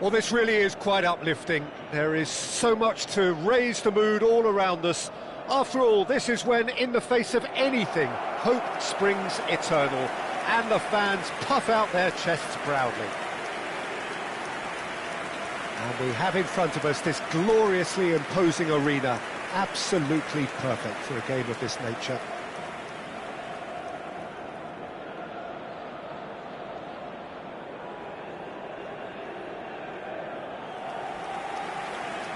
Well, this really is quite uplifting. There is so much to raise the mood all around us. After all, this is when, in the face of anything, hope springs eternal, and the fans puff out their chests proudly. And we have in front of us this gloriously imposing arena, absolutely perfect for a game of this nature.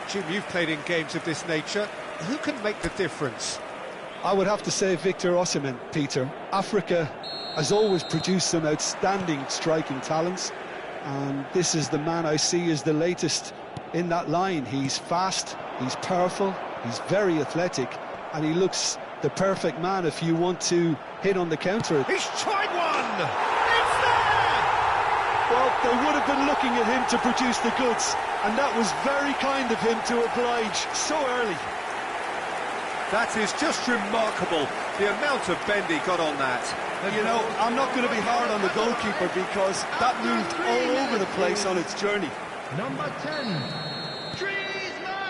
Jim, you've played in games of this nature. Who can make the difference? I would have to say Victor Osimhen, Peter. Africa has always produced some outstanding striking talents, and this is the man I see as the latest in that line. He's fast, he's powerful, he's very athletic, and he looks the perfect man if you want to hit on the counter. He's tried one! It's there! Well, they would have been looking at him to produce the goods, and that was very kind of him to oblige so early. That is just remarkable, the amount of bend he got on that. And you know, I'm not going to be hard on the goalkeeper because that moved all over the place on its journey. Number 10.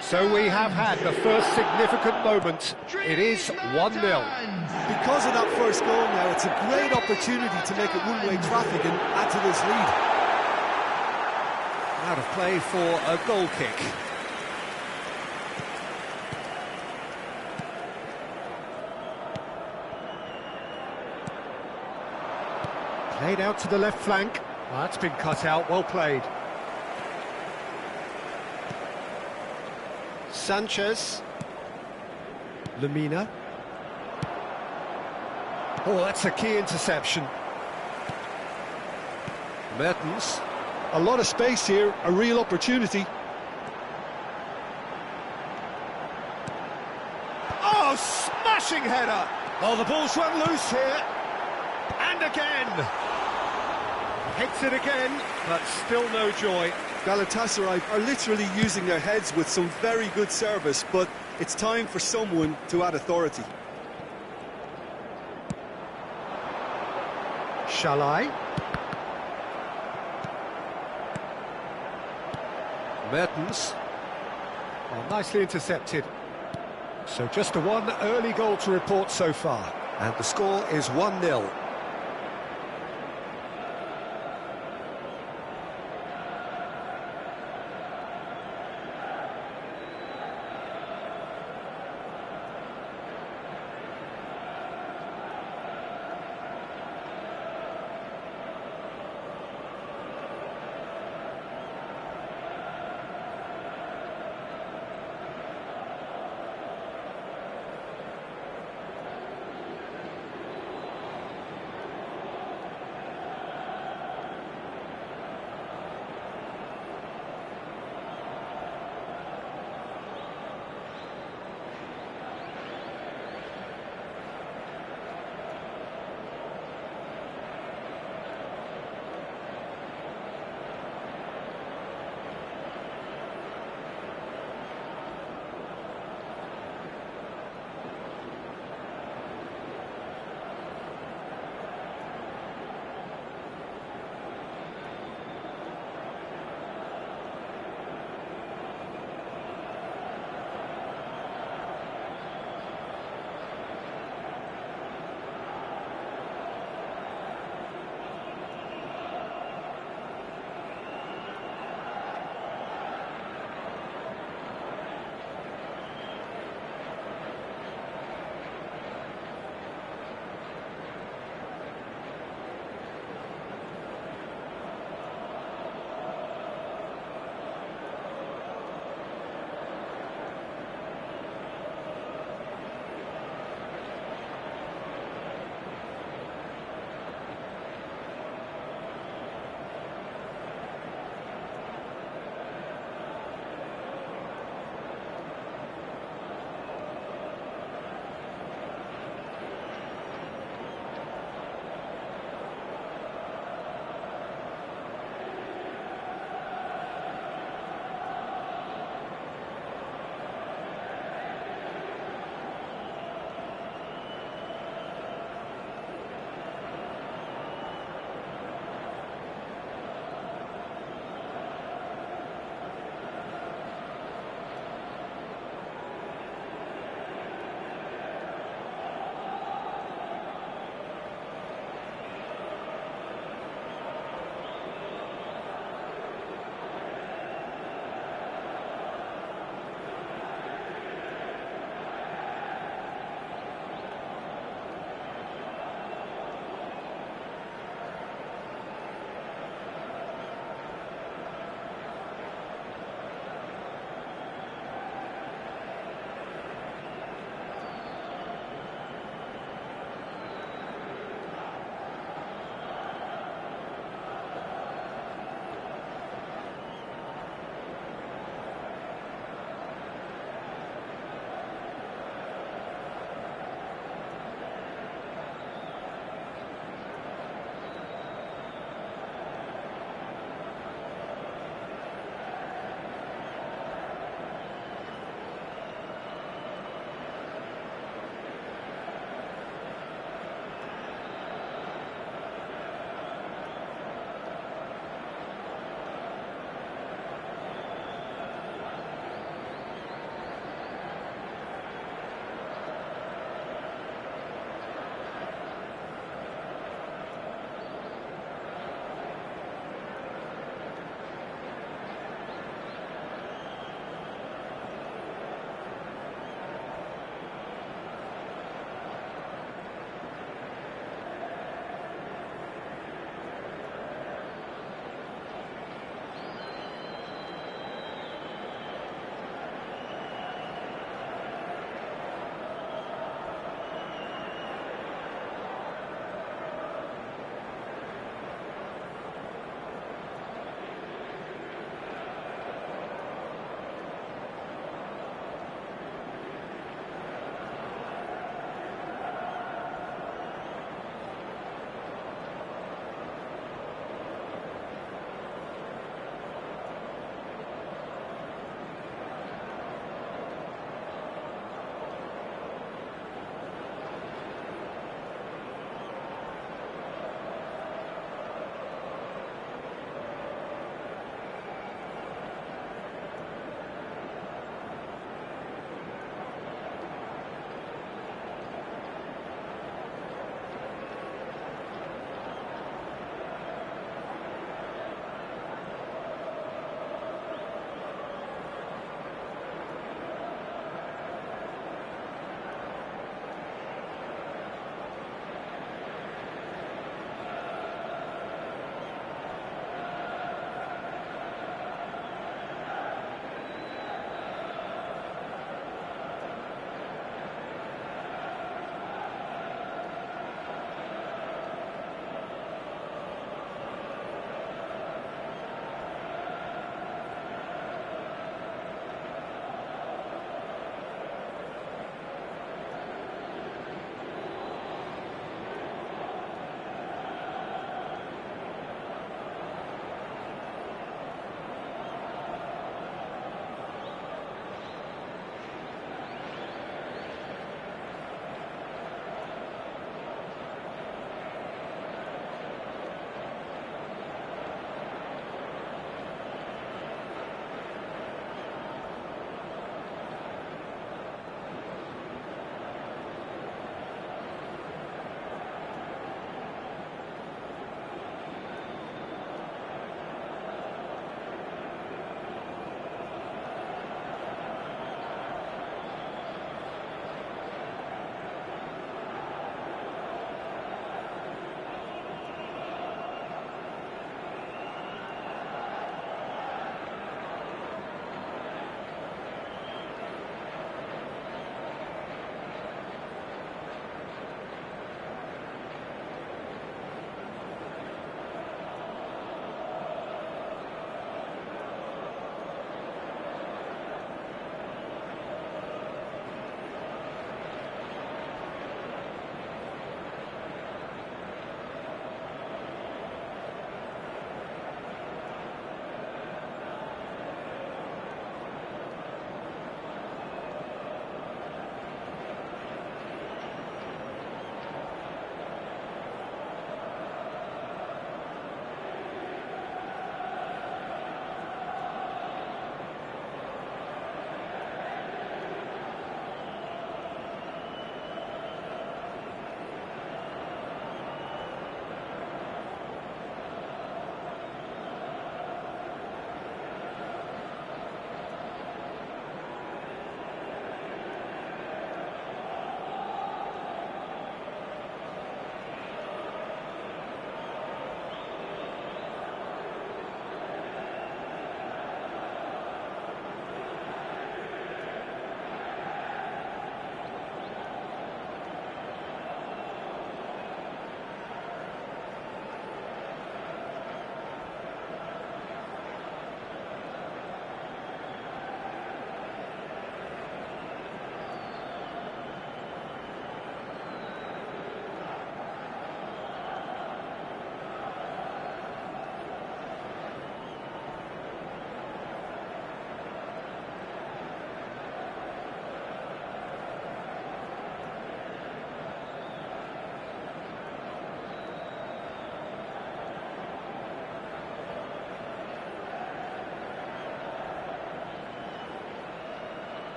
So we have had the first significant moment. It is 1-0. Because of that first goal now, it's a great opportunity to make it one-way traffic and add to this lead. Out of play for a goal kick. Played out to the left flank. Oh, that's been cut out, well played. Sanchez. Lamina. Oh, that's a key interception. Mertens. A lot of space here, a real opportunity. Oh, smashing header! Oh, the ball's run loose here. And again! Hits it again, but still no joy. Galatasaray are literally using their heads with some very good service, but it's time for someone to add authority. Shalai. Mertens. Oh, nicely intercepted. So just the one early goal to report so far. And the score is 1-0.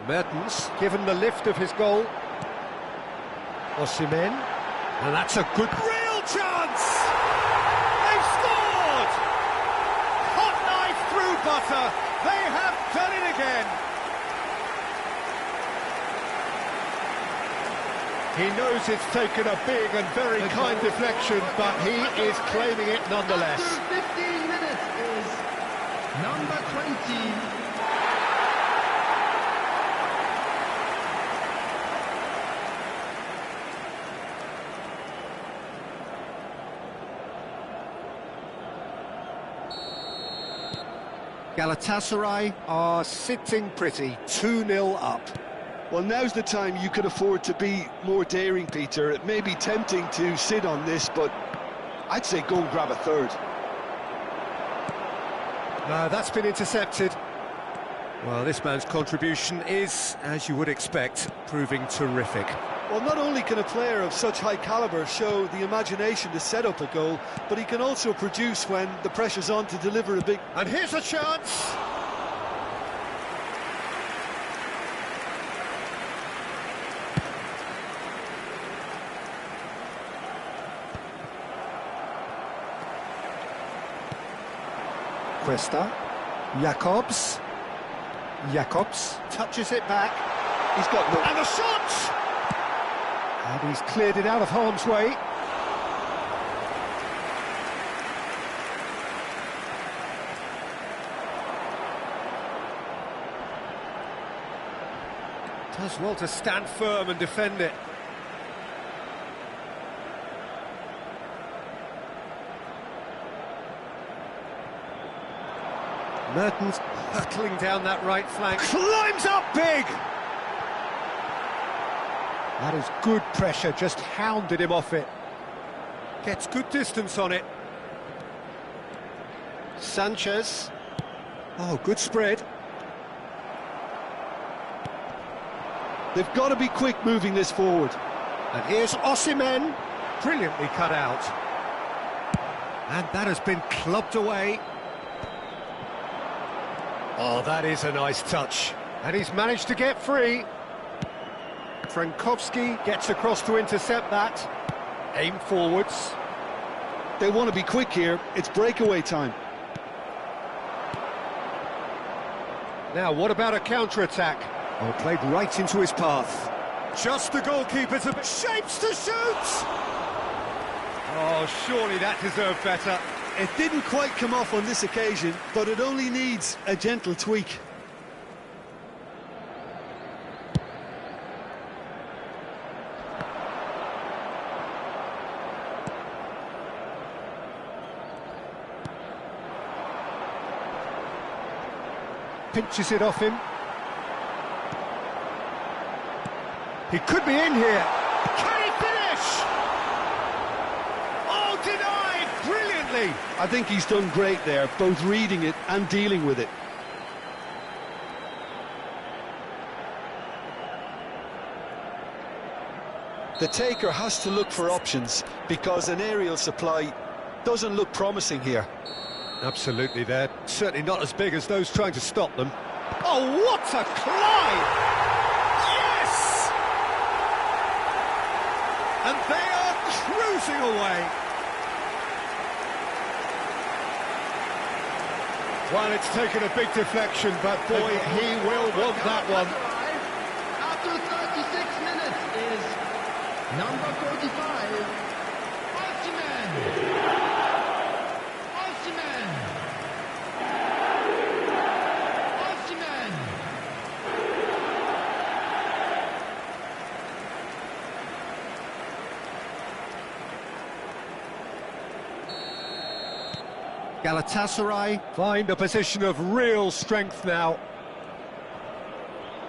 Mertens given the lift of his goal. Osimhen, and that's a good real chance! They've scored! Hot knife through butter, they have done it again! He knows it's taken a big and very kind deflection, but he is claiming it nonetheless. After 15 minutes is number 20. Galatasaray are sitting pretty, 2-0 up. Well, now's the time you could afford to be more daring, Peter. It may be tempting to sit on this, but I'd say go and grab a third. No, that's been intercepted. Well, this man's contribution is, as you would expect, proving terrific. Well, not only can a player of such high calibre show the imagination to set up a goal, but he can also produce when the pressure's on to deliver a big... And here's a chance! Cuesta, Jacobs touches it back. He's got no... And the shot! And he's cleared it out of harm's way. Does well to stand firm and defend it. Mertens hurtling down that right flank, climbs up big! That is good pressure, just hounded him off it. Gets good distance on it. Sanchez. Oh, good spread. They've got to be quick moving this forward. And here's Osimhen, brilliantly cut out. And that has been clubbed away. Oh, that is a nice touch. And he's managed to get free. Frankowski gets across to intercept that. Aim forwards. They want to be quick here. It's breakaway time. Now, what about a counter-attack? Oh, played right into his path. Just the goalkeeper to... Shapes to shoot! Oh, surely that deserved better. It didn't quite come off on this occasion, but it only needs a gentle tweak. Pinches it off him. He could be in here. Can he finish? Oh, denied brilliantly. I think he's done great there, both reading it and dealing with it. The taker has to look for options because an aerial supply doesn't look promising here. Absolutely, they're certainly not as big as those trying to stop them. Oh, what a climb! Yes! And they are cruising away. Well, it's taken a big deflection, but boy, he will want that one. After 36 minutes is number 45, Osimhen. Galatasaray find a position of real strength now.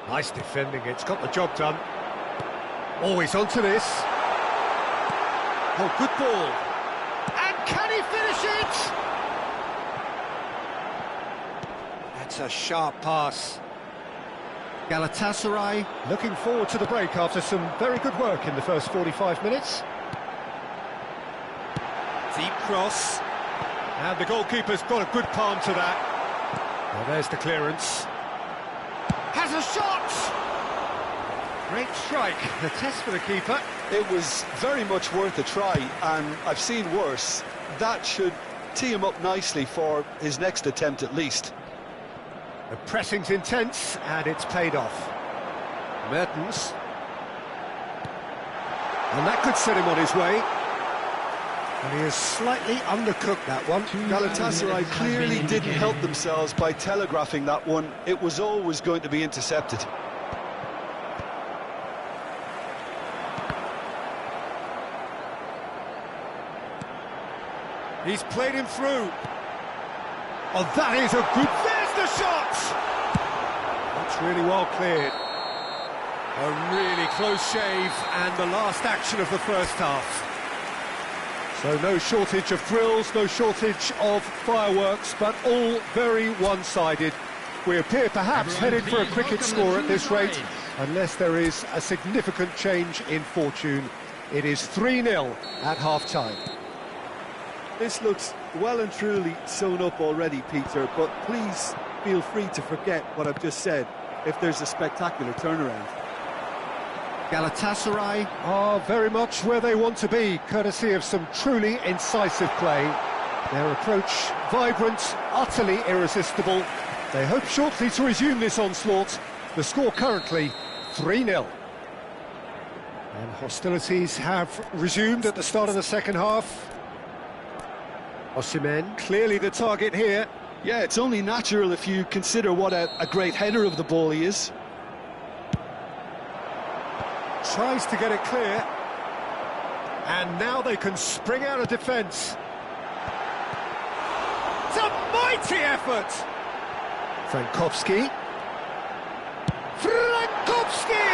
Nice defending, it's got the job done. Always onto this. Oh, good ball. And can he finish it? That's a sharp pass. Galatasaray looking forward to the break after some very good work in the first 45 minutes. Deep cross. And the goalkeeper's got a good palm to that. Well, there's the clearance. Has a shot! Great strike, the test for the keeper. It was very much worth a try, and I've seen worse. That should tee him up nicely for his next attempt at least. The pressing's intense, and it's paid off. Mertens. And that could set him on his way. And he has slightly undercooked that one. Galatasaray clearly didn't help themselves by telegraphing that one. It was always going to be intercepted. He's played him through. Oh, that is a good... There's the shot! That's really well cleared. A really close shave, and the last action of the first half. So no shortage of thrills, no shortage of fireworks, but all very one-sided. We appear perhaps headed for a cricket score at this rate, unless there is a significant change in fortune. It is 3-0 at half-time. This looks well and truly sewn up already, Peter, but please feel free to forget what I've just said if there's a spectacular turnaround. Galatasaray are very much where they want to be, courtesy of some truly incisive play. Their approach vibrant, utterly irresistible. They hope shortly to resume this onslaught. The score currently 3-0. And hostilities have resumed at the start of the second half. Osimhen, clearly the target here. Yeah, it's only natural if you consider what a great header of the ball he is. Tries to get it clear. And now they can spring out of defence. It's a mighty effort! Frankowski. Frankowski!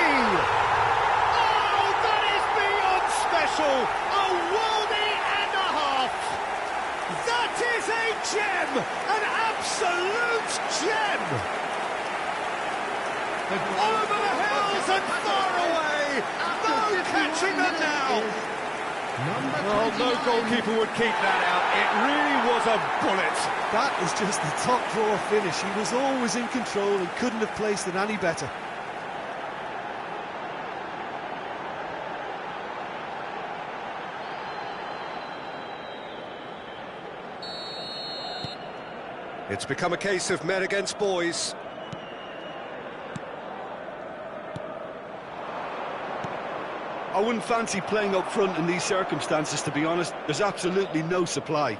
Oh, that is beyond special! A worldie and a half! That is a gem! An absolute gem! Over the hills and far away! No catching them now! Well, no goalkeeper would keep that out. It really was a bullet. That is just the top drawer finish. He was always in control and couldn't have placed it any better. It's become a case of men against boys. I wouldn't fancy playing up front in these circumstances, to be honest. There's absolutely no supply.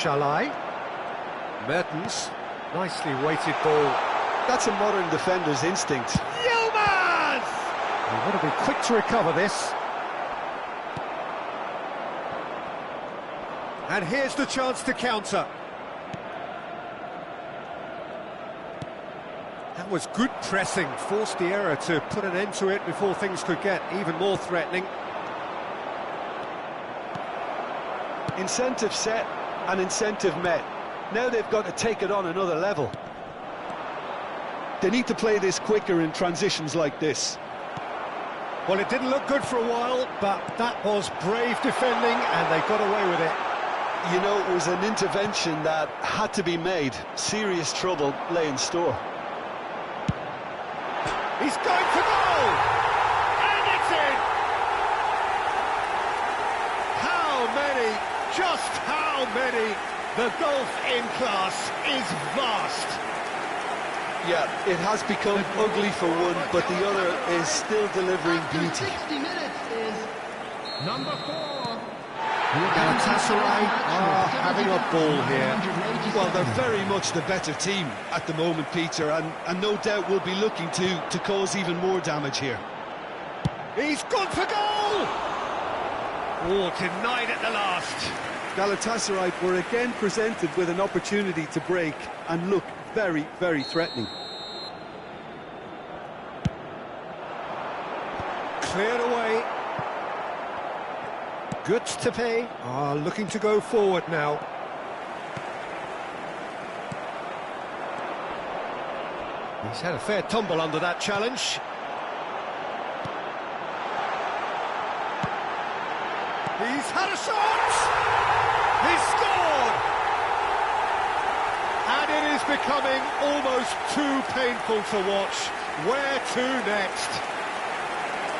Shalai. Mertens. Nicely weighted ball. That's a modern defender's instinct. Yilmaz! They've got to be quick to recover this. And here's the chance to counter. That was good pressing. Forced the error to put an end to it before things could get even more threatening. Incentive set and incentive met. Now they've got to take it on another level. They need to play this quicker in transitions like this. Well, it didn't look good for a while, but that was brave defending, and they got away with it. You know, it was an intervention that had to be made. Serious trouble lay in store. He's going for goal! And it's in! How many, just how many? The gulf in class is vast. Yeah, it has become ugly for one, but the other is still delivering beauty. 60 minutes is number 4. Galatasaray are having a ball here. Well, they're very much the better team at the moment, Peter, and no doubt will be looking to cause even more damage here. He's gone for goal! Oh, denied at the last. Galatasaray were again presented with an opportunity to break and look very, very threatening. Cleared away. Goods to pay. Looking to go forward now. He's had a fair tumble under that challenge. He's had a shot! He's scored! And it is becoming almost too painful to watch. Where to next?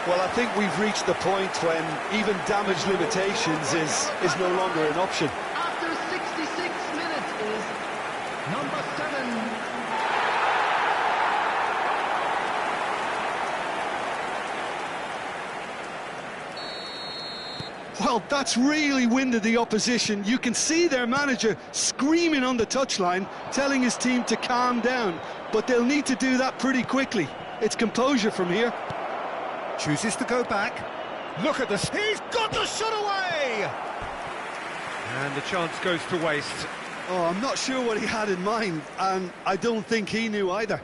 Well, I think we've reached the point when even damage limitations is no longer an option. After 66 minutes is number 7. Well, that's really winded the opposition. You can see their manager screaming on the touchline, telling his team to calm down. But they'll need to do that pretty quickly. It's composure from here. Chooses to go back. Look at this. He's got the shot away! And the chance goes to waste. Oh, I'm not sure what he had in mind, and I don't think he knew either.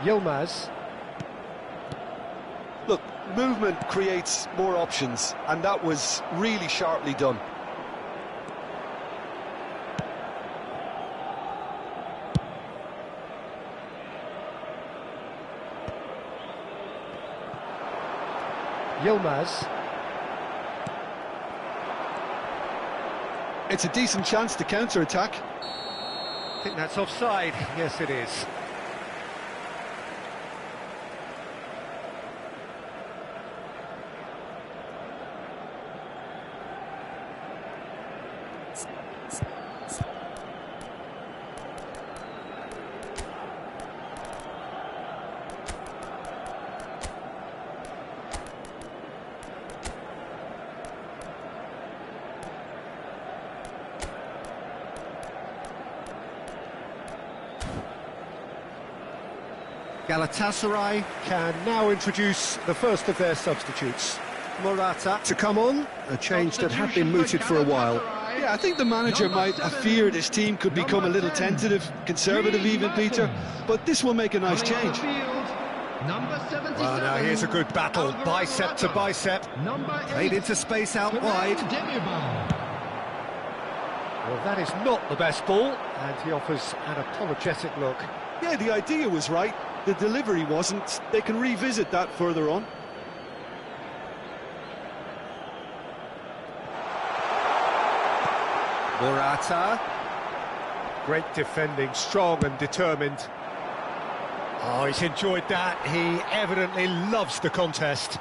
Yilmaz. Look, movement creates more options, and that was really sharply done. Yilmaz. It's a decent chance to counter-attack. I think that's offside. Yes, it is. Galatasaray can now introduce the first of their substitutes. Morata to come on, a change that had been mooted for a while. Yeah, I think the manager might have feared his team could become a little tentative, conservative even, Peter, but this will make a nice change. Well, now here's a good battle, bicep to bicep, played into space out wide. Well, that is not the best ball, and he offers an apologetic look. Yeah, the idea was right, the delivery wasn't. They can revisit that further on. Morata. Great defending, strong and determined. Oh, he's enjoyed that. He evidently loves the contest.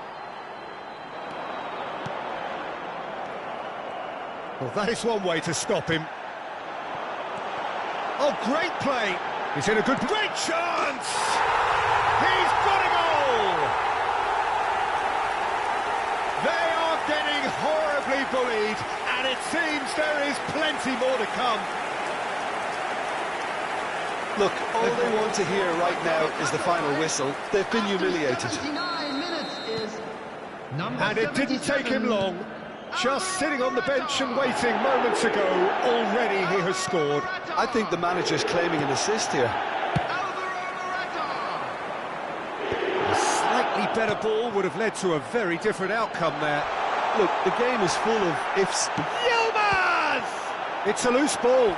Well, that is one way to stop him. Oh, great play. He's in a great chance. He's got a goal. They are getting horribly bullied, and it seems there is plenty more to come. Look, all they want to hear right now is the final whistle. They've been humiliated. 79 minutes is number And it didn't take him 77. long. Just sitting on the bench and waiting moments ago, already he has scored. I think the manager's claiming an assist here. A slightly better ball would have led to a very different outcome there. Look, the game is full of ifs. Yilmaz! It's a loose ball.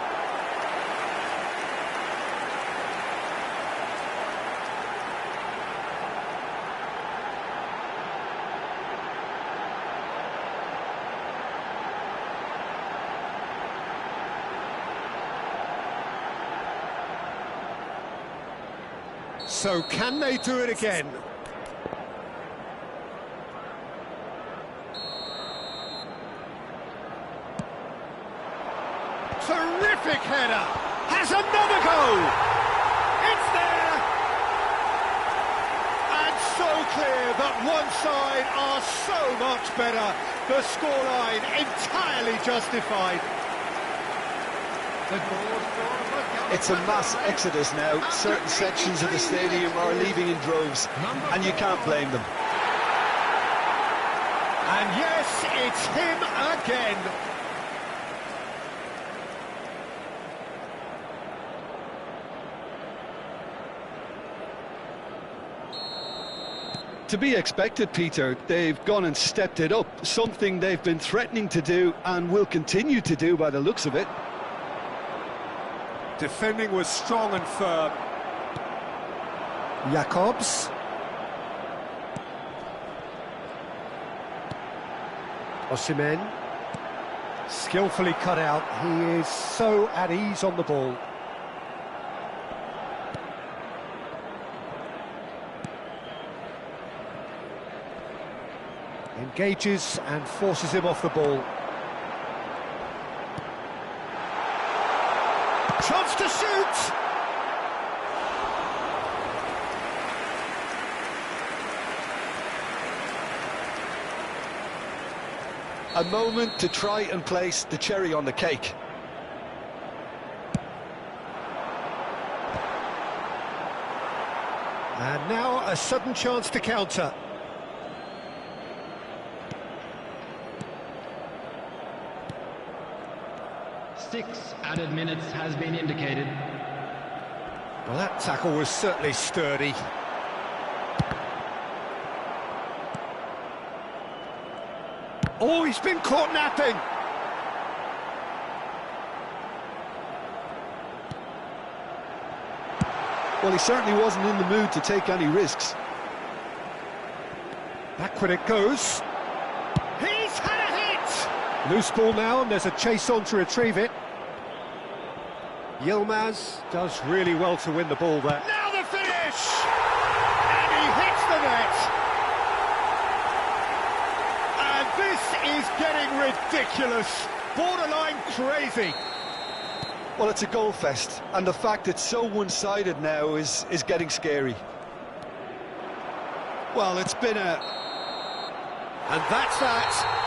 So can they do it again? Terrific header! Has another goal! It's there! And so clear that one side are so much better. The scoreline entirely justified. It's a mass exodus now. Certain sections of the stadium are leaving in droves, and you can't blame them. And yes, it's him again. To be expected, Peter. They've gone and stepped it up, something they've been threatening to do and will continue to do by the looks of it. Defending was strong and firm. Jacobs. Osimhen. Skillfully cut out. He is so at ease on the ball. Engages and forces him off the ball. Chance to shoot! A moment to try and place the cherry on the cake. And now a sudden chance to counter. Six added minutes has been indicated. Well, that tackle was certainly sturdy. Oh, he's been caught napping. Well, he certainly wasn't in the mood to take any risks. Backward it goes. He's had a hit! Loose ball now, and there's a chase on to retrieve it. Yilmaz does really well to win the ball there. Now the finish! And he hits the net! And this is getting ridiculous. Borderline crazy. Well, it's a goal fest, and the fact it's so one-sided now is getting scary. Well, it's been a... And that's that.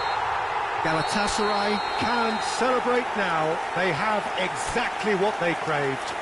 Galatasaray can celebrate now. They have exactly what they craved.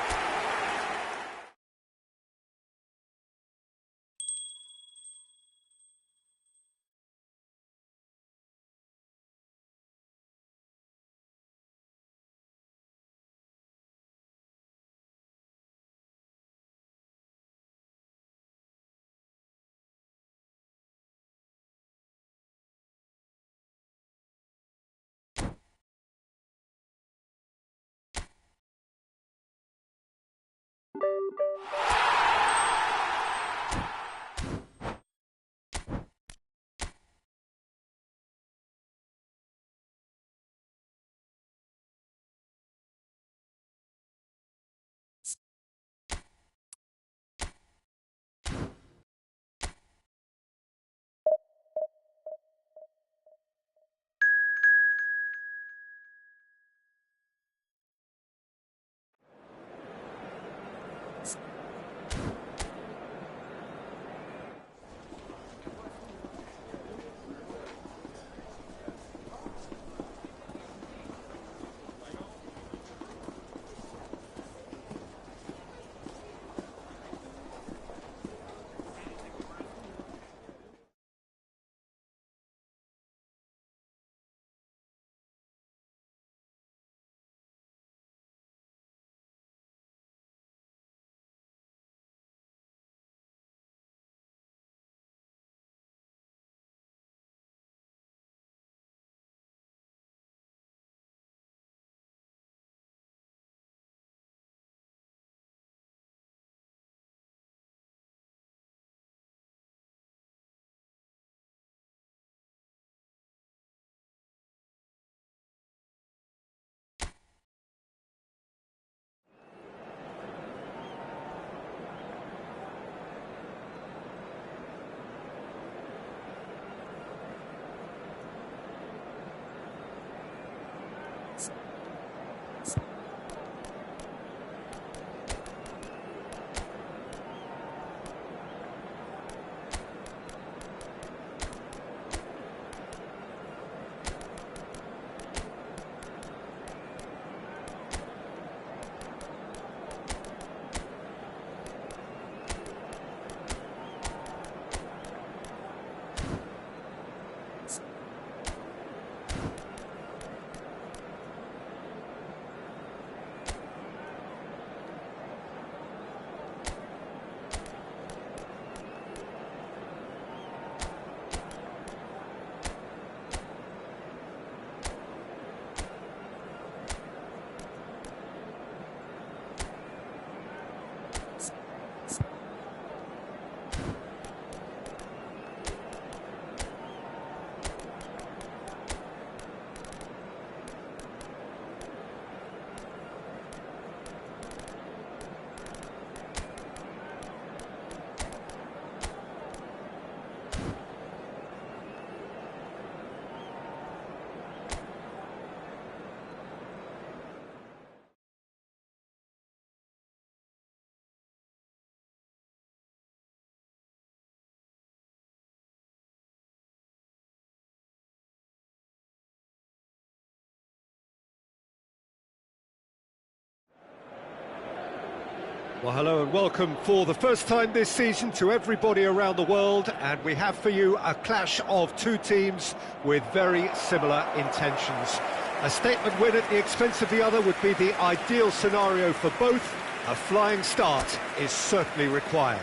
Well, hello and welcome for the first time this season to everybody around the world, and we have for you a clash of two teams with very similar intentions. A statement win at the expense of the other would be the ideal scenario for both. A flying start is certainly required.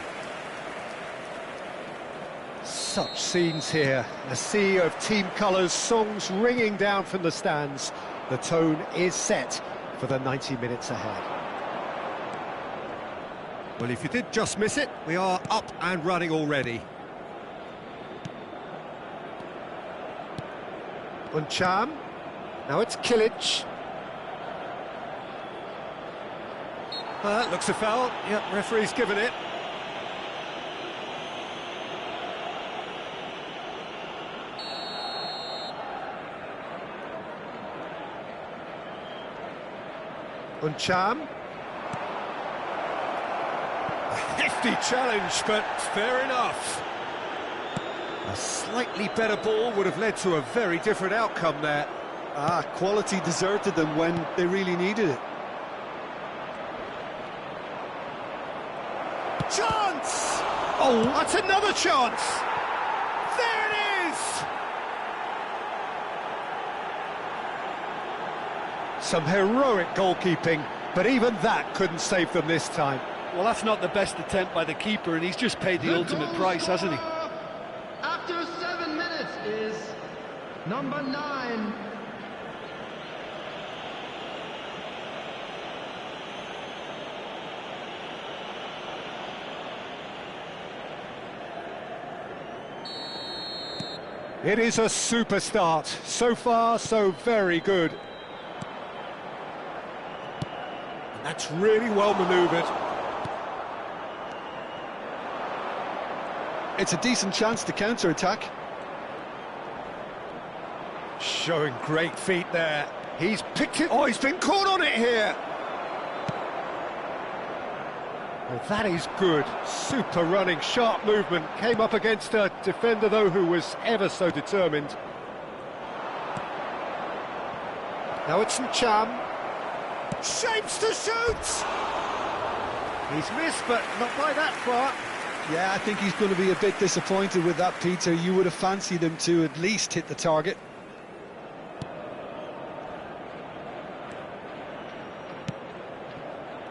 Such scenes here, a sea of team colours, songs ringing down from the stands. The tone is set for the 90 minutes ahead. Well, if you did just miss it, we are up and running already. Uncham. Now it's Kilic. Looks a foul. Yep, referee's given it. Uncham. Hefty challenge, but fair enough. A slightly better ball would have led to a very different outcome there. Quality deserted them when they really needed it. Chance! Oh, that's another chance! There it is! Some heroic goalkeeping, but even that couldn't save them this time. Well, that's not the best attempt by the keeper, and he's just paid the ultimate price, hasn't he? After 7 minutes is number 9. It is a super start. So far, so very good. And that's really well manoeuvred. It's a decent chance to counter-attack. Showing great feet there. He's picked it. Oh, he's been caught on it here. Well, that is good. Super running, sharp movement. Came up against a defender, though, who was ever so determined. Now it's Cham. Shapes to shoot! He's missed, but not by that far. Yeah, I think he's going to be a bit disappointed with that, Peter. You would have fancied him to at least hit the target.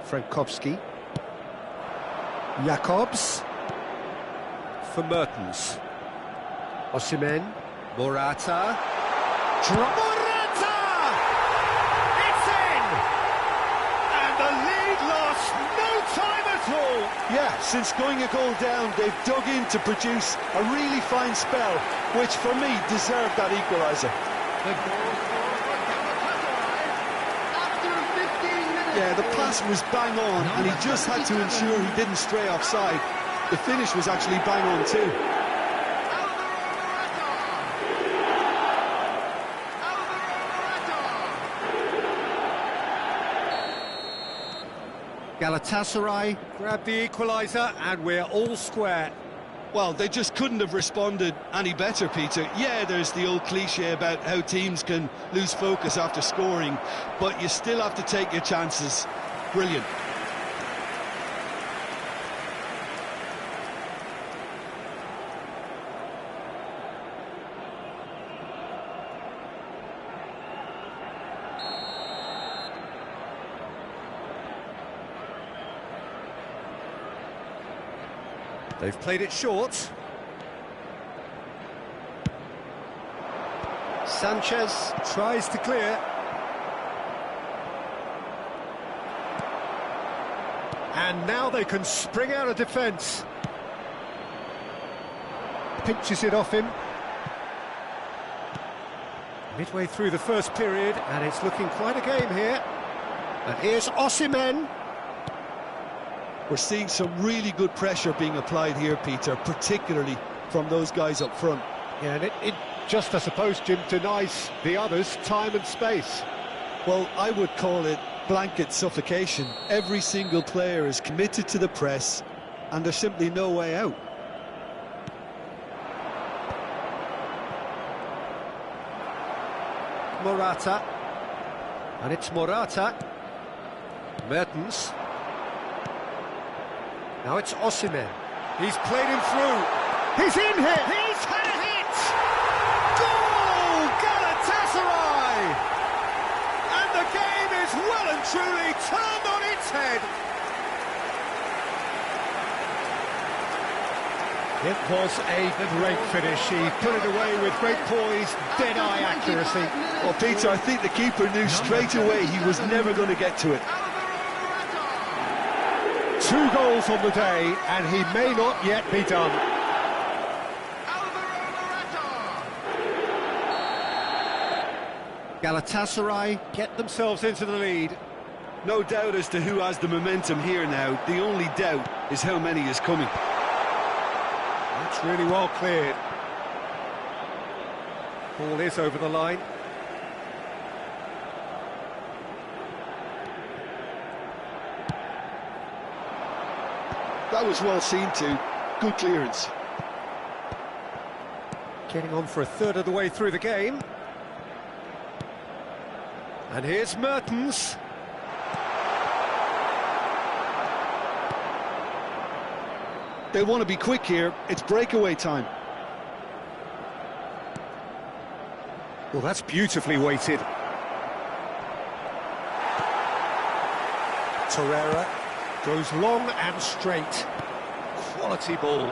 Frankowski. Jacobs. For Mertens. Osimhen. Morata. Morata! It's in! And the lead lost no time at all! Yeah, since going a goal down, they've dug in to produce a really fine spell, which for me deserved that equaliser. The goal scored after 15 minutes. Yeah, the pass was bang on, and he just had to ensure he didn't stray offside. The finish was actually bang on too. Galatasaray grab the equaliser, and we're all square. Well, they just couldn't have responded any better, Peter. Yeah, there's the old cliche about how teams can lose focus after scoring, but you still have to take your chances. Brilliant. They've played it short. Sanchez tries to clear. And now they can spring out of defence. Pinches it off him. Midway through the first period, and it's looking quite a game here. And here's Osimhen. We're seeing some really good pressure being applied here, Peter, particularly from those guys up front. Yeah, and it just, I suppose, Jim, denies the others time and space. Well, I would call it blanket suffocation. Every single player is committed to the press, and there's simply no way out. Morata. And it's Morata. Mertens. Now it's Osimhen. He's played him through. He's in here. He's had a hit. Goal! Galatasaray! And the game is well and truly turned on its head. It was a great finish. He put it away with great poise, dead-eye accuracy. Well, Peter, I think the keeper knew straight away he was never going to get to it. 2 goals on the day, and he may not yet be done. Galatasaray get themselves into the lead. No doubt as to who has the momentum here now. The only doubt is how many is coming. That's really well cleared. Ball is over the line. That was well seen too. Good clearance. Getting on for a third of the way through the game. And here's Mertens. They want to be quick here. It's breakaway time. Well, that's beautifully weighted. Torreira goes long and straight. Quality ball.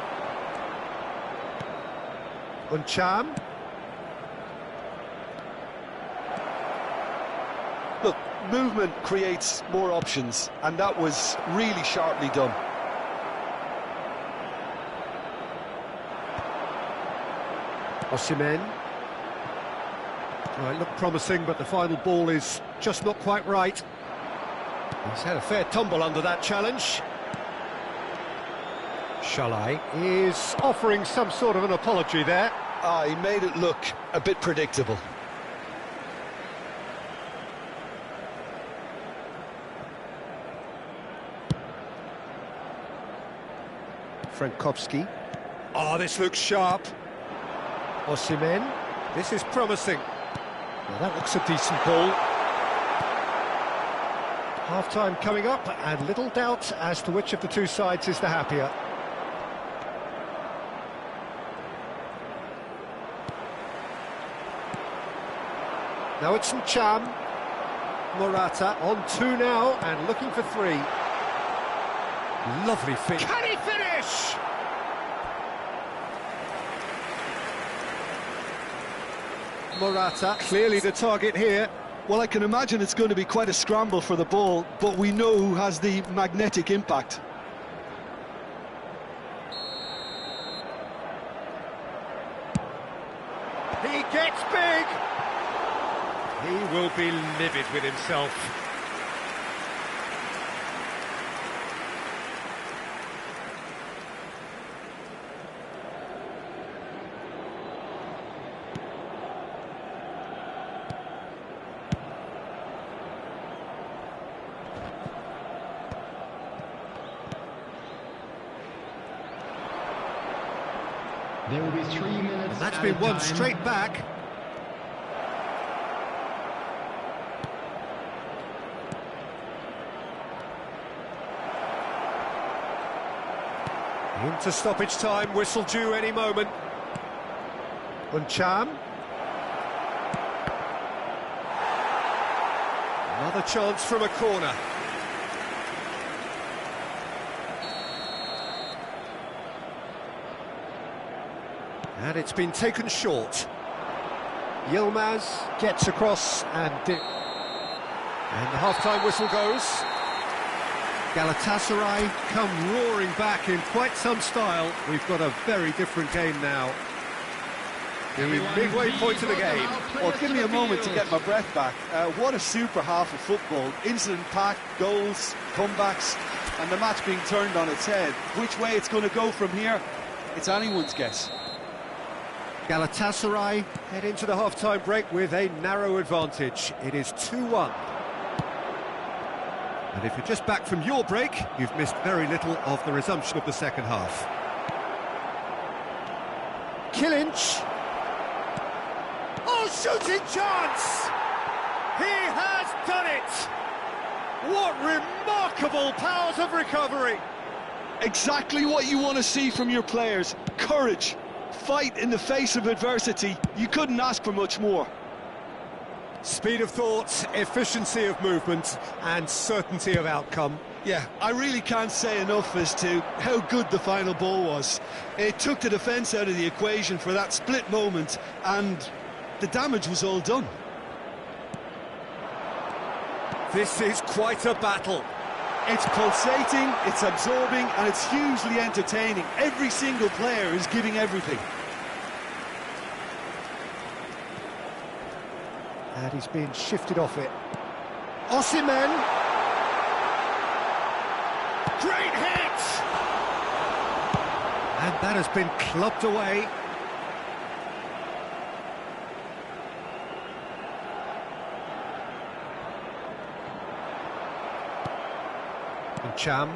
Uncham. Look, movement creates more options, and that was really sharply done. Osimhen. Well, it looked promising, but the final ball is just not quite right. He's had a fair tumble under that challenge. Shalai is offering some sort of an apology there. He made it look a bit predictable. Frankowski. Oh, this looks sharp. Osimhen. This is promising. Well, that looks a decent ball. Half-time coming up, and little doubt as to which of the two sides is the happier. Now it's Uncham. Morata on 2 now, and looking for 3. Lovely finish. Can he finish? Morata, clearly the target here. Well, I can imagine it's going to be quite a scramble for the ball, but we know who has the magnetic impact. He gets big. He will be livid with himself. There will be 3 minutes. And that's been won straight back. Into stoppage time, whistle due any moment. Uncham. Another chance from a corner. And it's been taken short. Yilmaz gets across and the half-time whistle goes. Galatasaray come roaring back in quite some style. We've got a very different game now. The midway point of the game. Well, give me a moment to get my breath back. What a super half of football. Incident-packed, goals, comebacks, and the match being turned on its head. Which way it's going to go from here, it's anyone's guess. Galatasaray head into the half-time break with a narrow advantage. It is 2-1. And if you're just back from your break, you've missed very little of the resumption of the second half. Killinch. Oh, shooting chance! He has done it! What remarkable powers of recovery! Exactly what you want to see from your players. Courage, fight in the face of adversity. You couldn't ask for much more. Speed of thought, efficiency of movement, and certainty of outcome. Yeah, I really can't say enough as to how good the final ball was. It took the defence out of the equation for that split moment, and the damage was all done. This is quite a battle. It's pulsating, it's absorbing, and it's hugely entertaining. Every single player is giving everything. And he's being shifted off it. Osimhen! Great hit! And that has been clubbed away. And Cham.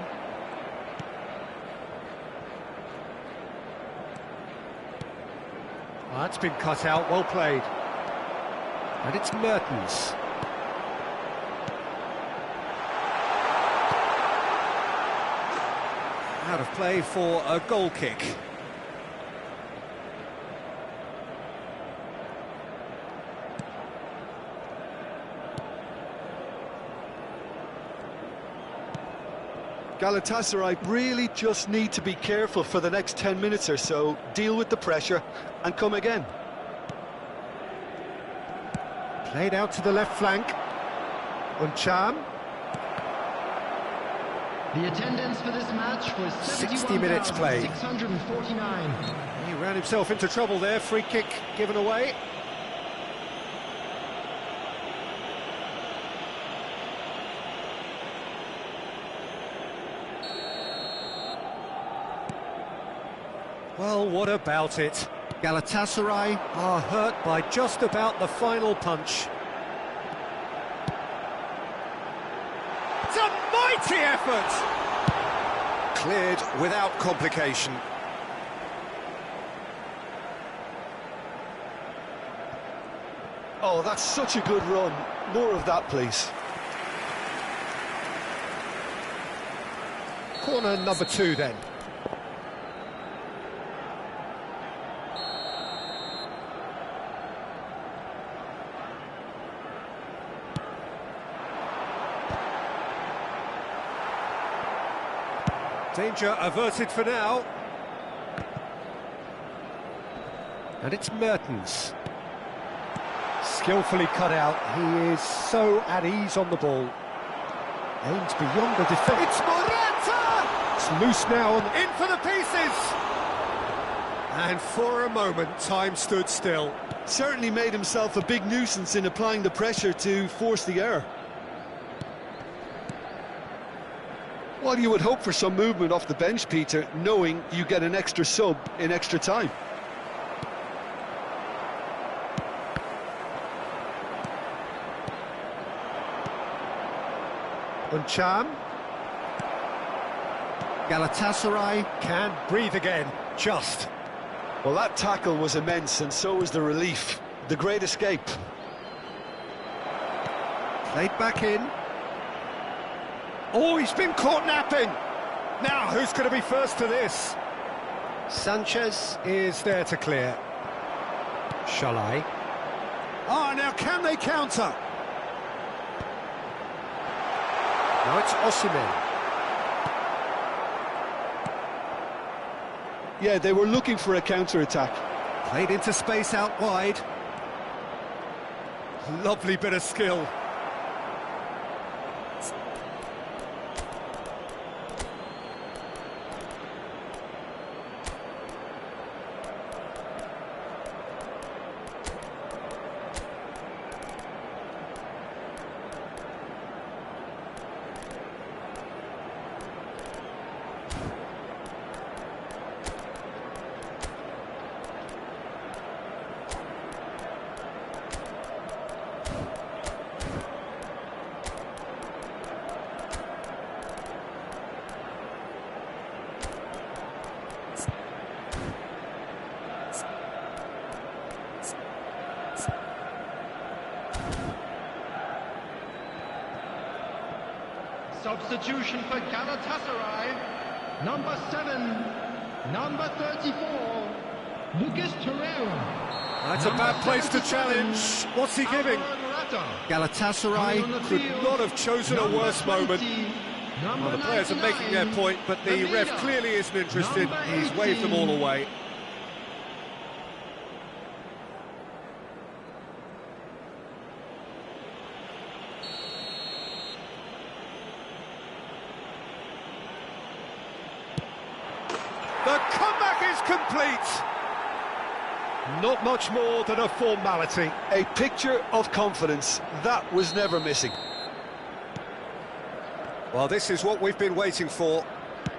Oh, that's been cut out, well played. And it's Mertens. Out of play for a goal kick. Galatasaray really just need to be careful for the next 10 minutes or so, deal with the pressure and come again. Played out to the left flank. Cham. The attendance for this match was 60 minutes played. 649. He ran himself into trouble there. Free kick given away. Well, what about it? Galatasaray are hurt by just about the final punch. It's a mighty effort! Cleared without complication. Oh, that's such a good run. More of that, please. Corner number 2 then. Danger averted for now. And it's Mertens. Skillfully cut out. He is so at ease on the ball. Aims beyond the defence. It's Morata! It's loose now. In for the pieces! And for a moment, time stood still. Certainly made himself a big nuisance in applying the pressure to force the error. Well, you would hope for some movement off the bench, Peter, knowing you get an extra sub in extra time. Cham. Galatasaray can breathe again, just. Well, that tackle was immense, and so was the relief. The great escape. Played back in. Oh, he's been caught napping. Now, who's going to be first to this? Sanchez is there to clear. Shalai. Ah, now can they counter? Now it's Osimhen. Yeah, they were looking for a counter-attack. Played into space out wide. Lovely bit of skill. Substitution for Galatasaray. Number 7, number 34, Lucas Torreira. That's a bad place to challenge. What's he giving? Galatasaray could not have chosen a worse moment. Well, the players are making their point, but the ref clearly isn't interested. He's waved them all away. The comeback is complete. Not much more than a formality. A picture of confidence. That was never missing. Well, this is what we've been waiting for.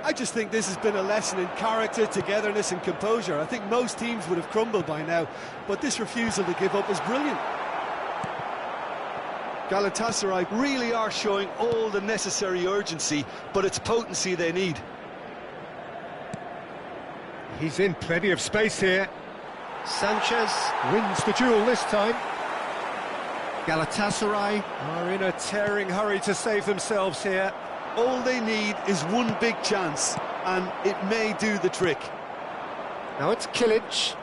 I just think this has been a lesson in character, togetherness and composure. I think most teams would have crumbled by now, but this refusal to give up is brilliant. Galatasaray really are showing all the necessary urgency, but it's potency they need. He's in plenty of space here. Sanchez Wins the duel this time. Galatasaray Are in a tearing hurry to save themselves here. All they need is one big chance, and it may do the trick. Now it's Kilic.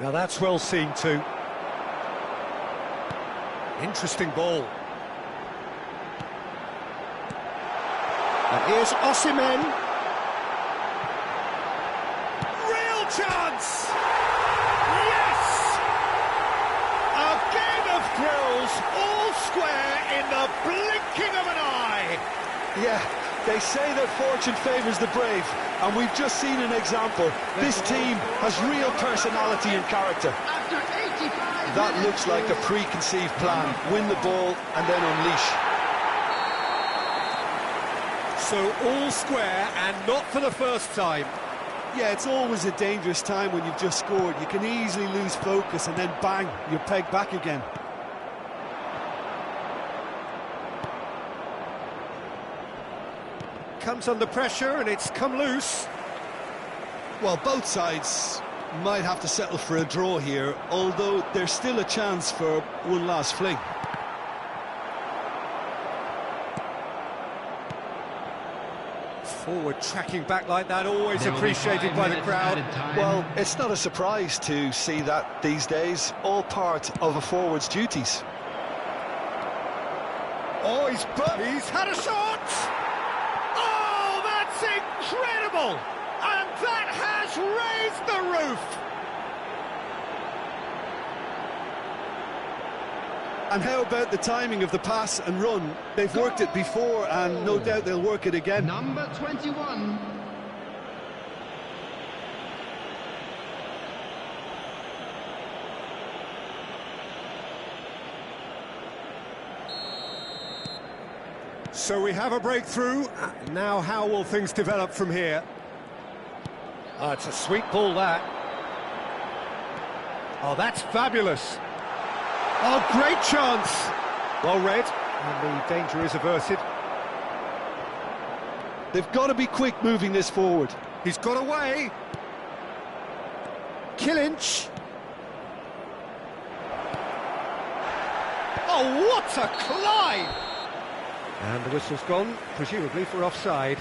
Now that's well seen too. Interesting ball. And here's Osimhen. Real chance! Yes! A game of thrills, all square in the blinking of an eye. Yeah, they say that fortune favours the brave, and we've just seen an example. This team has real personality and character. After 85 That minutes, looks like a preconceived plan. Win the ball and then unleash. So all square, and not for the first time. Yeah, it's always a dangerous time when you've just scored. You can easily lose focus and then bang, you're pegged back again. Comes under pressure and it's come loose. Well, both sides might have to settle for a draw here, although there's still a chance for one last fling. Forward tracking back like that, always appreciated by the crowd. Well, it's not a surprise to see that these days, all part of a forward's duties. Oh, he's had a shot! Oh, that's incredible! And that has raised the roof! And how about the timing of the pass and run? They've worked it before, and no doubt they'll work it again. number 21. So we have a breakthrough. Now how will things develop from here? Oh, it's a sweet ball, that. Oh, that's fabulous. Oh, great chance. Well read, and the danger is averted. They've got to be quick moving this forward. He's got away. Kilic. Oh, what a climb! And the whistle's gone, presumably for offside.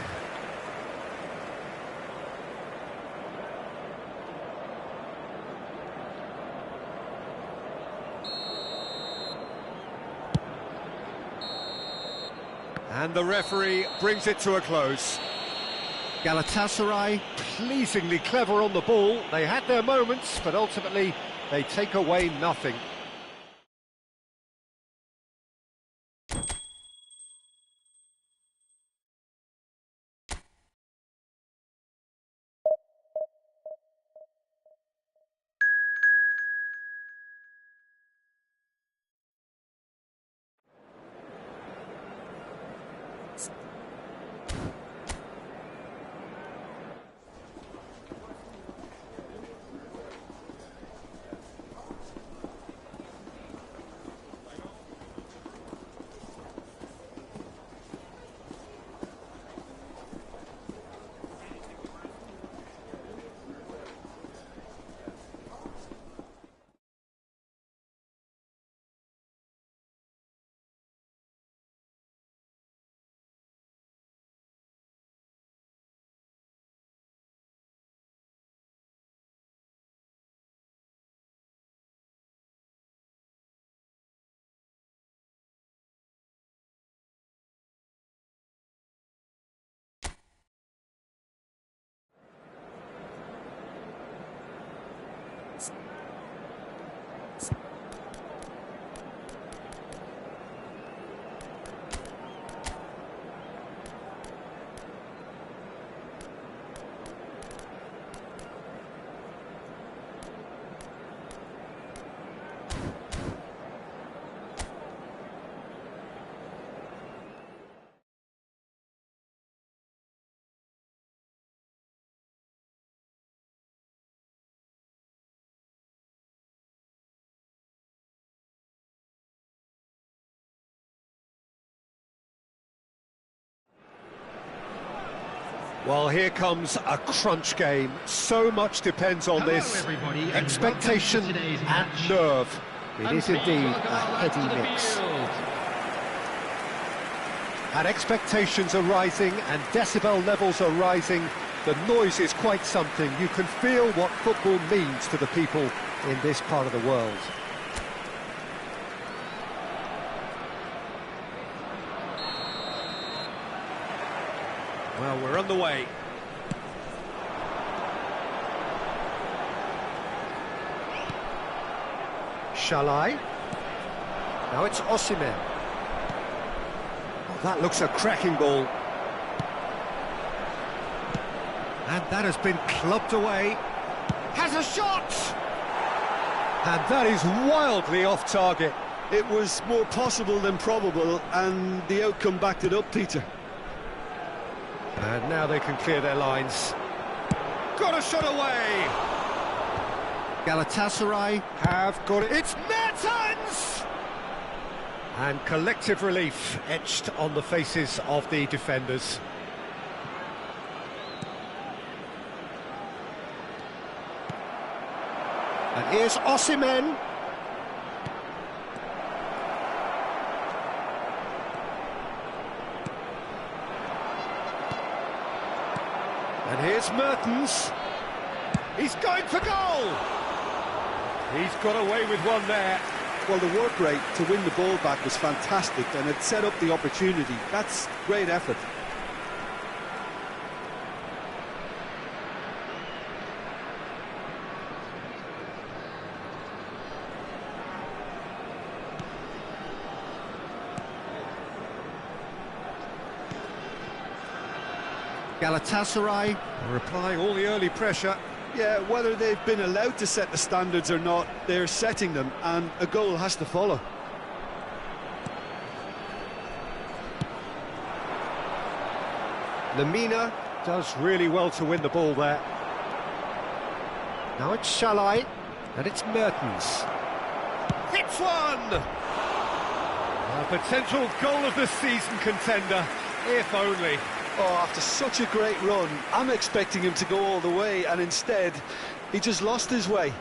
And the referee brings it to a close. Galatasaray pleasingly clever on the ball. They had their moments, but ultimately they take away nothing. Well, here comes a crunch game. So much depends on this. Everybody, and Expectation welcome to today's and match. nerve. It And is please indeed welcome a our lads heady to the mix. field. And expectations are rising and decibel levels are rising. The noise is quite something. You can feel what football means to the people in this part of the world. Well, we're on the way. Shalai. Now it's Osimhen. Oh, that looks a cracking ball. And that has been clubbed away. Has a shot! And that is wildly off target. It was more possible than probable, and the outcome backed it up, Peter. And now they can clear their lines. Got a shot away! Galatasaray have got it. It's Mertens! And collective relief etched on the faces of the defenders. And here's Osimhen. And here's Mertens. He's going for goal! He's got away with one there. Well, the work rate to win the ball back was fantastic, and it set up the opportunity. That's great effort. Galatasaray are applying all the early pressure. Yeah, whether they've been allowed to set the standards or not, they're setting them, and a goal has to follow. Lamina does really well to win the ball there. Now it's Shalai, and it's Mertens. Hits one! A potential goal of the season contender, if only. Oh, after such a great run, I'm expecting him to go all the way, and instead, he just lost his way.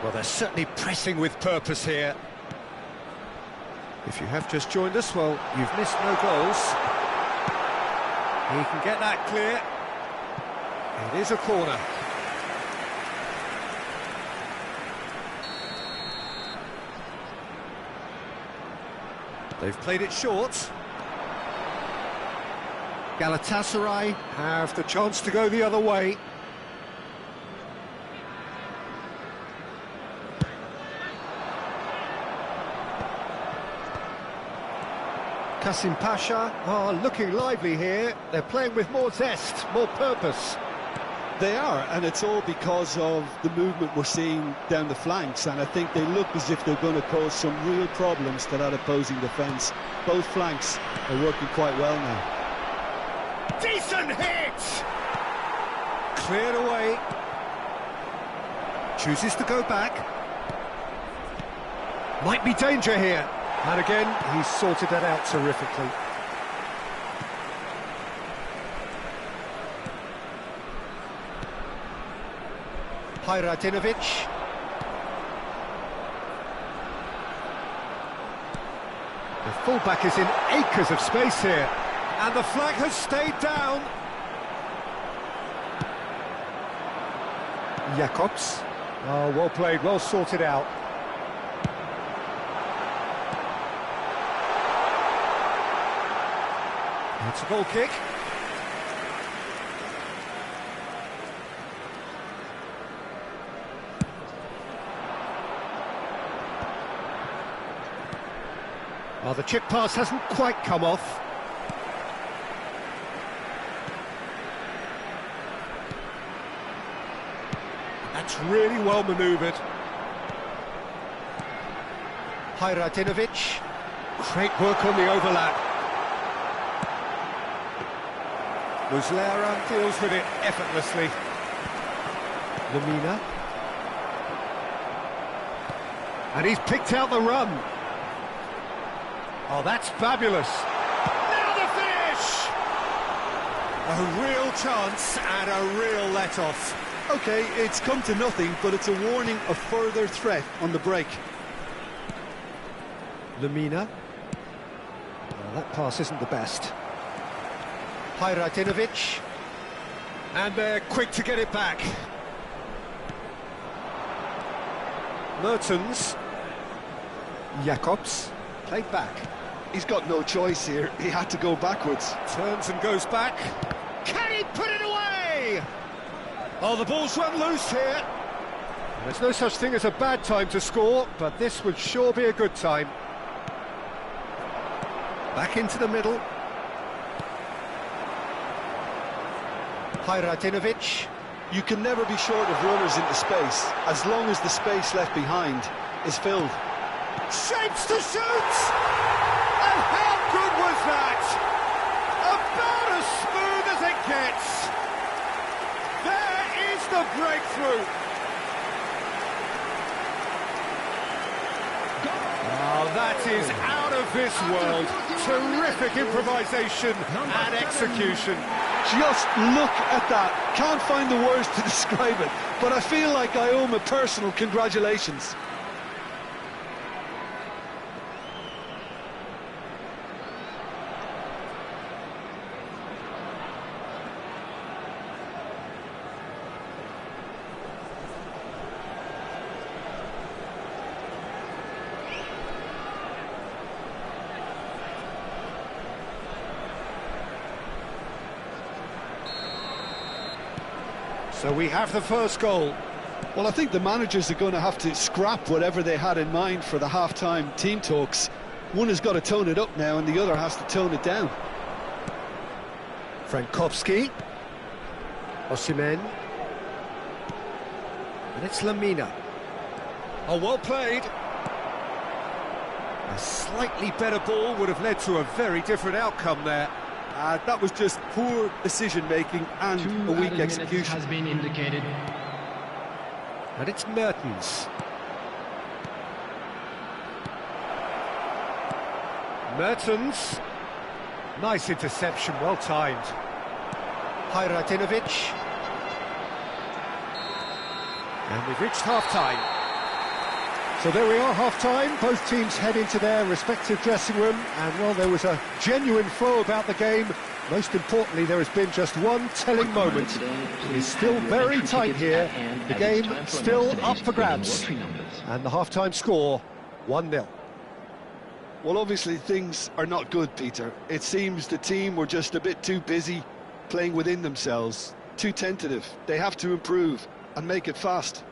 Well, they're certainly pressing with purpose here. If you have just joined us, well, you've missed no goals. He can get that clear. It is a corner. They've played it short. Galatasaray have the chance to go the other way. Kasim Pasha are looking lively here. They're playing with more zest, more purpose. They are, and it's all because of the movement we're seeing down the flanks, and I think they look as if they're going to cause some real problems to that opposing defence. Both flanks are working quite well now. Decent hit! Cleared away. Chooses to go back. Might be danger here. And again, he's sorted that out terrifically. Hajradinovic. The fullback is in acres of space here. And the flag has stayed down. Jacobs. Oh, well played, well sorted out. It's a goal kick. Well, the chip pass hasn't quite come off. That's really well manoeuvred. Hajradinovic. Great work on the overlap. Muslera deals with it effortlessly. Lamina. And he's picked out the run. Oh, that's fabulous. Now the finish! A real chance and a real let-off. OK, it's come to nothing, but it's a warning of further threat on the break. Lamina. Well, that pass isn't the best. Hajratinovic. And they're quick to get it back. Mertens. Jacobs. Played back. He's got no choice here. He had to go backwards. Turns and goes back. Can he put it away? Oh, the ball's run loose here. There's no such thing as a bad time to score, but this would sure be a good time. Back into the middle. Hajratinovic. You can never be short of runners into space, as long as the space left behind is filled. Shapes to shoot! And how good was that? About as smooth as it gets. There is the breakthrough. Oh, that is out of this world. Terrific improvisation and execution. Just look at that. Can't find the words to describe it, but I feel like I owe him a personal congratulations. So we have the first goal. Well, I think the managers are going to have to scrap whatever they had in mind for the half-time team talks. One has got to tone it up now and the other has to tone it down. Frankowski. Osimhen. And it's Lamina. Oh, well played. A slightly better ball would have led to a very different outcome there. That was just poor decision-making and a weak execution. Has been indicated. And it's Mertens. Mertens. Nice interception, well timed. Hajratinovic. And we've reached half-time. So there we are, half-time. Both teams head into their respective dressing room, and well, there was a genuine flow about the game. Most importantly, there has been just one telling moment. It is still very tight here. The game still up for grabs. And the half-time score, 1-0. Well, obviously things are not good, Peter. It seems the team were just a bit too busy playing within themselves, too tentative. They have to improve and make it fast.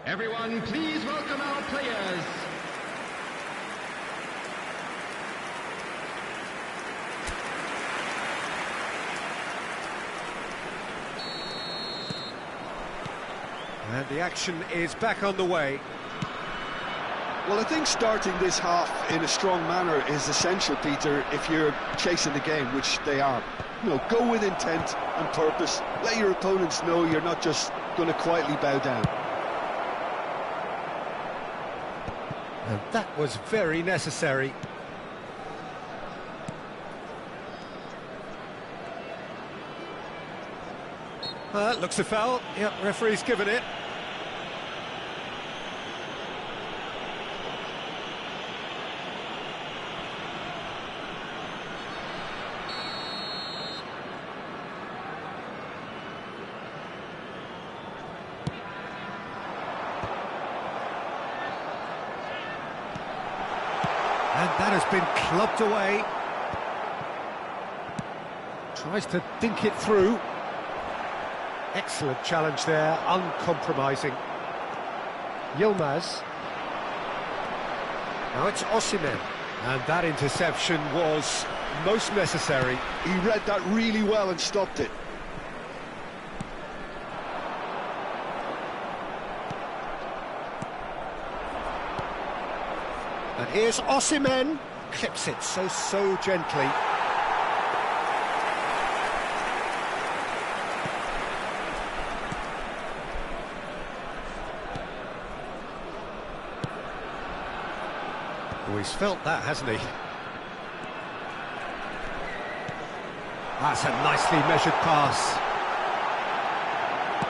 Everyone, please welcome our players. And the action is back on the way. Well, I think starting this half in a strong manner is essential, Peter, if you're chasing the game, which they are. You know, go with intent and purpose. Let your opponents know you're not just going to quietly bow down. And that was very necessary. Looks a foul. Yep, referee's given it. And that has been clubbed away. Tries to dink it through. Excellent challenge there, uncompromising. Yilmaz. Now it's Osimhen. And that interception was most necessary. He read that really well and stopped it. And here's Osimhen. Clips it so gently. Oh, he's felt that, hasn't he? That's a nicely measured pass.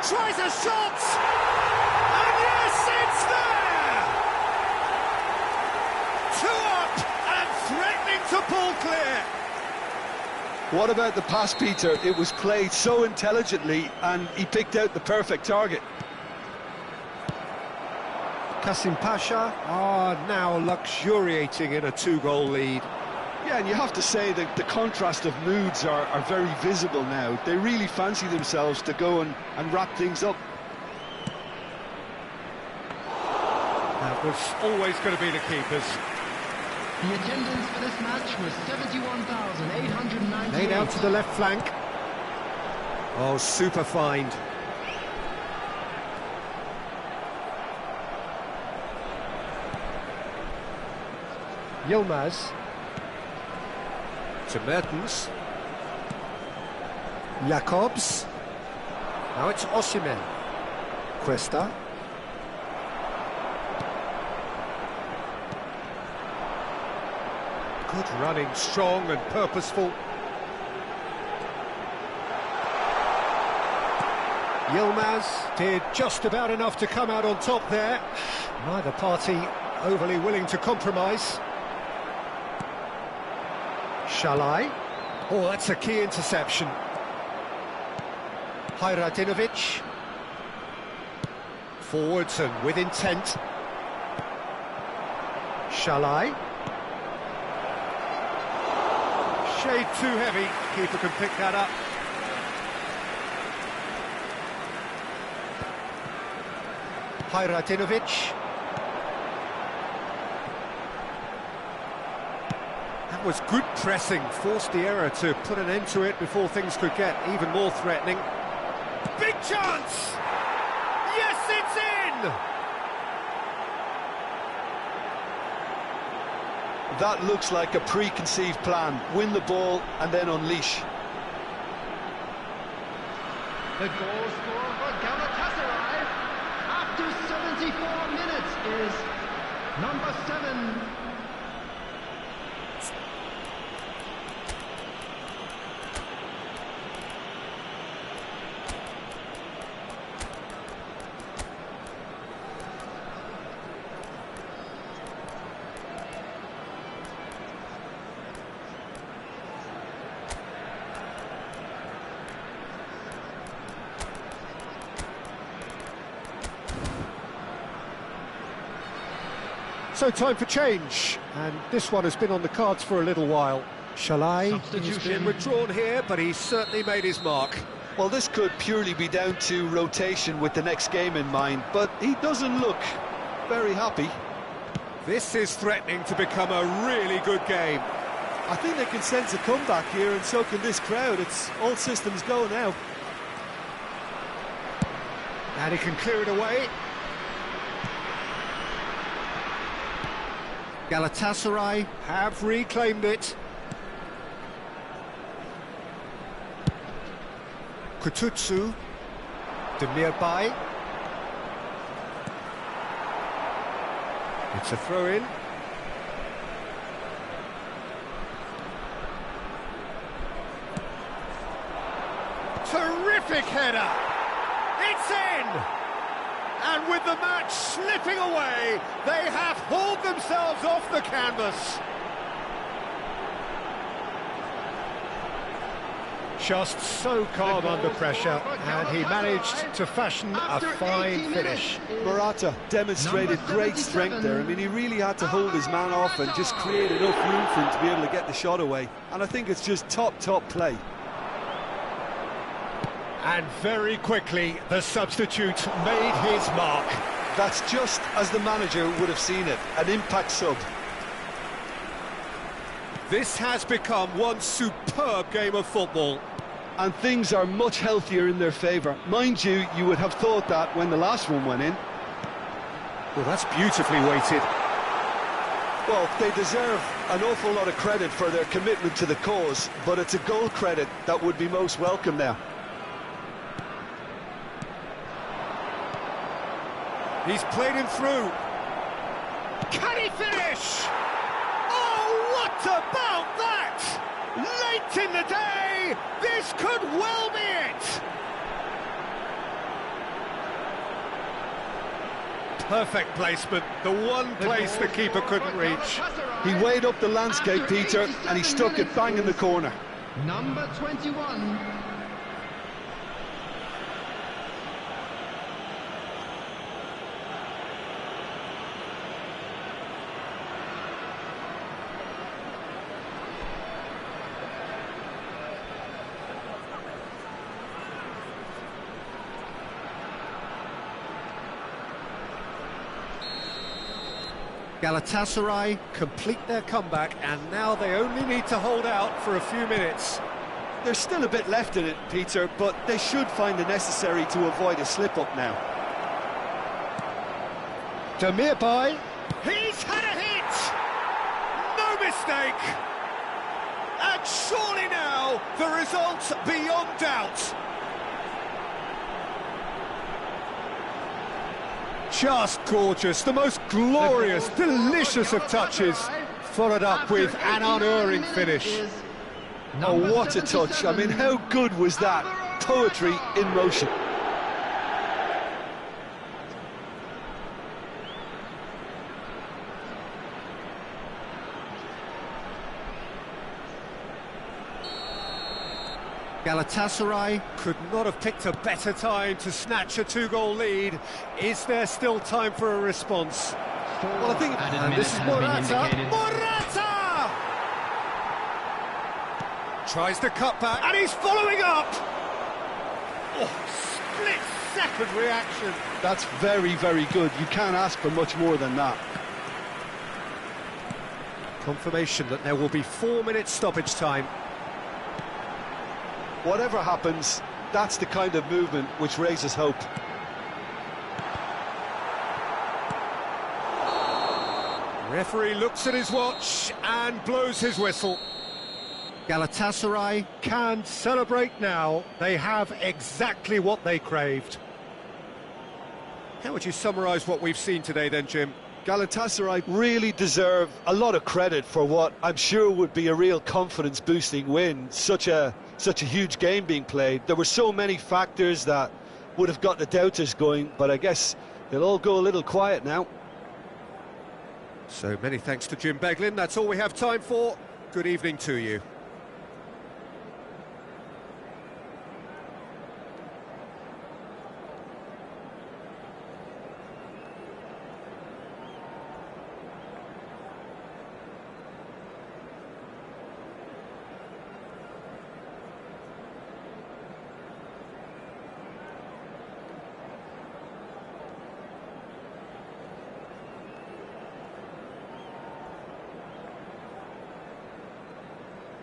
Tries a shot! And yes, it's there! 2 up and threatening to pull clear. What about the pass, Peter? It was played so intelligently and he picked out the perfect target. Kasim Pasha are now luxuriating in a 2-goal lead. Yeah, and you have to say that the contrast of moods are very visible now. They really fancy themselves to go and wrap things up. That was always going to be the keepers. The attendance for this match was 71,898. Laid out to the left flank. Oh, super find. Yilmaz. To Mertens. Jacobs. Now it's Osimhen. Cuesta. Good running, strong and purposeful. Yilmaz did just about enough to come out on top there. Neither party overly willing to compromise. Shalai. Oh, that's a key interception. Hajradinovic. Forwards and with intent. Shalai. Shade too heavy. Keeper can pick that up. Hajradinovic. That was good pressing, forced the error to put an end to it before things could get even more threatening. Big chance! Yes, it's in! That looks like a preconceived plan. Win the ball and then unleash. The goal scorer for Galatasaray after 74 minutes is number 7. So time for change, and this one has been on the cards for a little while. Shalai has been withdrawn here, but he's certainly made his mark. Well, this could purely be down to rotation with the next game in mind, but he doesn't look very happy. This is threatening to become a really good game. I think they can sense a comeback here, and so can this crowd. It's all systems go now. And he can clear it away. Galatasaray have reclaimed it. Kututsu, Demirbay. It's a throw-in. Terrific header! It's in! And with the match slipping away, they have hauled themselves off the canvas. Just so calm under pressure, and he managed to fashion a fine finish. Morata demonstrated great strength there. I mean, he really had to hold his man off and just create enough room for him to be able to get the shot away. And I think it's just top play. And very quickly, the substitute made his mark. That's just as the manager would have seen it, an impact sub. This has become one superb game of football. And things are much healthier in their favour. Mind you, you would have thought that when the last one went in. Well, that's beautifully weighted. Well, they deserve an awful lot of credit for their commitment to the cause, but it's a goal credit that would be most welcome now. He's played him through. Can he finish? Oh, what about that? Late in the day, this could well be it. Perfect placement, the one place the keeper couldn't reach. He weighed up the landscape, Peter, and he stuck it bang in the corner. Number 21. Galatasaray complete their comeback, and now they only need to hold out for a few minutes. There's still a bit left in it, Peter, but they should find the necessary to avoid a slip-up now. Demirbay. He's had a hit! No mistake! And surely now, the result's beyond doubt. Just gorgeous, the most glorious, delicious of touches, followed up with an unerring finish. Oh, what a touch. I mean, how good was that? Poetry in motion. Galatasaray could not have picked a better time to snatch a two-goal lead. Is there still time for a response? Well, I think... And this is Morata. Morata! Tries to cut back, and he's following up! Oh, split-second reaction. That's very, very good. You can't ask for much more than that. Confirmation that there will be 4 minutes stoppage time. Whatever happens, that's the kind of movement which raises hope. Referee looks at his watch and blows his whistle. Galatasaray can celebrate now. They have exactly what they craved. How would you summarise what we've seen today then, Jim? Galatasaray really deserve a lot of credit for what I'm sure would be a real confidence-boosting win. Such a huge game being played. There were so many factors that would have got the doubters going, but I guess they'll all go a little quiet now. So many thanks to Jim Beglin. That's all we have time for. Good evening to you.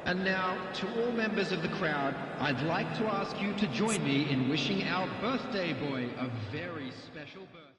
And now, to all members of the crowd, I'd like to ask you to join me in wishing our birthday boy a very special birthday.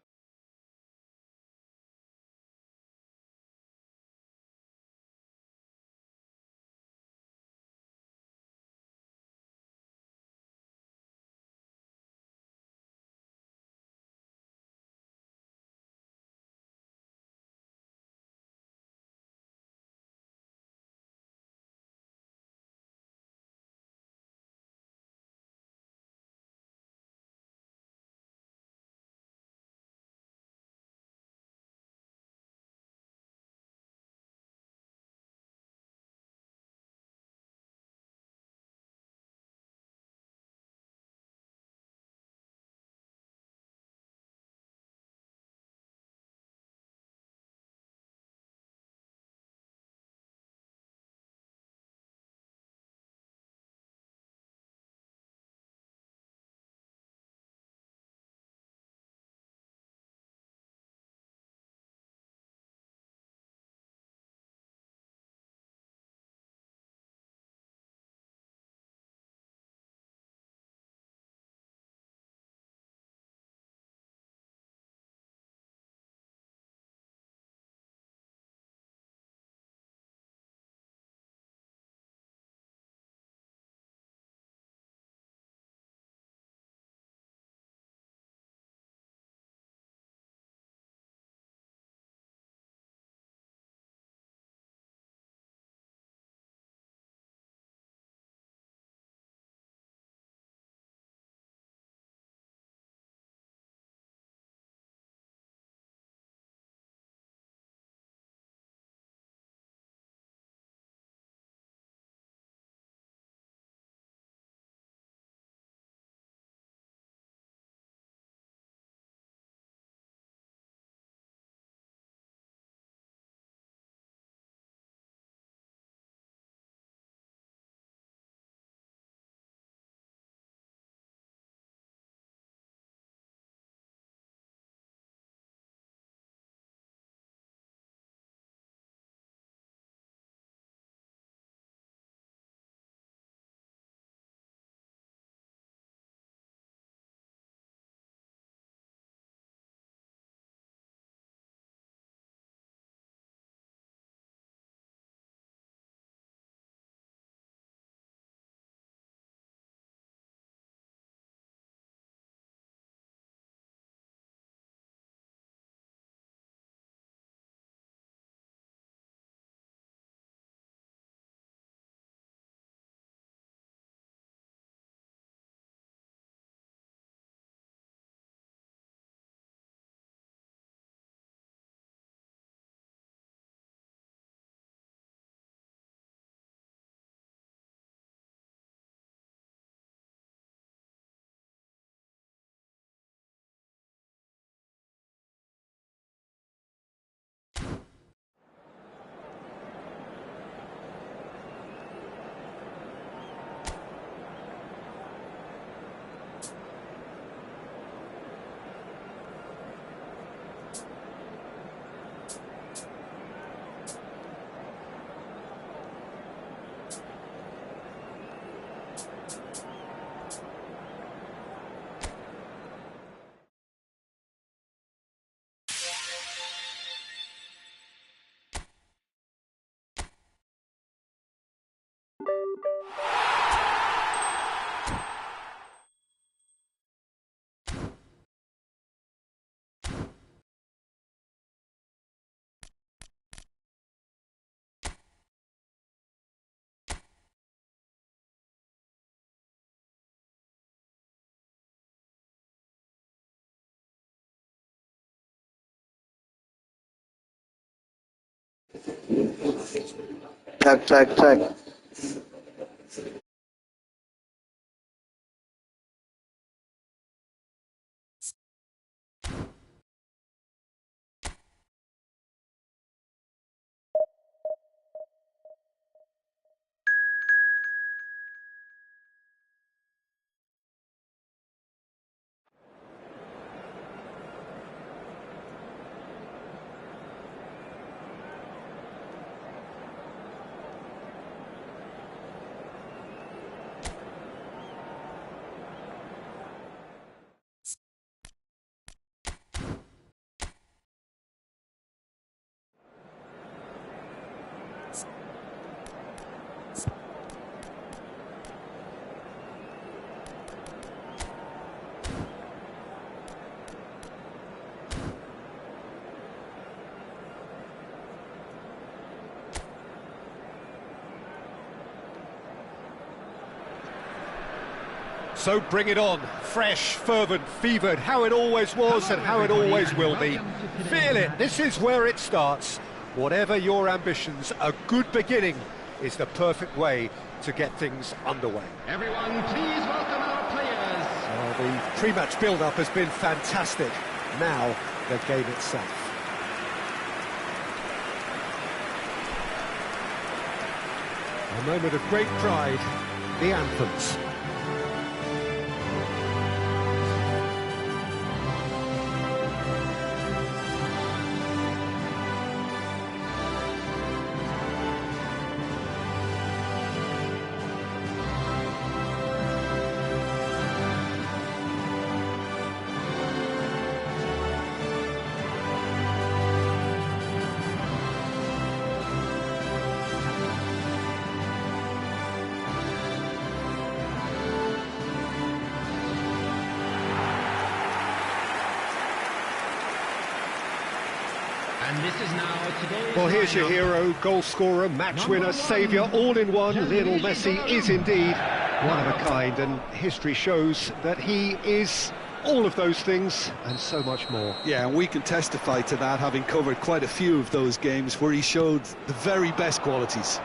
Track. So bring it on, fresh, fervent, fevered, how it always was and how it always will be. Feel it, this is where it starts. Whatever your ambitions, a good beginning is the perfect way to get things underway. Everyone, please welcome our players. The pre-match build-up has been fantastic. Now, the game itself. A moment of great pride, the anthems. And this is now today's Well, here's your lineup. hero, goal scorer, match winner, saviour, all in one. Lionel Messi is indeed one of a kind, and history shows that he is all of those things and so much more. Yeah, and we can testify to that, having covered quite a few of those games where he showed the very best qualities.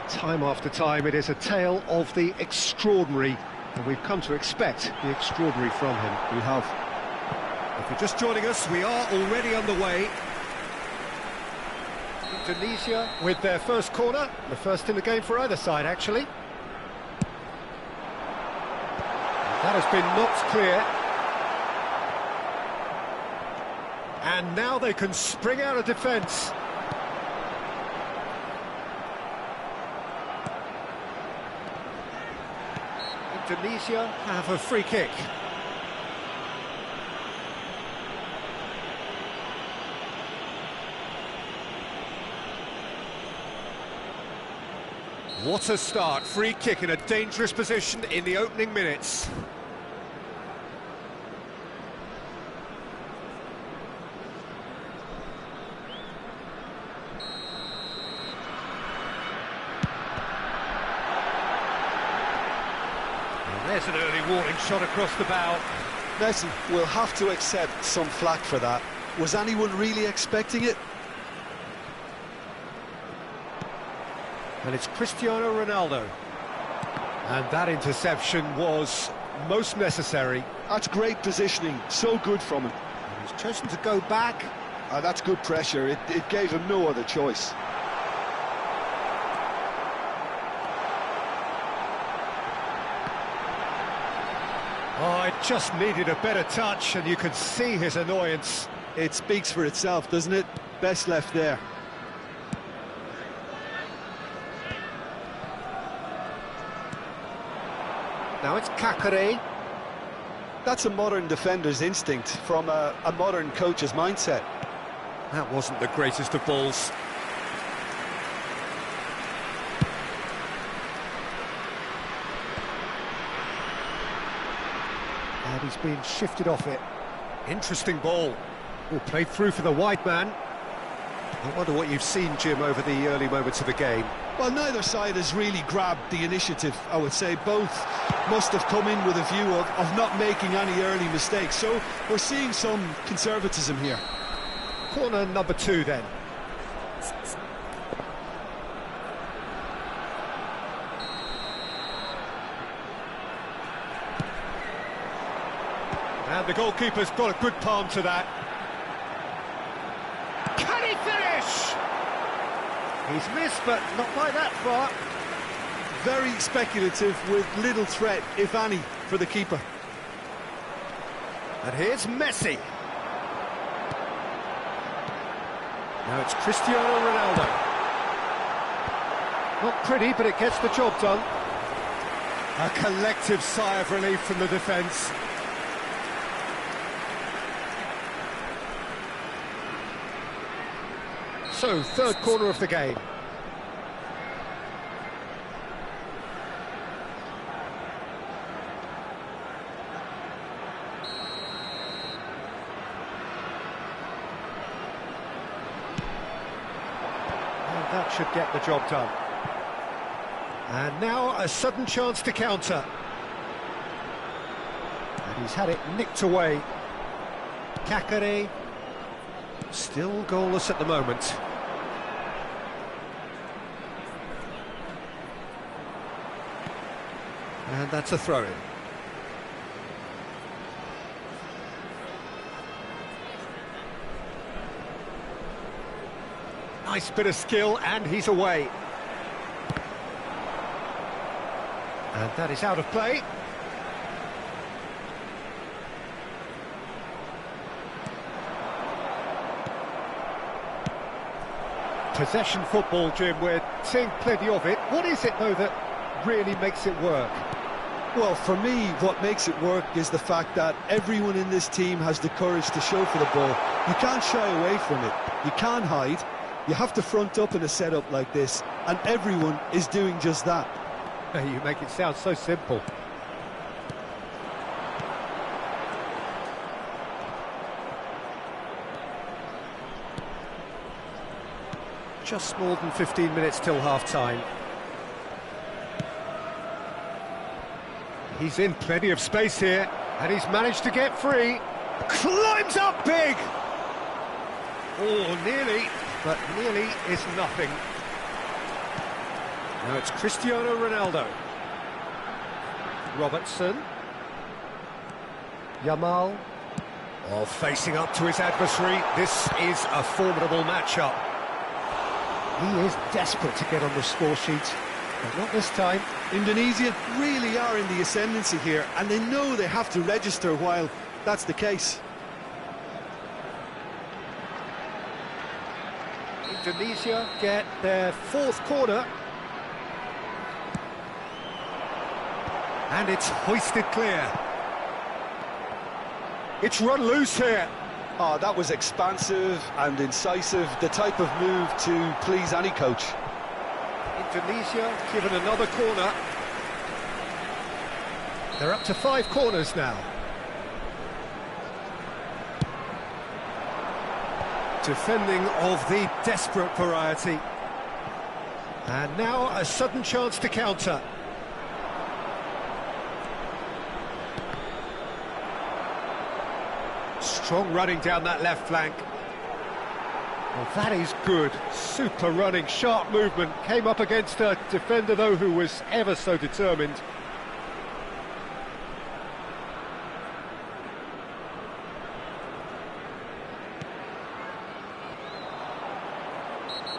Time after time, it is a tale of the extraordinary, and we've come to expect the extraordinary from him. We have. If you're just joining us, we are already underway. Indonesia with their first corner, the first in the game for either side, actually. That has been knocked clear. And now they can spring out of defence. Indonesia have a free kick. What a start, free kick in a dangerous position in the opening minutes. And there's an early warning shot across the bow. Messi will have to accept some flack for that. Was anyone really expecting it? And it's Cristiano Ronaldo. And that interception was most necessary. That's great positioning, so good from him. And he's chosen to go back. That's good pressure, it gave him no other choice. Oh, it just needed a better touch, and you could see his annoyance. It speaks for itself, doesn't it? Best left there. Now it's Kakare. That's a modern defender's instinct from a modern coach's mindset. That wasn't the greatest of balls. And he's been shifted off it. Interesting ball. Oh, played through for the wide man. I wonder what you've seen, Jim, over the early moments of the game. Well, neither side has really grabbed the initiative, I would say. Both must have come in with a view of not making any early mistakes. So we're seeing some conservatism here. Corner number 2 then. And the goalkeeper's got a good palm to that. Can he finish? He's missed, but not by that far. Very speculative with little threat, if any, for the keeper. And here's Messi. Now it's Cristiano Ronaldo. Not pretty, but it gets the job done. A collective sigh of relief from the defence. So, third corner of the game. And that should get the job done. And now a sudden chance to counter. And he's had it nicked away. Kakare, still goalless at the moment. And that's a throw-in. Nice bit of skill, and he's away. And that is out of play. Possession football, Jim, we're seeing plenty of it. What is it, though, that really makes it work? Well, for me, what makes it work is the fact that everyone in this team has the courage to show for the ball. You can't shy away from it. You can't hide. You have to front up in a setup like this, and everyone is doing just that. You make it sound so simple. Just more than 15 minutes till half-time. He's in plenty of space here, and he's managed to get free. Climbs up big! Oh, nearly, but nearly is nothing. Now it's Cristiano Ronaldo. Robertson. Yamal. Oh, facing up to his adversary. This is a formidable matchup. He is desperate to get on the score sheet, but not this time. Indonesia really are in the ascendancy here, and they know they have to register while that's the case. Indonesia get their fourth corner. And it's hoisted clear. It's run loose here. Oh, that was expansive and incisive, the type of move to please any coach. Indonesia given another corner. They're up to 5 corners now. Defending of the desperate variety. And now a sudden chance to counter. Strong running down that left flank. Well, that is good. Super running, sharp movement. Came up against a defender, though, who was ever so determined.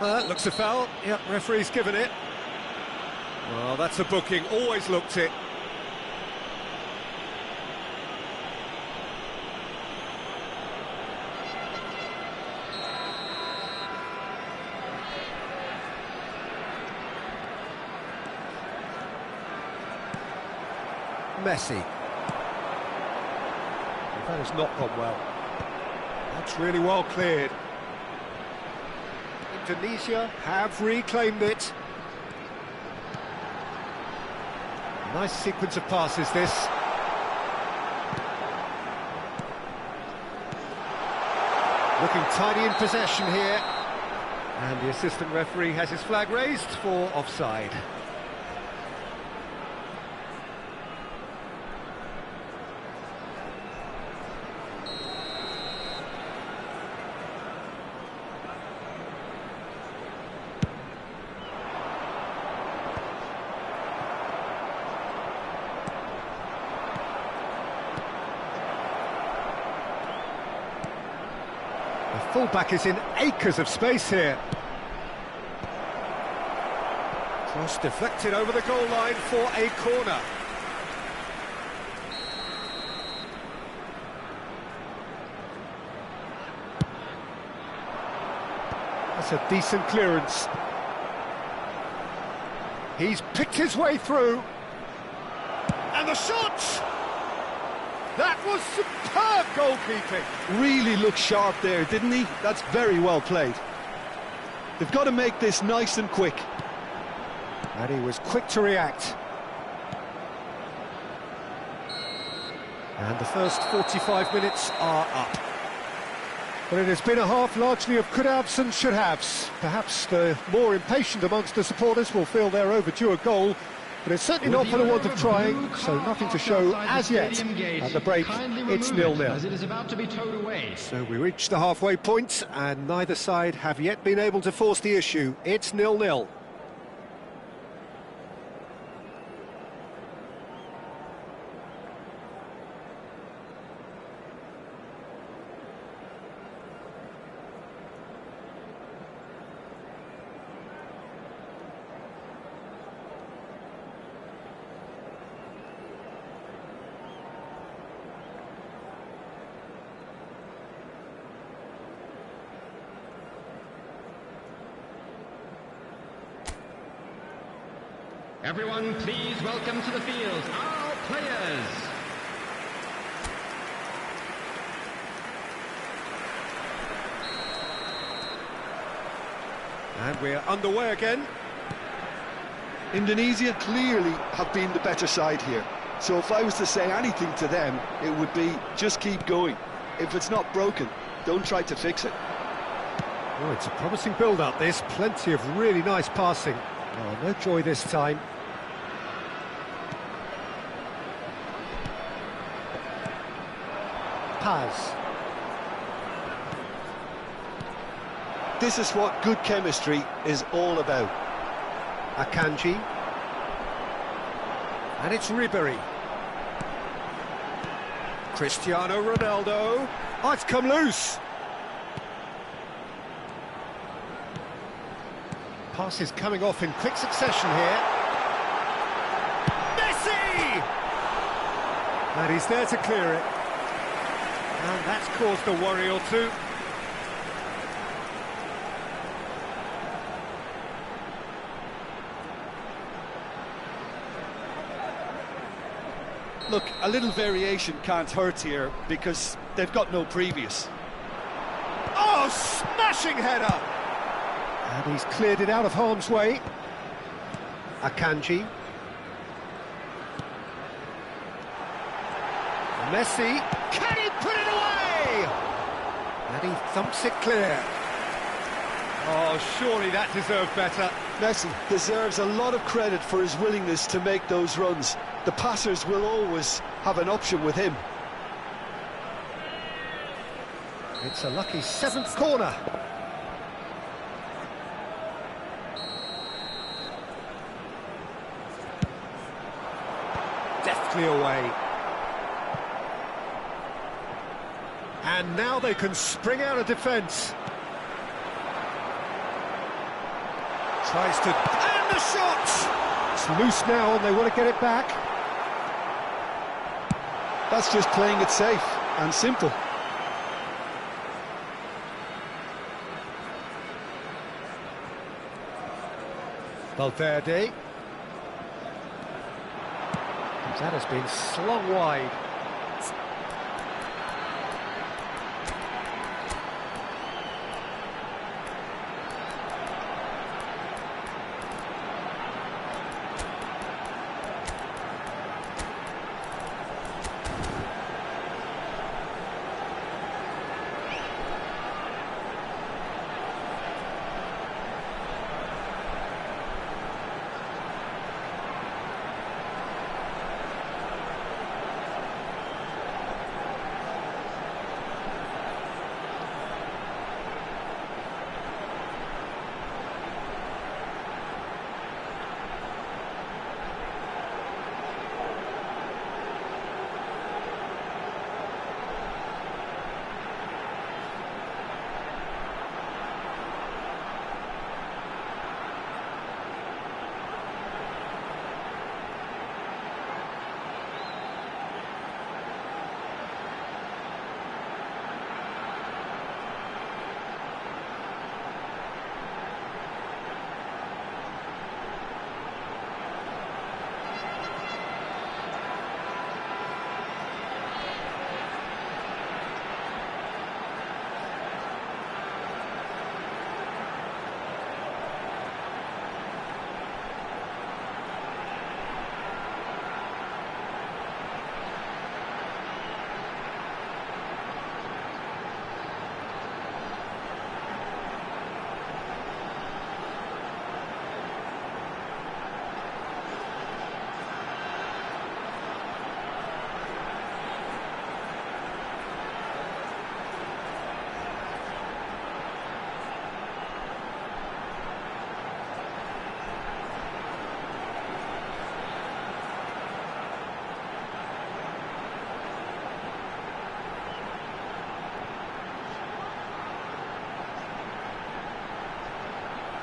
That looks a foul. Yep, referee's given it. Well, that's a booking. Always looked it. Messi. Well, that has not gone well. That's really well cleared. Indonesia have reclaimed it. Nice sequence of passes, this. Looking tidy in possession here. And the assistant referee has his flag raised for offside. Fullback is in acres of space here. Cross deflected over the goal line for a corner. That's a decent clearance. He's picked his way through. And the shot! That was superb goalkeeping. Really looked sharp there, didn't he? That's very well played. They've got to make this nice and quick. And he was quick to react. And the first 45 minutes are up. But it has been a half largely of could-haves and should-haves. Perhaps the more impatient amongst the supporters will feel they're overdue a goal, but it's certainly not for the want of trying, so nothing to show as yet. At the break, it's 0-0. It is about to be towed away. So we reach the halfway point, and neither side have yet been able to force the issue. It's 0-0. Everyone, please welcome to the field our players. And we're underway again. Indonesia clearly have been the better side here. So if I was to say anything to them, it would be just keep going. If it's not broken, don't try to fix it. Oh, it's a promising build-up, this. Plenty of really nice passing. Oh, no joy this time. Paz. This is what good chemistry is all about. Akanji. And it's Ribery. Cristiano Ronaldo. Oh, it's come loose. Passes coming off in quick succession here. Messi! And he's there to clear it. And that's caused a worry or two. Look, a little variation can't hurt here because they've got no previous. Oh, smashing header! And he's cleared it out of harm's way. Akanji. Messi. Can he put it away? And he thumps it clear. Oh, surely that deserved better. Messi deserves a lot of credit for his willingness to make those runs. The passers will always have an option with him. It's a lucky seventh corner. Deftly away. And now they can spring out of defence. Tries to... And the shot! It's loose now and they want to get it back. That's just playing it safe and simple. Valverde. That has been slung wide.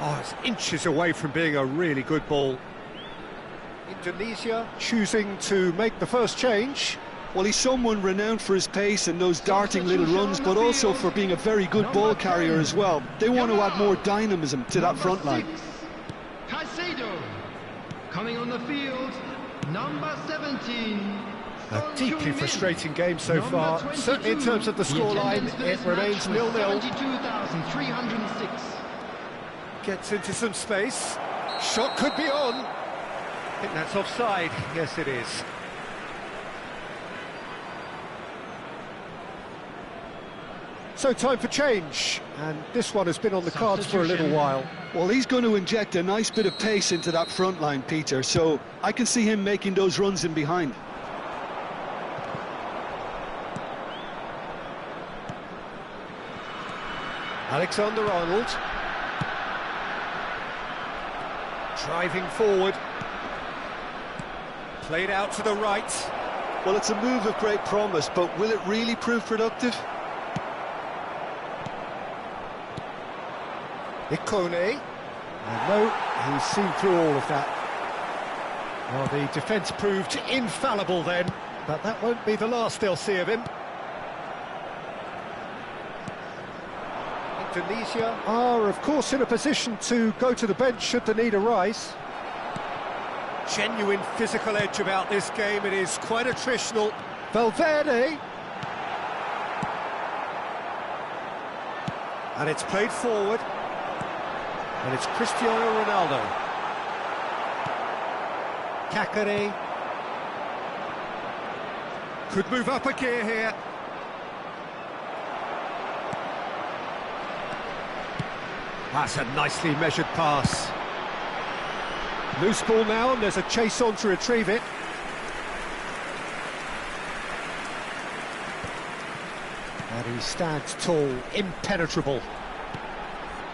Oh, it's inches away from being a really good ball. Indonesia choosing to make the first change. Well, he's someone renowned for his pace and those darting little runs, but also for being a very good ball carrier as well. They want to add more dynamism to that front line. Caicedo. Coming on the field, number 17. A deeply frustrating game so far. Certainly in terms of the scoreline, it remains 0-0. 22,306. Gets into some space. Shot could be on. I think that's offside. Yes, it is. So time for change, and this one has been on the cards for a little while. Well, he's going to inject a nice bit of pace into that front line, Peter, so I can see him making those runs in behind. Alexander-Arnold. Driving forward. Played out to the right. Well, it's a move of great promise, but will it really prove productive? Ikone. And no, he's seen through all of that. Well, the defence proved infallible then, but that won't be the last they'll see of him. Indonesia are, of course, in a position to go to the bench should the need arise. Genuine physical edge about this game. It is quite attritional. Valverde. And it's played forward. And it's Cristiano Ronaldo. Kakare. Could move up a gear here. That's a nicely measured pass. Loose ball now, and there's a chase on to retrieve it. And he stands tall, impenetrable.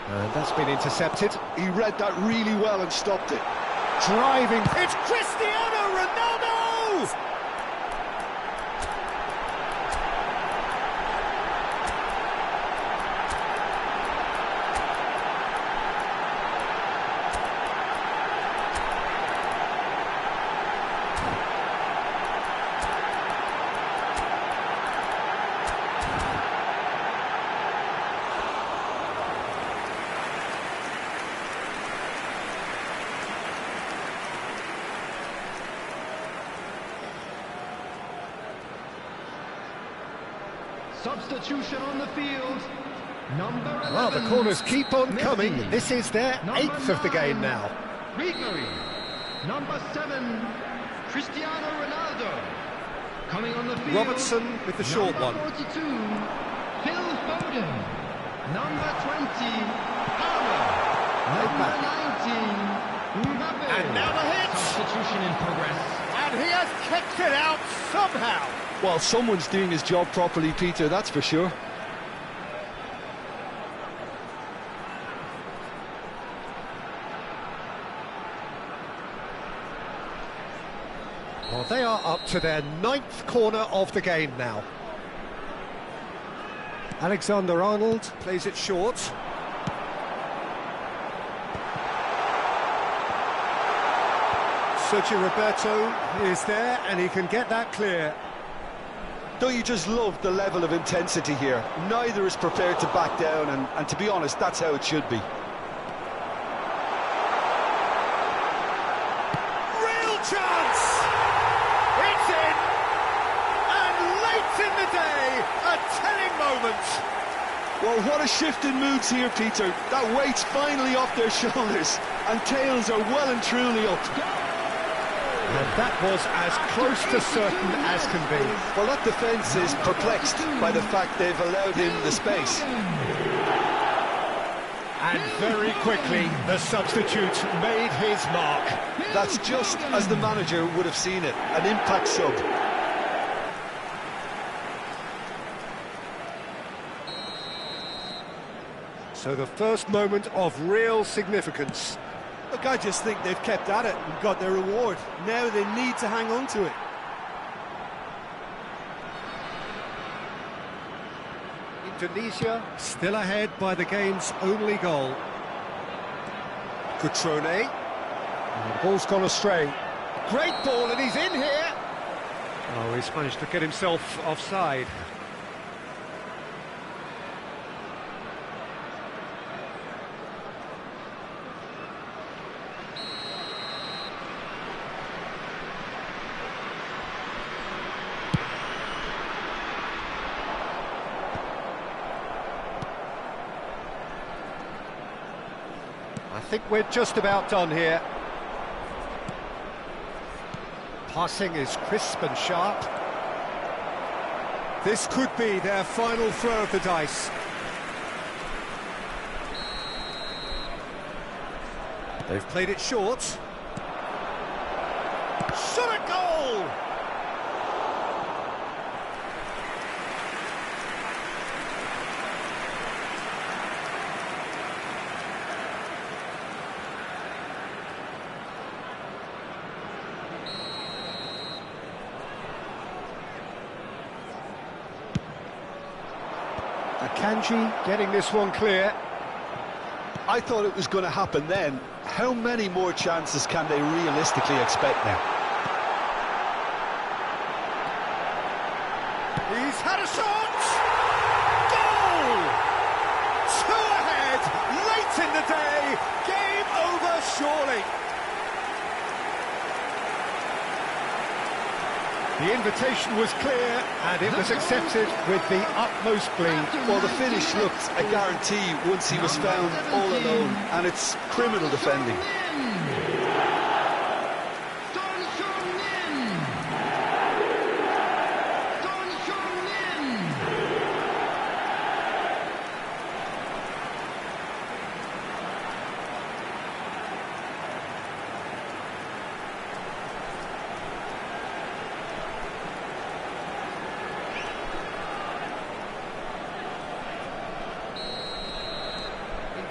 And that's been intercepted. He read that really well and stopped it. Driving, it's Cristiano Ronaldo! Substitution on the field. Number 11. Well, the corners keep on coming. Messi. This is their Number 8th of the 9, game now. Ribery. Number 7, Cristiano Ronaldo. Coming on the field. Robertson with the short one. Number 42, Phil Foden. Number 20, Palmer. Number 19, Mbappe. And now the hit. Substitution in progress. And he has kicked it out somehow. Well, someone's doing his job properly, Peter, that's for sure. Well, they are up to their 9th corner of the game now. Alexander-Arnold plays it short. Sergio Roberto is there, and he can get that clear. Don't you just love the level of intensity here? Neither is prepared to back down, and to be honest, that's how it should be. Real chance! It's in! And late in the day, a telling moment. Well, what a shift in moods here, Peter. That weight's finally off their shoulders, and tails are well and truly up. And that was as close to certain as can be. Well, that defence is perplexed by the fact they've allowed him the space. And very quickly, the substitute made his mark. That's just as the manager would have seen it, an impact sub. So the first moment of real significance. Look, I just think they've kept at it and got their reward. Now they need to hang on to it. Indonesia still ahead by the game's only goal. Cutrone. The ball's gone astray. Great ball, and he's in here. Oh, he's managed to get himself offside. I think we're just about done here. Passing is crisp and sharp. This could be their final throw of the dice. They've played it short. Shot a goal! Akanji getting this one clear. I thought it was going to happen then. How many more chances can they realistically expect now? He's had a shot! Goal! Two ahead, late in the day, game over surely. The invitation was clear, and it was accepted with the utmost glee. Well, the finish looked a guarantee once he was found all alone, and it's criminal defending.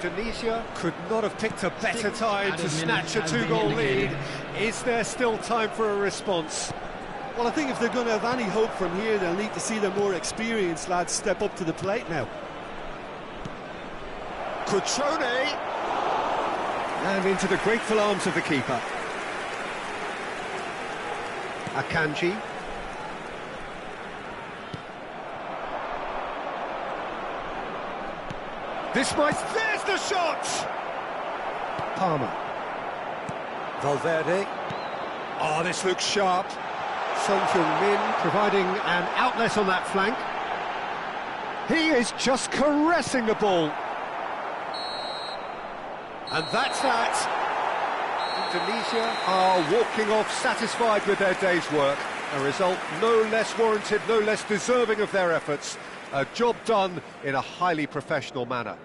Indonesia could not have picked a better time to snatch a two-goal lead. Is there still time for a response? Well, I think if they're going to have any hope from here, they'll need to see the more experienced lads step up to the plate now. Cutrone! And into the grateful arms of the keeper. Akanji. This might... There's the shot! Palmer. Valverde. Oh, this looks sharp. Son Heung-min providing an outlet on that flank. He is just caressing the ball. And that's that. Indonesia are walking off satisfied with their day's work. A result no less warranted, no less deserving of their efforts. A job done in a highly professional manner.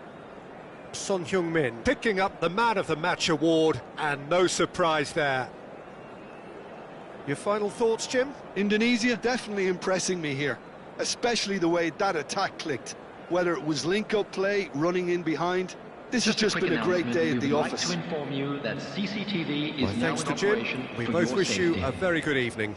Son Heung-min picking up the Man of the Match award, and no surprise there. Your final thoughts, Jim? Indonesia definitely impressing me here, especially the way that attack clicked. Whether it was link-up play, running in behind, this has just been a great day at the office. To inform you that CCTV is now Thanks in to Jim, operation we for both your wish you safety. a very good evening.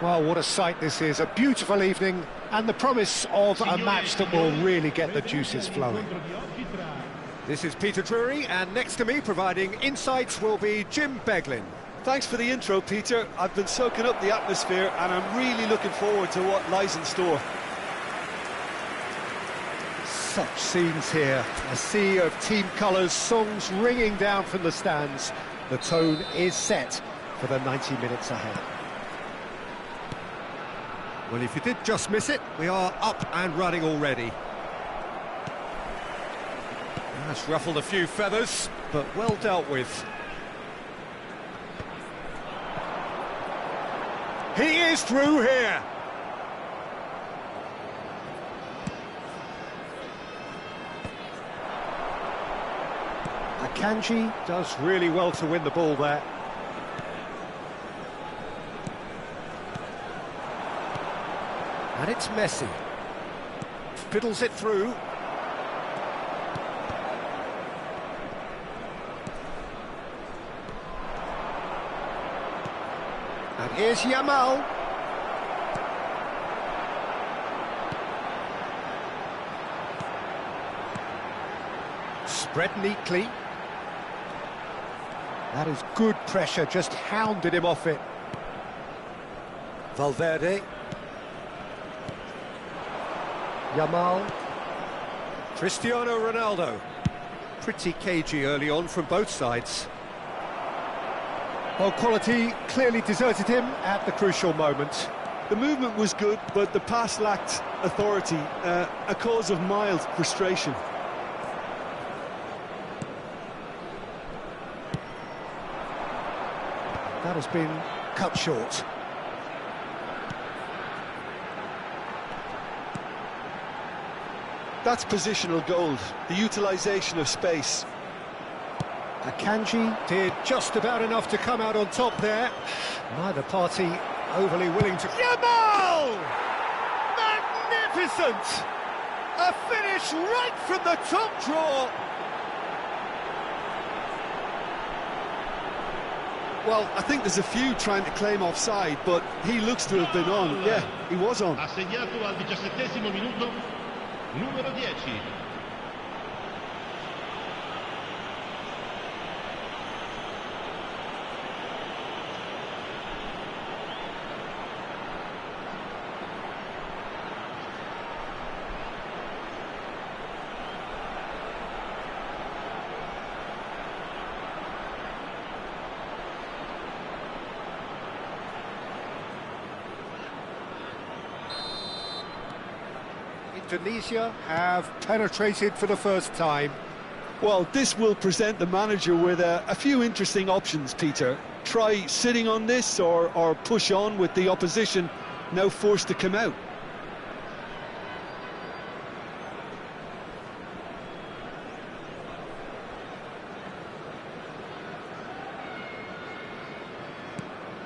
Well, what a sight this is, a beautiful evening, and the promise of a match that will really get the juices flowing. This is Peter Drury, and next to me, providing insights, will be Jim Beglin. Thanks for the intro, Peter. I've been soaking up the atmosphere, and I'm really looking forward to what lies in store. Such scenes here, a sea of team colours, songs ringing down from the stands. The tone is set for the 90 minutes ahead. Well, if you did just miss it, we are up and running already. That's ruffled a few feathers, but well dealt with. He is through here. Akanji does really well to win the ball there. And it's Messi. Fiddles it through. And here's Yamal. Spread neatly. That is good pressure, just hounded him off it. Valverde. Yamal. Cristiano Ronaldo. Pretty cagey early on from both sides. Well, quality clearly deserted him at the crucial moment. The movement was good, but the pass lacked authority, a cause of mild frustration. That has been cut short. That's positional gold, the utilisation of space. Akanji did just about enough to come out on top there. Neither party overly willing to... Yamal! Magnificent! A finish right from the top draw. Well, I think there's a few trying to claim offside, but he looks to have been on. Yeah, he was on. Ha segnato al 17° minuto, numero 10. Indonesia have penetrated for the first time. Well, this will present the manager with a few interesting options, Peter. Try sitting on this or push on with the opposition now forced to come out.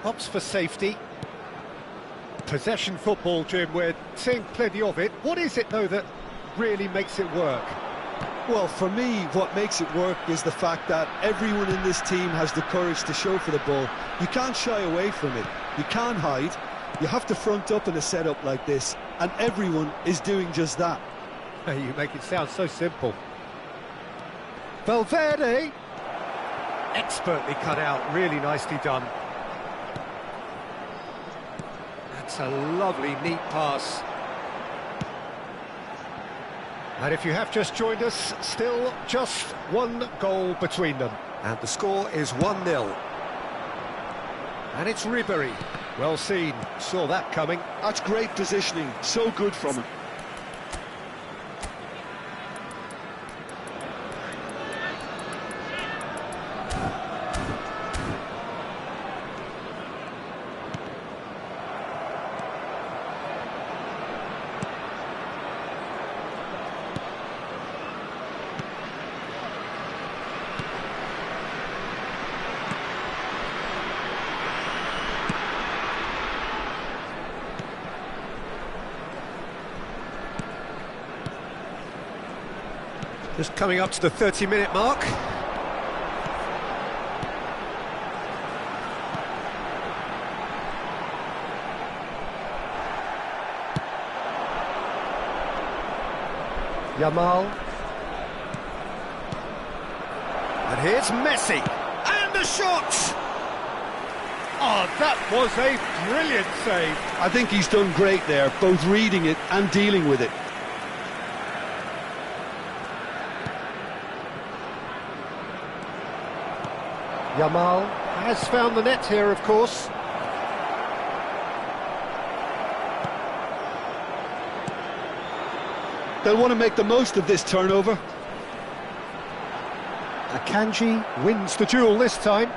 Opts for safety. Possession football, Jim, we're seeing plenty of it. What is it, though, that really makes it work? Well, for me, what makes it work is the fact that everyone in this team has the courage to show for the ball. You can't shy away from it. You can't hide. You have to front up in a setup like this, and everyone is doing just that. You make it sound so simple. Valverde. Expertly cut out, really nicely done. That's a lovely, neat pass. And if you have just joined us, still just one goal between them. And the score is 1-0. And it's Ribery. Well seen, saw that coming. That's great positioning, so good from him. Just coming up to the 30-minute mark. Yamal. And here's Messi. And the shot! Oh, that was a brilliant save. I think he's done great there, both reading it and dealing with it. Yamal has found the net here, of course. They'll want to make the most of this turnover. Akanji wins the duel this time.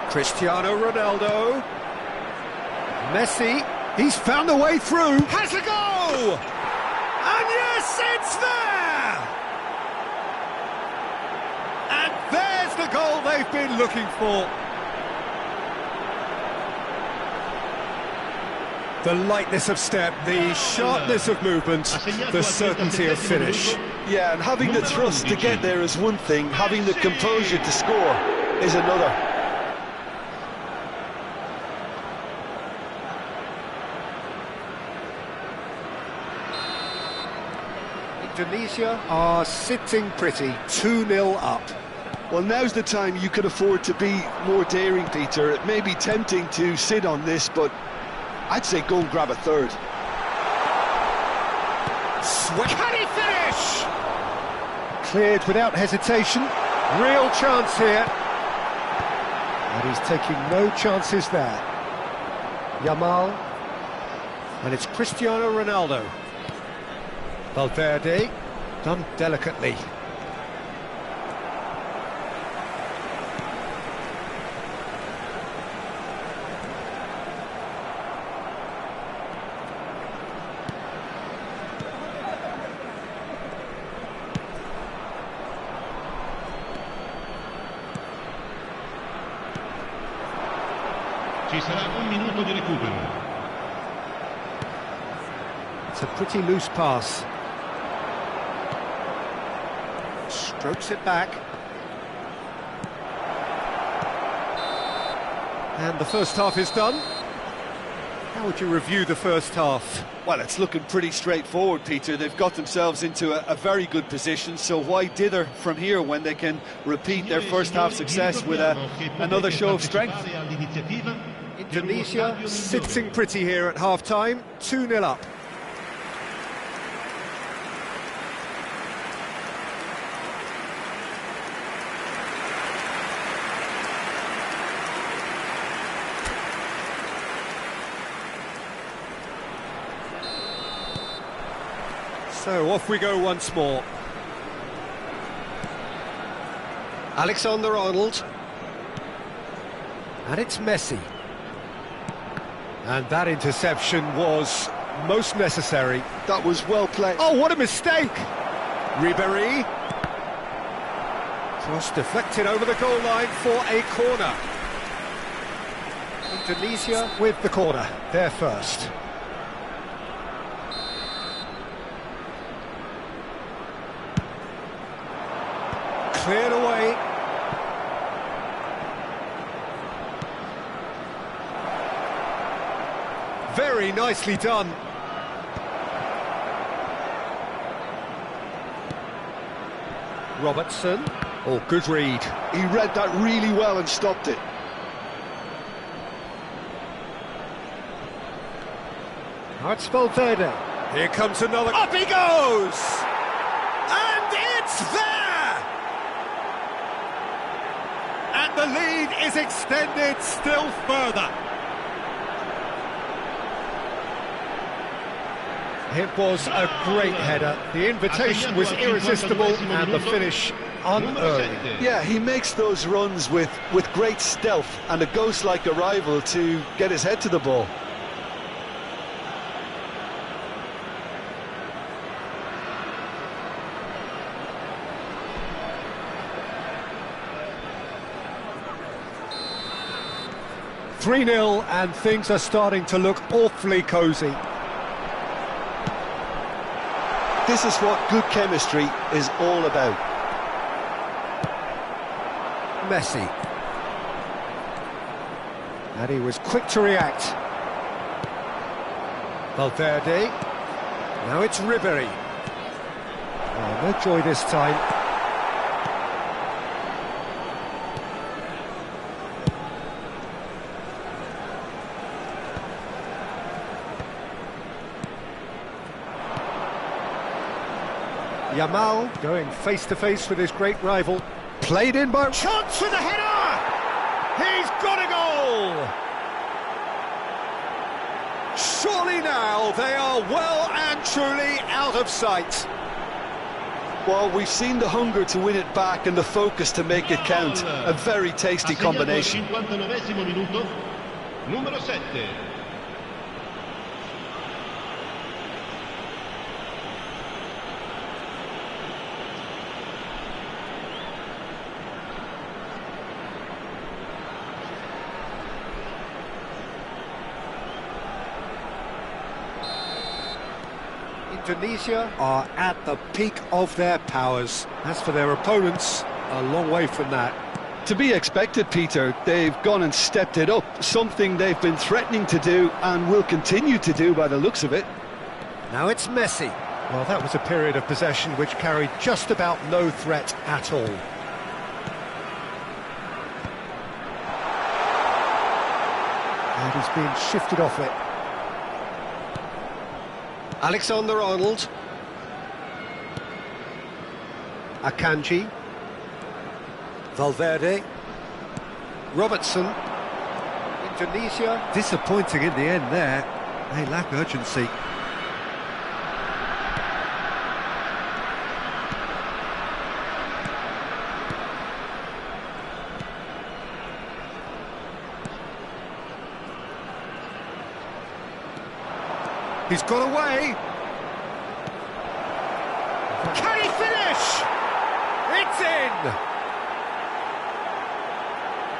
Cristiano Ronaldo. Messi, he's found a way through. Has a go! And yes, it's there! And there's the goal they've been looking for. The lightness of step, the sharpness of movement, the certainty of finish. Yeah, and having the thrust to get there is one thing, having the composure to score is another. Indonesia are sitting pretty, 2-0 up. Well, now's the time you can afford to be more daring, Peter. It may be tempting to sit on this, but I'd say go and grab a third. Can he finish? Cleared without hesitation. Real chance here. And he's taking no chances there. Yamal. And it's Cristiano Ronaldo. Valverde, done delicately. Ci sarà un minuto di recupero. It's a pretty loose pass. Strokes it back. And the first half is done. How would you review the first half? Well, it's looking pretty straightforward, Peter. They've got themselves into a very good position, so why dither from here when they can repeat their first half success with another show of strength? Indonesia sitting pretty here at half-time, 2-0 up. So off we go once more. Alexander-Arnold. And it's Messi. And that interception was most necessary. That was well played. Oh, what a mistake! Ribéry. Cross deflected over the goal line for a corner. Indonesia with the corner, their first. Cleared away. Very nicely done. Robertson. Oh, good read. He read that really well and stopped it. Now it's Valverde. Here comes another. Up he goes! And it's there! And the lead is extended still further. It was a great header. The invitation was irresistible and the finish unearned. Yeah, he makes those runs with great stealth and a ghost-like arrival to get his head to the ball. (3-0) and things are starting to look awfully cosy. This is what good chemistry is all about. Messi. And he was quick to react. Valverde. Now it's Ribery. Oh, no joy this time. Yamal going face-to-face with his great rival. Played in by... Chance for the header! He's got a goal! Surely now they are well and truly out of sight. Well, we've seen the hunger to win it back and the focus to make it count. A very tasty combination. 59esimo minuto, numero 7. Indonesia are at the peak of their powers. As for their opponents, a long way from that. To be expected, Peter. They've gone and stepped it up, something they've been threatening to do and will continue to do by the looks of it. Now it's Messi. Well, that was a period of possession which carried just about no threat at all. And he's being shifted off it. Alexander-Arnold. Akanji. Valverde. Robertson. Indonesia disappointing in the end there. They lack urgency. He's got away. Can he finish? It's in.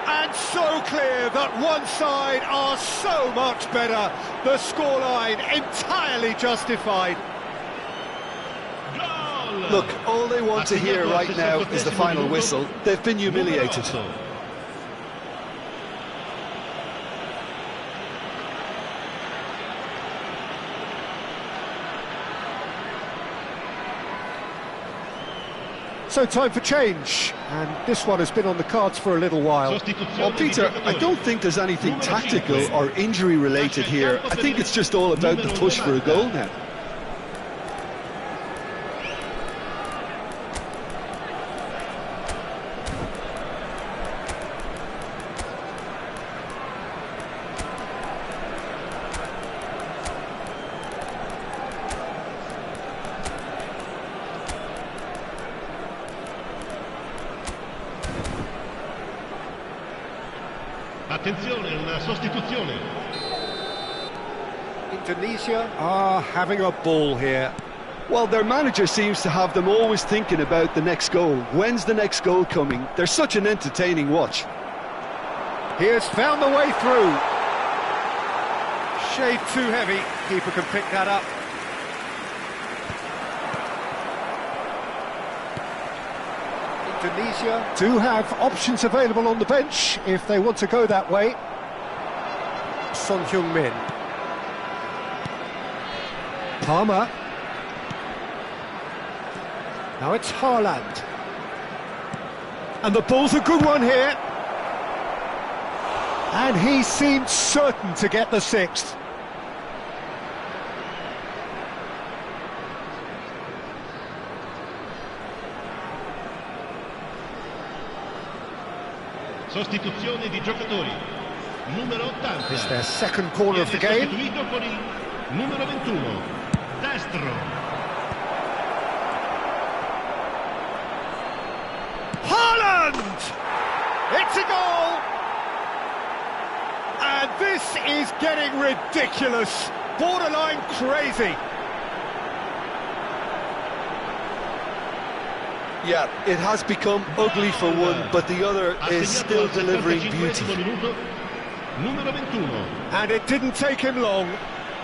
And so clear that one side are so much better. The scoreline entirely justified. Look, all they want to hear right now is the final whistle. They've been humiliated. So time for change, and this one has been on the cards for a little while. Well, Peter, I don't think there's anything tactical or injury related here. I think it's just all about the push for a goal now. Attenzione, una sostituzione. Indonesia are having a ball here. Well, their manager seems to have them always thinking about the next goal. When's the next goal coming? They're such an entertaining watch. He has found the way through. Shade too heavy. Keeper can pick that up. Indonesia do have options available on the bench if they want to go that way. Son Heung-min. Palmer. Now it's Haaland. And the ball's a good one here. And he seemed certain to get the sixth. Sostituzione di giocatori. Numero 80. It's their second corner of the game. Sostituito con il numero 21. Destro. Haaland! It's a goal! And this is getting ridiculous. Borderline crazy. Yeah, it has become ugly for one, but the other is still delivering beauty. Numero 21. And it didn't take him long.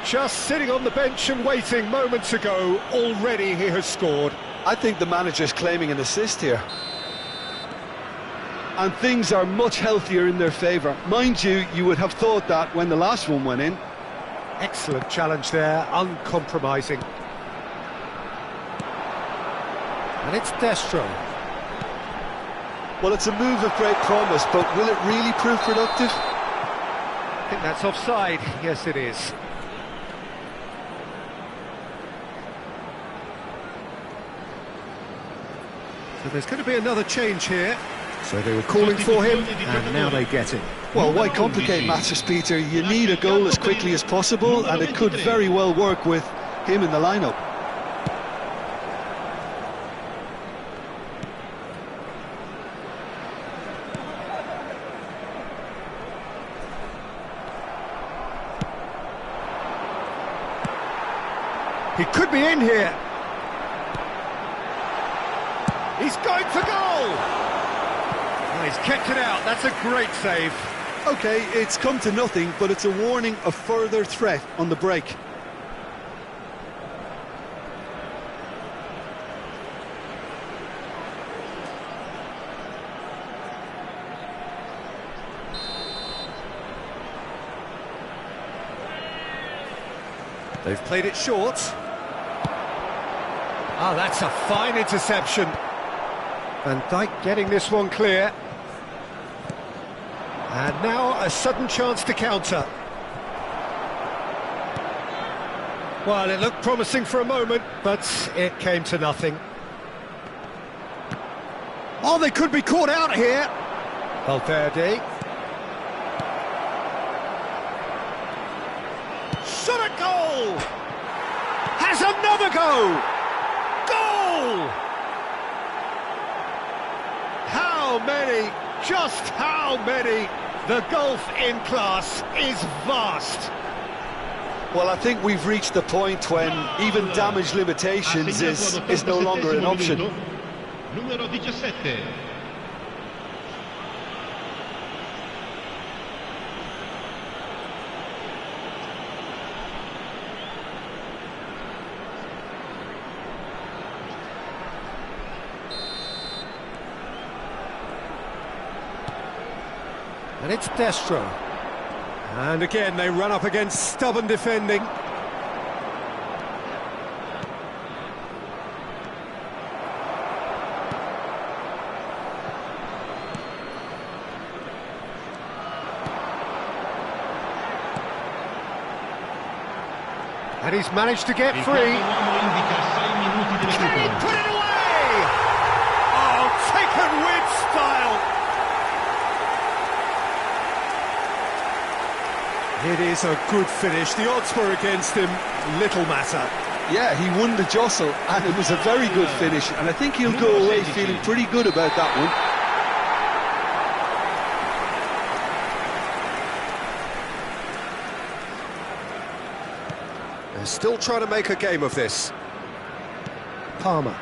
Just sitting on the bench and waiting moments ago, already he has scored. I think the manager's claiming an assist here. And things are much healthier in their favour. Mind you, you would have thought that when the last one went in. Excellent challenge there, uncompromising. And it's Destro. Well, it's a move of great promise, but will it really prove productive? I think that's offside. Yes, it is. So there's going to be another change here. So they were calling for him, and now they get it. Well, why complicate matters, Peter? You need a goal as quickly as possible, and it could very well work with him in the lineup. He could be in here. He's going for goal! Oh, he's kept it out. That's a great save. OK, it's come to nothing, but it's a warning of further threat on the break. They've played it short. Ah, that's a fine interception. Van Dijk getting this one clear. And now a sudden chance to counter. Well, it looked promising for a moment, but it came to nothing. Oh, they could be caught out here. Valverde. Shot at goal! Has another go! Goal! How many? Just how many? The gulf in class is vast. Well, I think we've reached the point when even damage limitations is no longer an option. Numero 17. And it's Destro. And again, they run up against stubborn defending. And he's managed to get free. Can he put it away? Oh, taken with style. It is a good finish. The odds were against him, little matter. Yeah, he won the jostle, and it was a very good finish, and I think he'll go away feeling pretty good about that one. They're still trying to make a game of this. Palmer.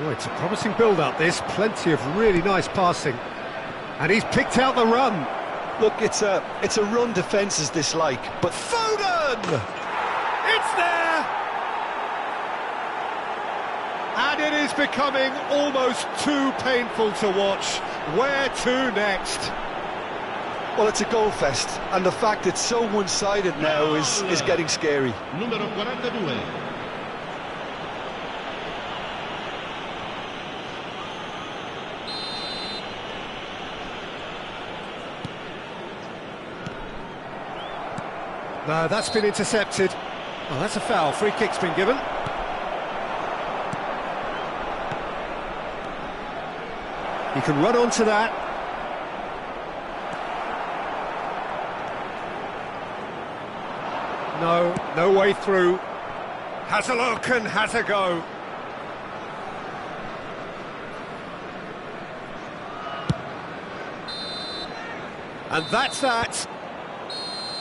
Oh, it's a promising build-up, this. Plenty of really nice passing. And he's picked out the run. Look, it's a run defence's dislike, but Foden! It's there! And it is becoming almost too painful to watch. Where to next? well, it's a goal fest, and the fact it's so one-sided now is getting scary. Numero 42. No, that's been intercepted. Well, that's a foul. Free kick's been given. He can run onto that. No way through. Has a look and has a go. And that's that.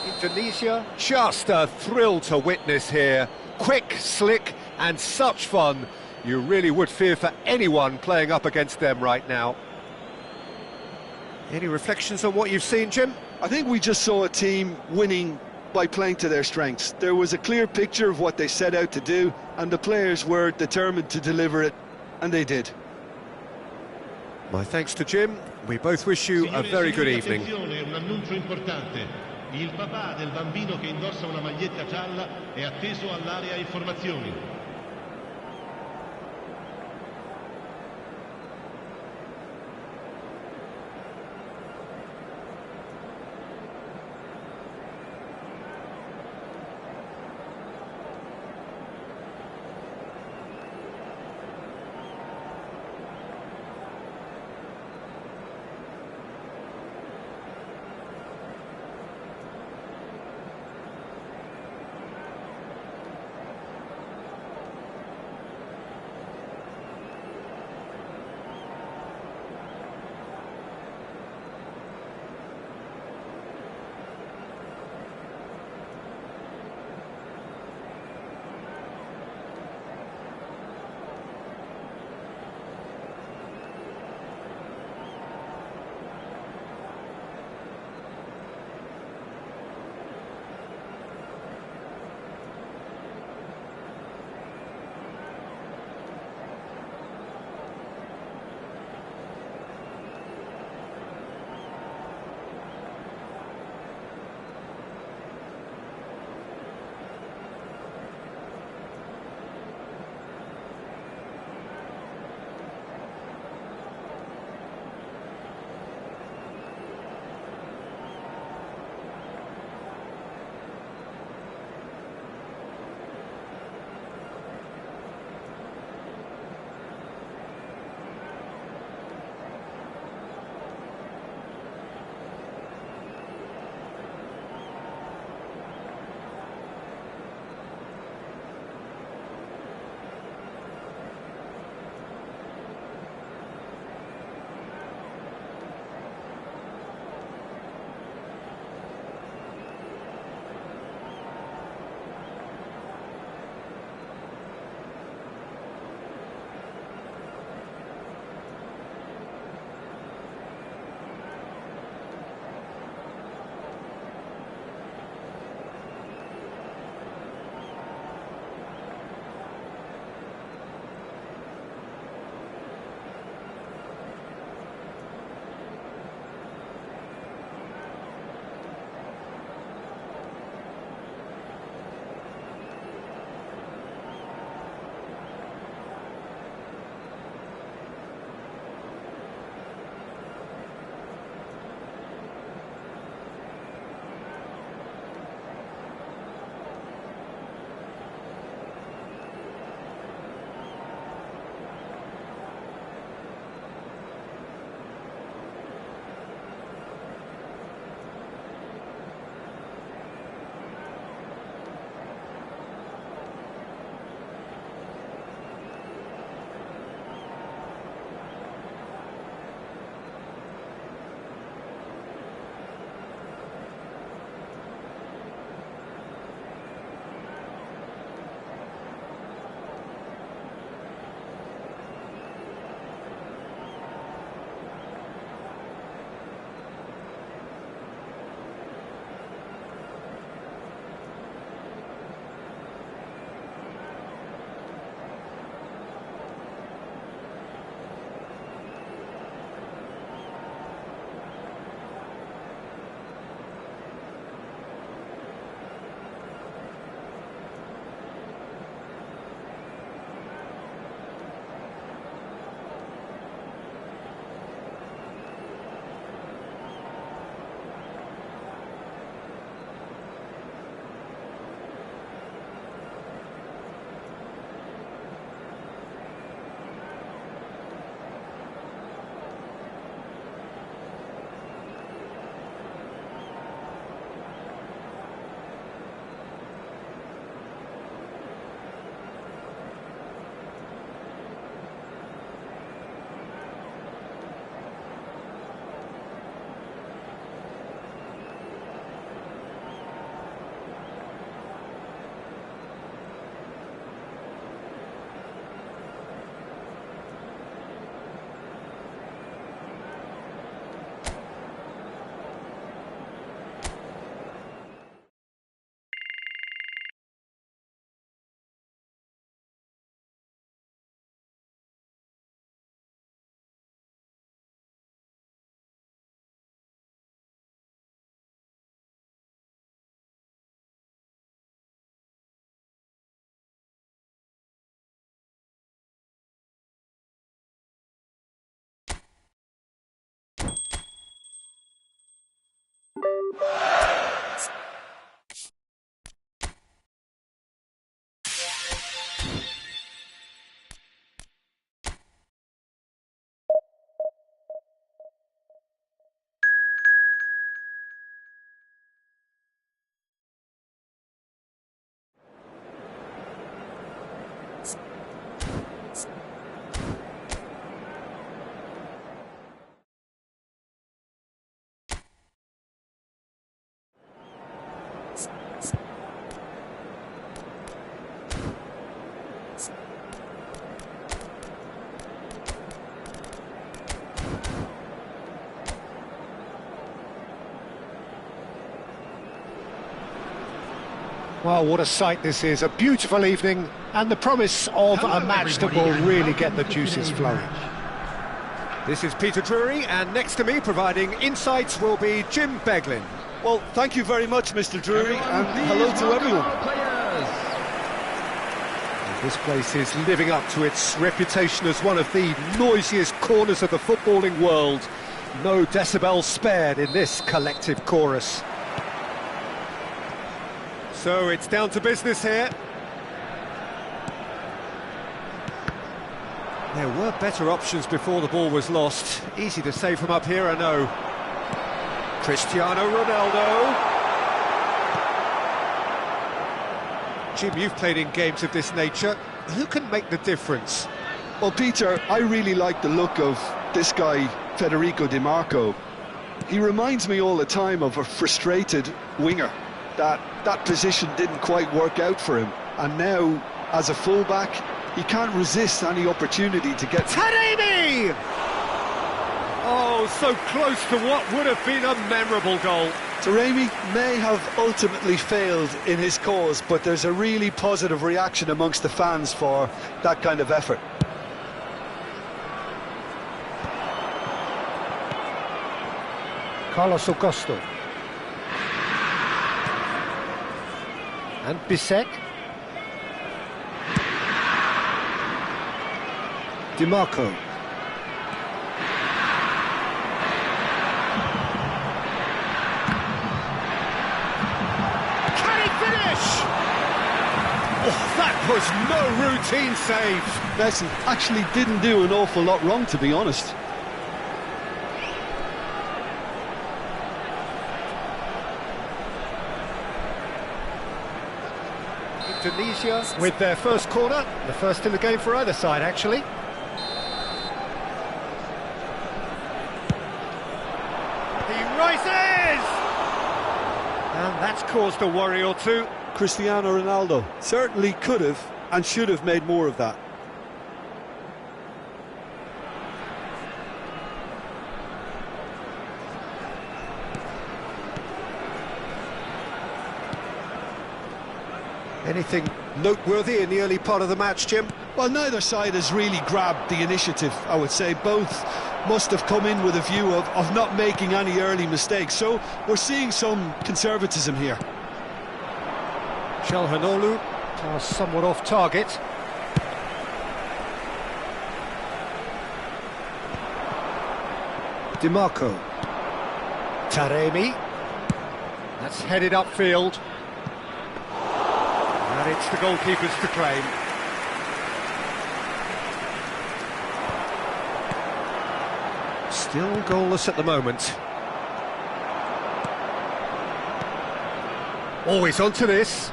Indonesia, just a thrill to witness here. Quick, slick, and such fun. You really would fear for anyone playing up against them right now. Any reflections on what you've seen, Jim? I think we just saw a team winning by playing to their strengths. There was a clear picture of what they set out to do, and the players were determined to deliver it, and they did. My thanks to Jim. We both wish you a very good evening. Un annuncio importante. Il papà del bambino che indossa una maglietta gialla è atteso all'area informazioni. Well, what a sight this is. A beautiful evening and the promise of a match that will really get the juices flowing. This is Peter Drury, and next to me providing insights will be Jim Beglin. Well, thank you very much, Mr. Drury, and hello to everyone. This place is living up to its reputation as one of the noisiest corners of the footballing world. No decibels spared in this collective chorus. So it's down to business here. There were better options before the ball was lost. Easy to say from up here, I know. Cristiano Ronaldo. Jim, you've played in games of this nature. Who can make the difference? Well, Peter, I really like the look of this guy, Federico Di Marco. He reminds me all the time of a frustrated winger. That position didn't quite work out for him, and now, as a fullback, he can't resist any opportunity to get... Taremi! Oh, so close to what would have been a memorable goal. Taremi may have ultimately failed in his cause, but there's a really positive reaction amongst the fans for that kind of effort. Carlos Augusto. And Bissek. Di Marco. Can he finish? Oh, that was no routine save. Messi actually didn't do an awful lot wrong, to be honest. Tunisia with their first corner, the first in the game for either side, actually. He rises! And that's caused a worry or two. Cristiano Ronaldo certainly could have and should have made more of that. Anything noteworthy in the early part of the match, Jim? Well, neither side has really grabbed the initiative, I would say. Both must have come in with a view of not making any early mistakes. So we're seeing some conservatism here. Çalhanoğlu are somewhat off target. Di Marco. Taremi. That's headed upfield. And it's the goalkeepers to claim. Still goalless at the moment. Always onto this.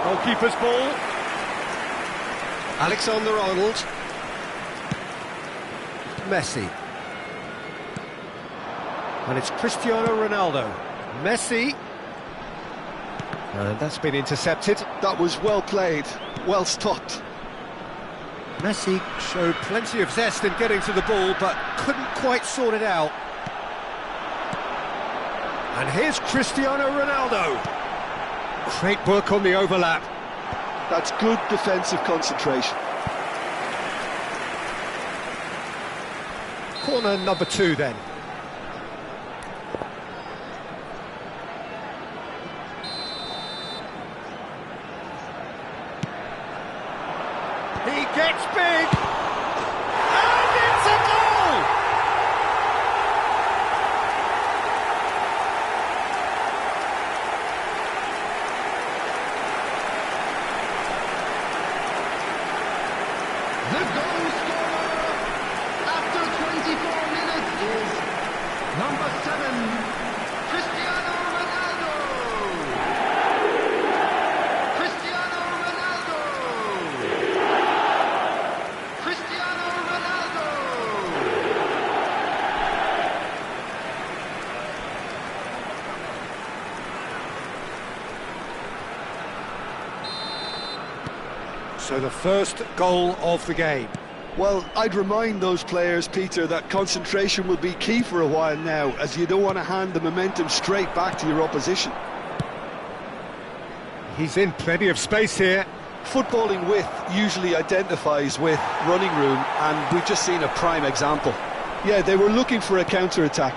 Goalkeeper's ball. Alexander-Arnold. Messi. And it's Cristiano Ronaldo. Messi. And that's been intercepted. That was well played, well stopped. Messi showed plenty of zest in getting to the ball, but couldn't quite sort it out. And here's Cristiano Ronaldo. Great work on the overlap. That's good defensive concentration. Corner number 2 then. He gets big, and it's a goal! The goal scorer after 24 minutes is number 7, Cristiano Ronaldo. Cristiano Ronaldo. Cristiano Ronaldo. So the first goal of the game. Well, I'd remind those players, Peter, that concentration will be key for a while now, as you don't want to hand the momentum straight back to your opposition. He's in plenty of space here. Footballing width usually identifies with running room, and we've just seen a prime example. Yeah, they were looking for a counter-attack.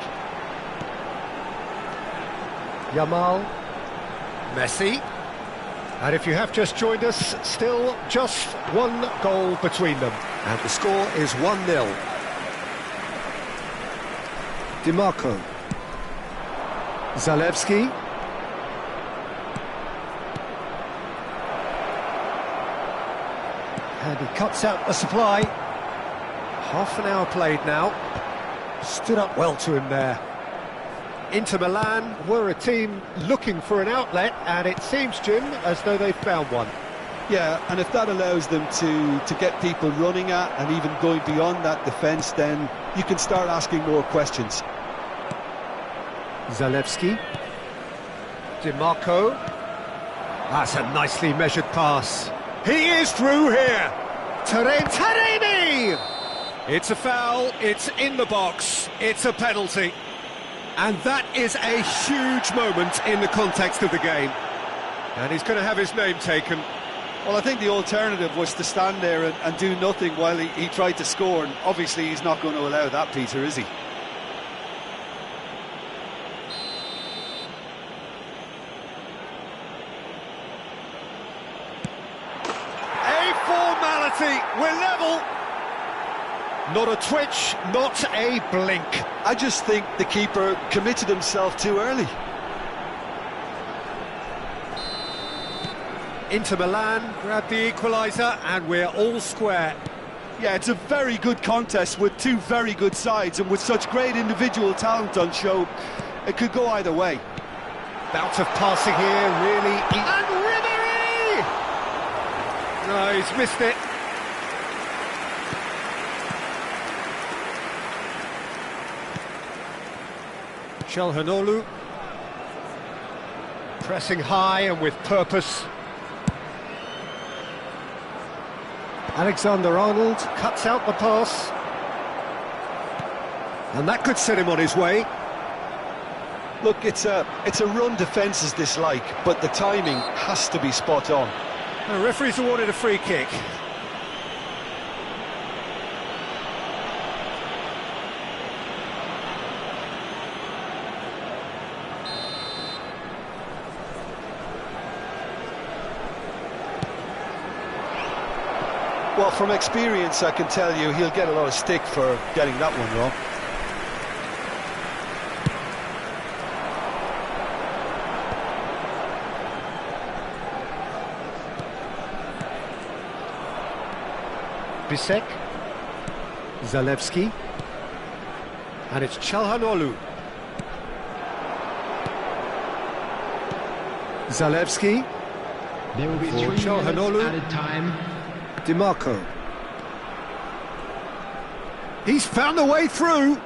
Yamal. Messi. And if you have just joined us, still just one goal between them. And the score is 1-0. DiMarco. Zalewski. And he cuts out the supply. Half an hour played now. Stood up well to him there. Inter Milan were a team looking for an outlet, and it seems, Jim, as though they've found one. Yeah, and if that allows them to get people running at and even going beyond that defence, then you can start asking more questions. Zalewski. DiMarco. That's a nicely measured pass. He is through here. Taremi! It's a foul, it's in the box, it's a penalty. And that is a huge moment in the context of the game. And he's going to have his name taken. Well, I think the alternative was to stand there and do nothing while he tried to score, and obviously he's not going to allow that, Peter, is he? A formality, we're level. Not a twitch, not a blink. I just think the keeper committed himself too early. Inter Milan grab the equaliser, and we're all square. Yeah, it's a very good contest with two very good sides, and with such great individual talent on show, it could go either way. Bout of passing here, really. And Ribery! No, he's missed it. Çalhanoğlu. Pressing high and with purpose. Alexander-Arnold cuts out the pass. And that could set him on his way. Look, it's a run defence's dislike, but the timing has to be spot on. The referee's awarded a free kick. Well, from experience, I can tell you he'll get a lot of stick for getting that one wrong. Bisek. Zalewski. And it's Çalhanoğlu. Zalewski. There will be For 3 minutes Çalhanoğlu. added time. DiMarco. He's found a way through.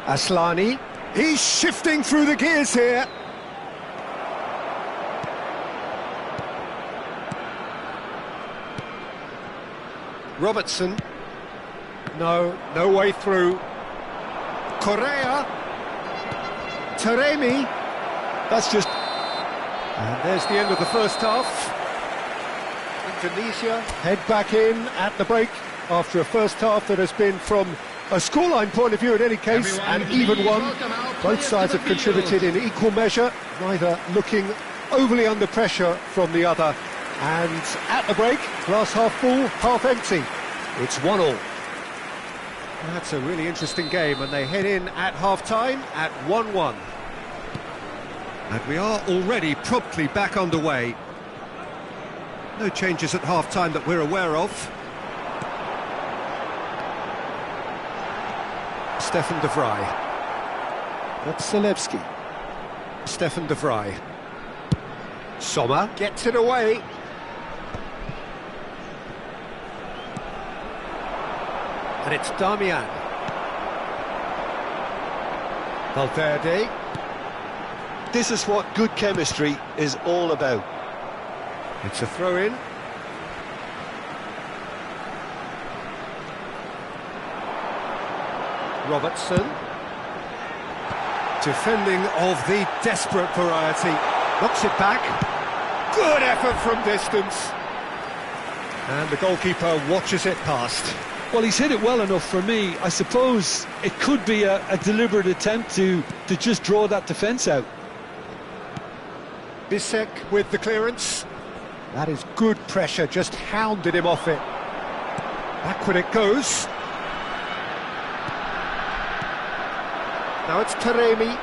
Aslani. He's shifting through the gears here. Robertson. No way through. Correa. Taremi. That's just... And there's the end of the first half. Indonesia head back in at the break after a first half that has been, from a scoreline point of view in any case, an even one. Both sides have contributed in equal measure, neither looking overly under pressure from the other. And at the break, glass half full, half empty. It's 1-1. That's a really interesting game, and they head in at half-time at 1-1. And we are already promptly back underway. No changes at half-time that we're aware of. Stefan de Vrij. That's Zalewski. Stefan de Vrij. Sommer gets it away. And it's Damian. Valverde. This is what good chemistry is all about. It's a throw-in. Robertson. Defending of the desperate variety. Knocks it back. Good effort from distance. And the goalkeeper watches it past. Well, he's hit it well enough for me. I suppose it could be a deliberate attempt to just draw that defence out. Bisek with the clearance. That is good pressure, just hounded him off it. Backward it goes. Now it's Taremi.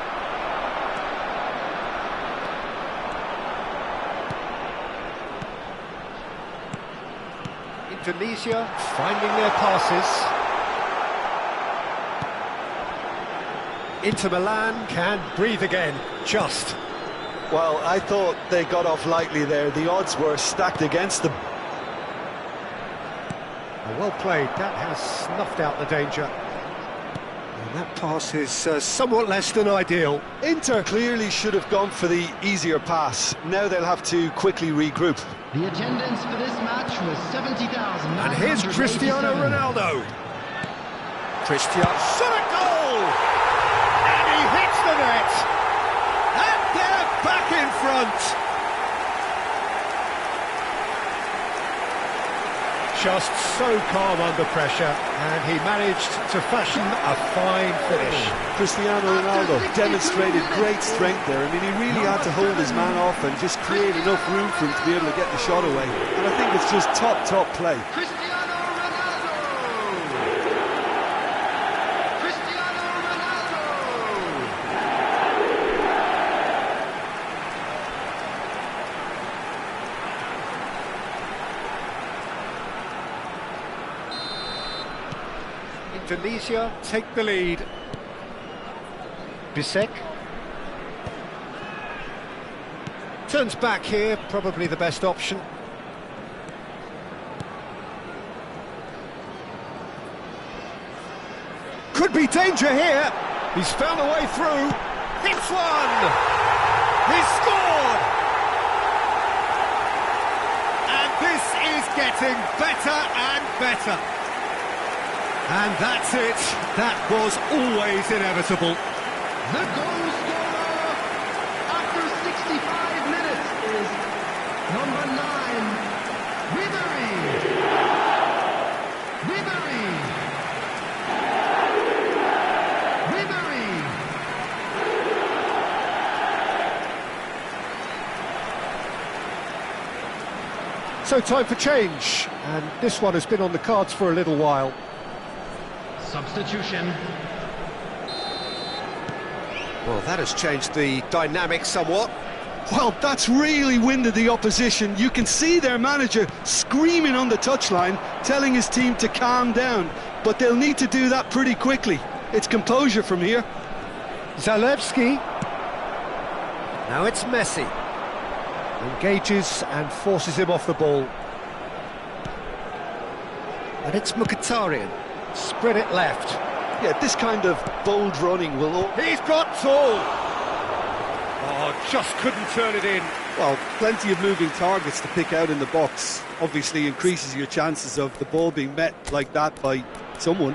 Indonesia finding their passes. Inter Milan can breathe again, just. Well, I thought they got off lightly there. The odds were stacked against them. Well played, that has snuffed out the danger. And that pass is somewhat less than ideal. Inter clearly should have gone for the easier pass. Now they'll have to quickly regroup. The attendance for this match was 70,000. And here's Cristiano Ronaldo. Cristiano, shot a goal! And he hits the net! And they're back in front! Just so calm under pressure, and he managed to fashion a fine finish. Cristiano Ronaldo demonstrated great strength there. I mean, he really had to hold his man off and just create enough room for him to be able to get the shot away. And I think it's just top play. Cristiano Ronaldo! Cristiano Ronaldo! Indonesia take the lead. Bisek turns back here, probably the best option. Could be danger here. He's found a way through. Hits one. He's scored. And this is getting better and better. And that's it. That was always inevitable. The goal scorer after 65 minutes is number 9, Ribery. Ribery. Ribery. So time for change. And this one has been on the cards for a little while. Substitution. Well, that has changed the dynamic somewhat. Well, that's really winded the opposition. You can see their manager screaming on the touchline, telling his team to calm down. But they'll need to do that pretty quickly. It's composure from here. Zalewski. Now it's Messi. Engages and forces him off the ball. And it's Mkhitaryan. Spread it left. Yeah, this kind of bold running will... He's got tall. Oh, just couldn't turn it in. Well, plenty of moving targets to pick out in the box. Obviously increases your chances of the ball being met like that by someone.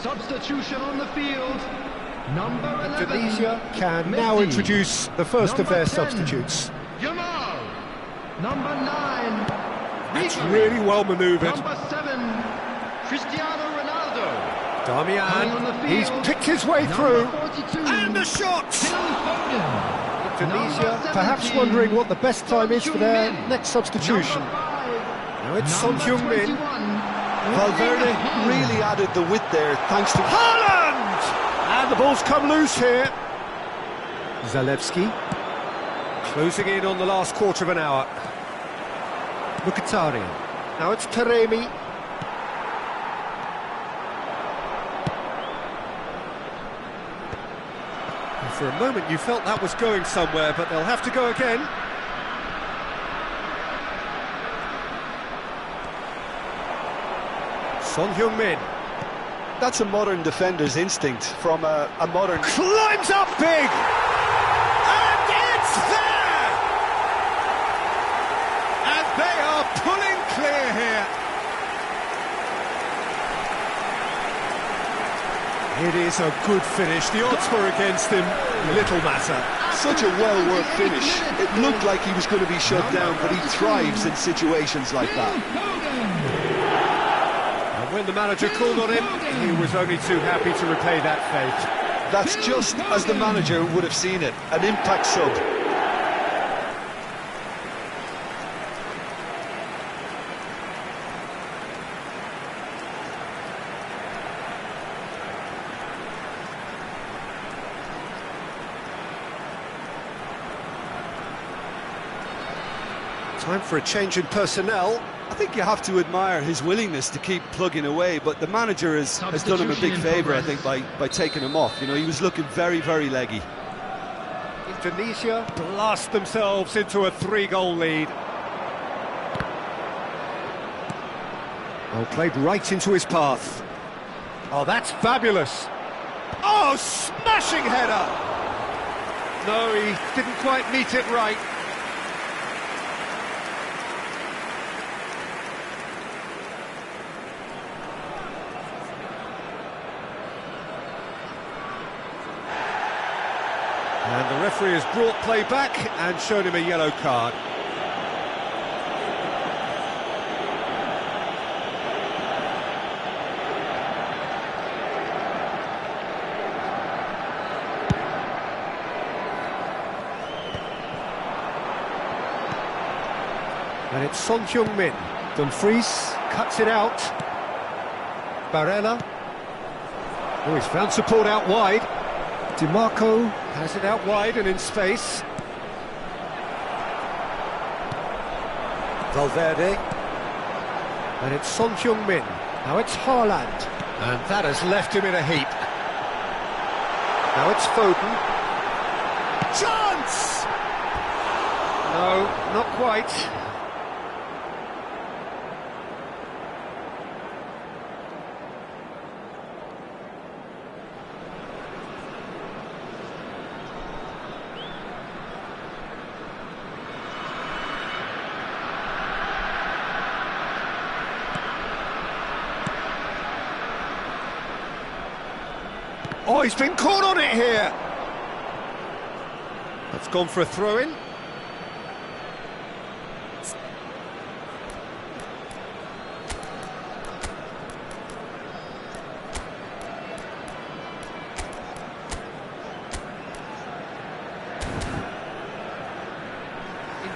Substitution on the field. Number 11. Indonesia can Messi. now introduce the first of their 10, substitutes. Jamal. Number 9. That's Ribery. really well manoeuvred. Number 7. Cristiano Ronaldo. Coming on the Damian, he's field. picked his way Number through. 42. And the shot! Phil Foden. Indonesia perhaps wondering what the best time is for their next substitution. Now it's Son Heung-min. Valverde really added the width there thanks to Haaland! And the ball's come loose here. Zalewski. Closing in on the last quarter of an hour. Mkhitaryan. Now it's Taremi. For a moment you felt that was going somewhere, but they'll have to go again. Son Heung-min. That's a modern defender's instinct from a modern... Climbs up big! And it's there! And they are pulling clear here. It is a good finish. The odds were against him. Little matter. Such a well-worked finish. It looked like he was going to be shut down, but he thrives in situations like that. And when the manager called on him, he was only too happy to repay that fate. That's just as the manager would have seen it. An impact sub. Time for a change in personnel. I think you have to admire his willingness to keep plugging away, but the manager has done him a big favour, I think, by taking him off. You know, he was looking very, very leggy. Indonesia blast themselves into a 3-goal lead. Oh, played right into his path. Oh, that's fabulous. Oh, smashing header! No, he didn't quite meet it right. And the referee has brought play back and shown him a yellow card. And it's Son Heung-min. Dumfries cuts it out. Barella. Oh, he's found support out wide. DiMarco has it out wide and in space. Valverde. And it's Son Heung-min. Now it's Haaland. And that has left him in a heap. Now it's Foden. Chance! No, not quite. Oh, he's been caught on it here. That's gone for a throw-in.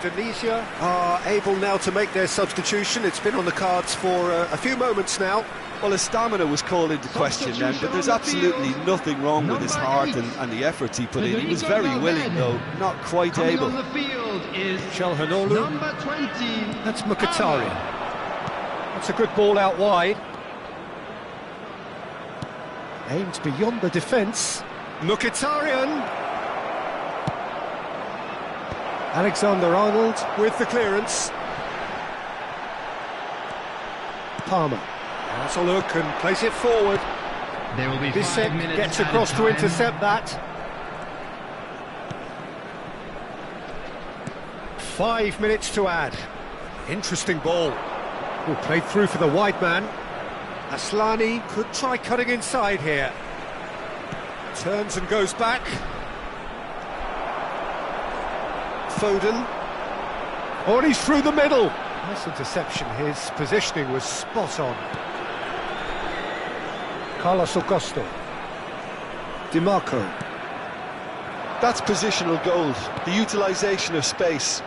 Indonesia are able now to make their substitution. It's been on the cards for a few moments now. Well, his stamina was called into question then, but there's absolutely nothing wrong with his heart and the efforts he put in. He was very willing, though, not quite able. On the field is Calhanoglu. number 20. That's Mkhitaryan. That's a good ball out wide. Aimed beyond the defence. Mkhitaryan. Alexander-Arnold with the clearance. Palmer. Has a look and plays it forward. There will be 5 Bissek minutes gets added across to time. intercept that. 5 minutes to add. Interesting ball. Oh, played through for the wide man. Aslani could try cutting inside here. Turns and goes back. Foden. Oh, and he's through the middle. Nice interception. His positioning was spot on. Carlos Augusto. DiMarco. That's positional gold, the utilisation of space.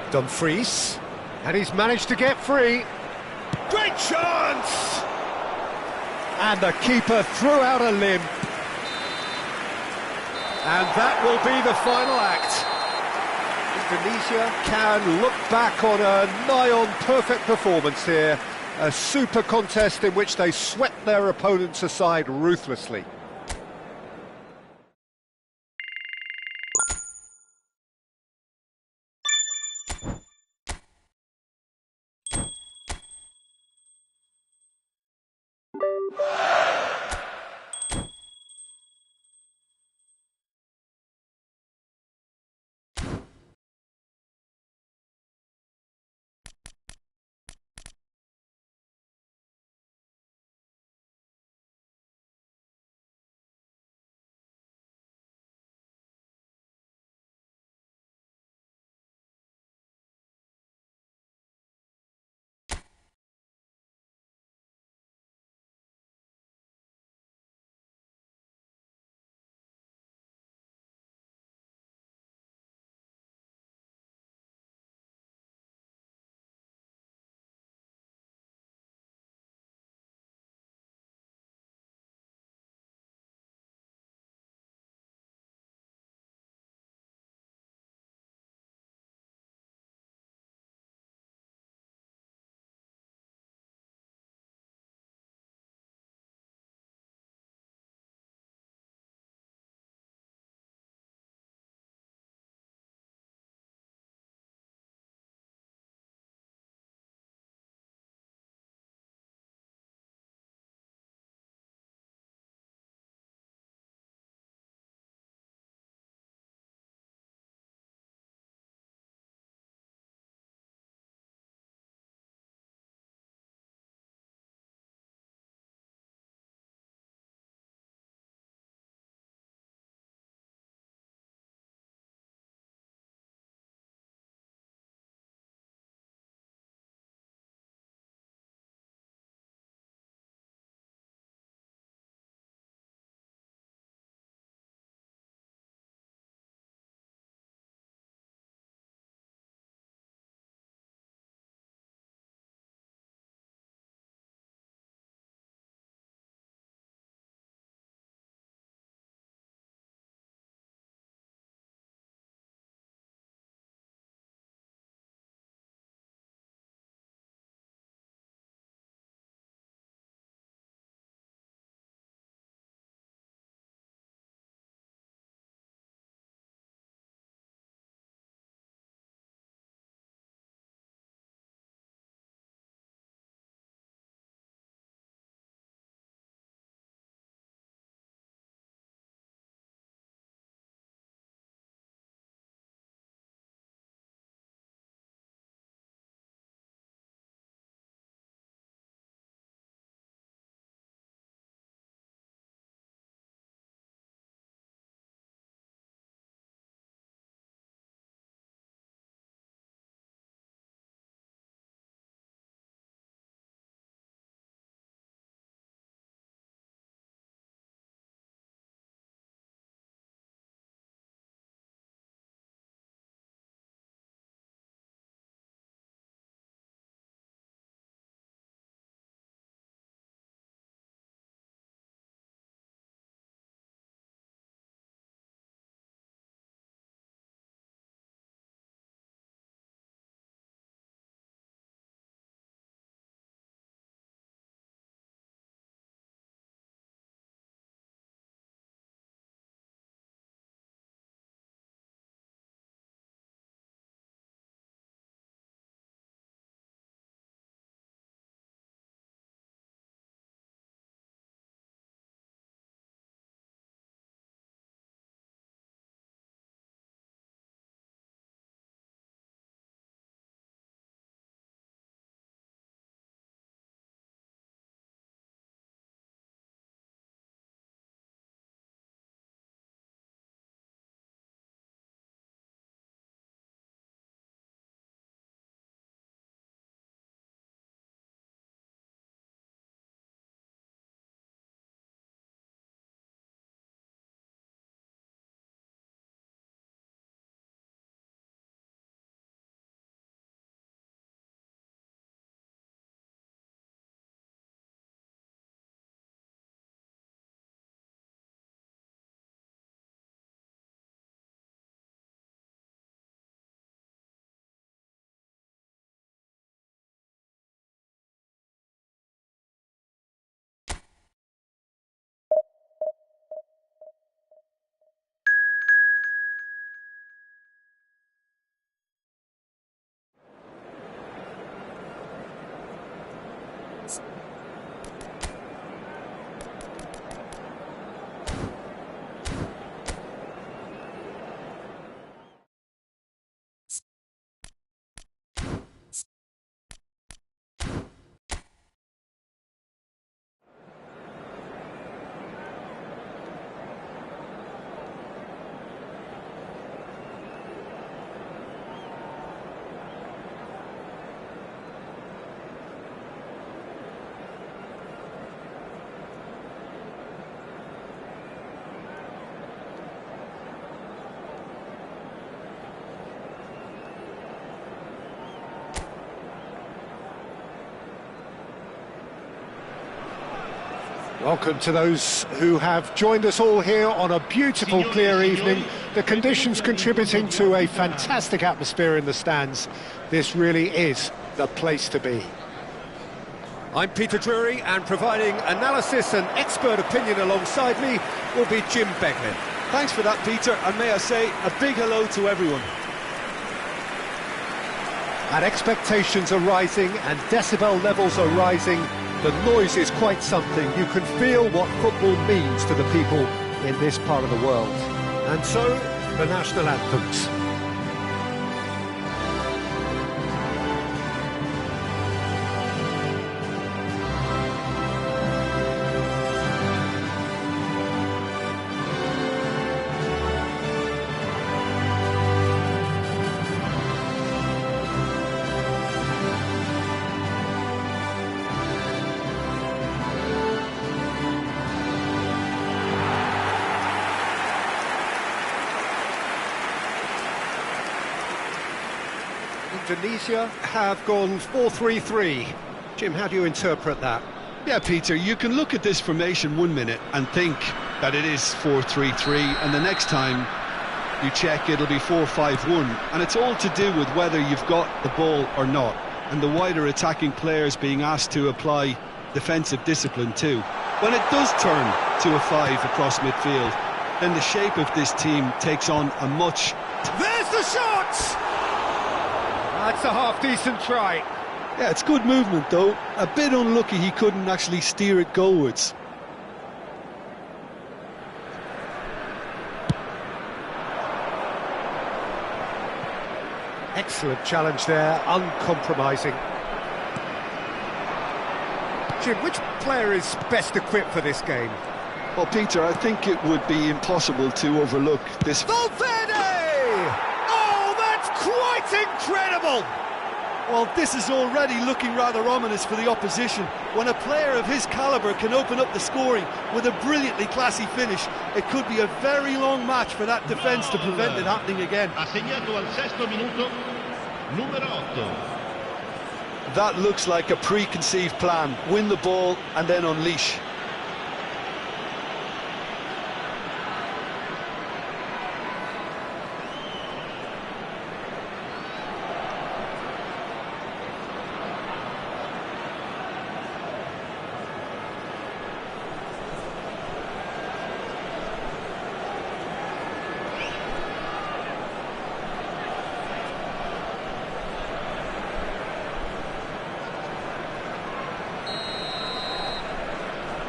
Dumfries, and he's managed to get free. Great chance! And the keeper threw out a limb. And that will be the final act. Indonesia can look back on a nigh-on perfect performance here. A super contest in which they swept their opponents aside ruthlessly. Welcome to those who have joined us all here on a beautiful, clear evening. The conditions contributing to a fantastic atmosphere in the stands. This really is the place to be. I'm Peter Drury, and providing analysis and expert opinion alongside me will be Jim Beglin. Thanks for that, Peter, and may I say a big hello to everyone. And expectations are rising and decibel levels are rising. The noise is quite something. You can feel what football means to the people in this part of the world. And so, the national anthems. Indonesia have gone 4-3-3. Jim, how do you interpret that? Yeah, Peter, you can look at this formation 1 minute and think that it is 4-3-3, and the next time you check it'll be 4-5-1, and it's all to do with whether you've got the ball or not, and the wider attacking players being asked to apply defensive discipline too. When it does turn to a 5 across midfield, then the shape of this team takes on a much... There's the shot! That's a half-decent try. Yeah, it's good movement though. A bit unlucky he couldn't actually steer it goalwards. Excellent challenge there, uncompromising. Jim, which player is best equipped for this game? Well, Peter, I think it would be impossible to overlook this... Valverde! Oh, that's quite incredible! Well, this is already looking rather ominous for the opposition. When a player of his calibre can open up the scoring with a brilliantly classy finish, it could be a very long match for that defence to prevent it happening again. Ha segnato al sesto minuto, numero 8. That looks like a preconceived plan. Win the ball and then unleash.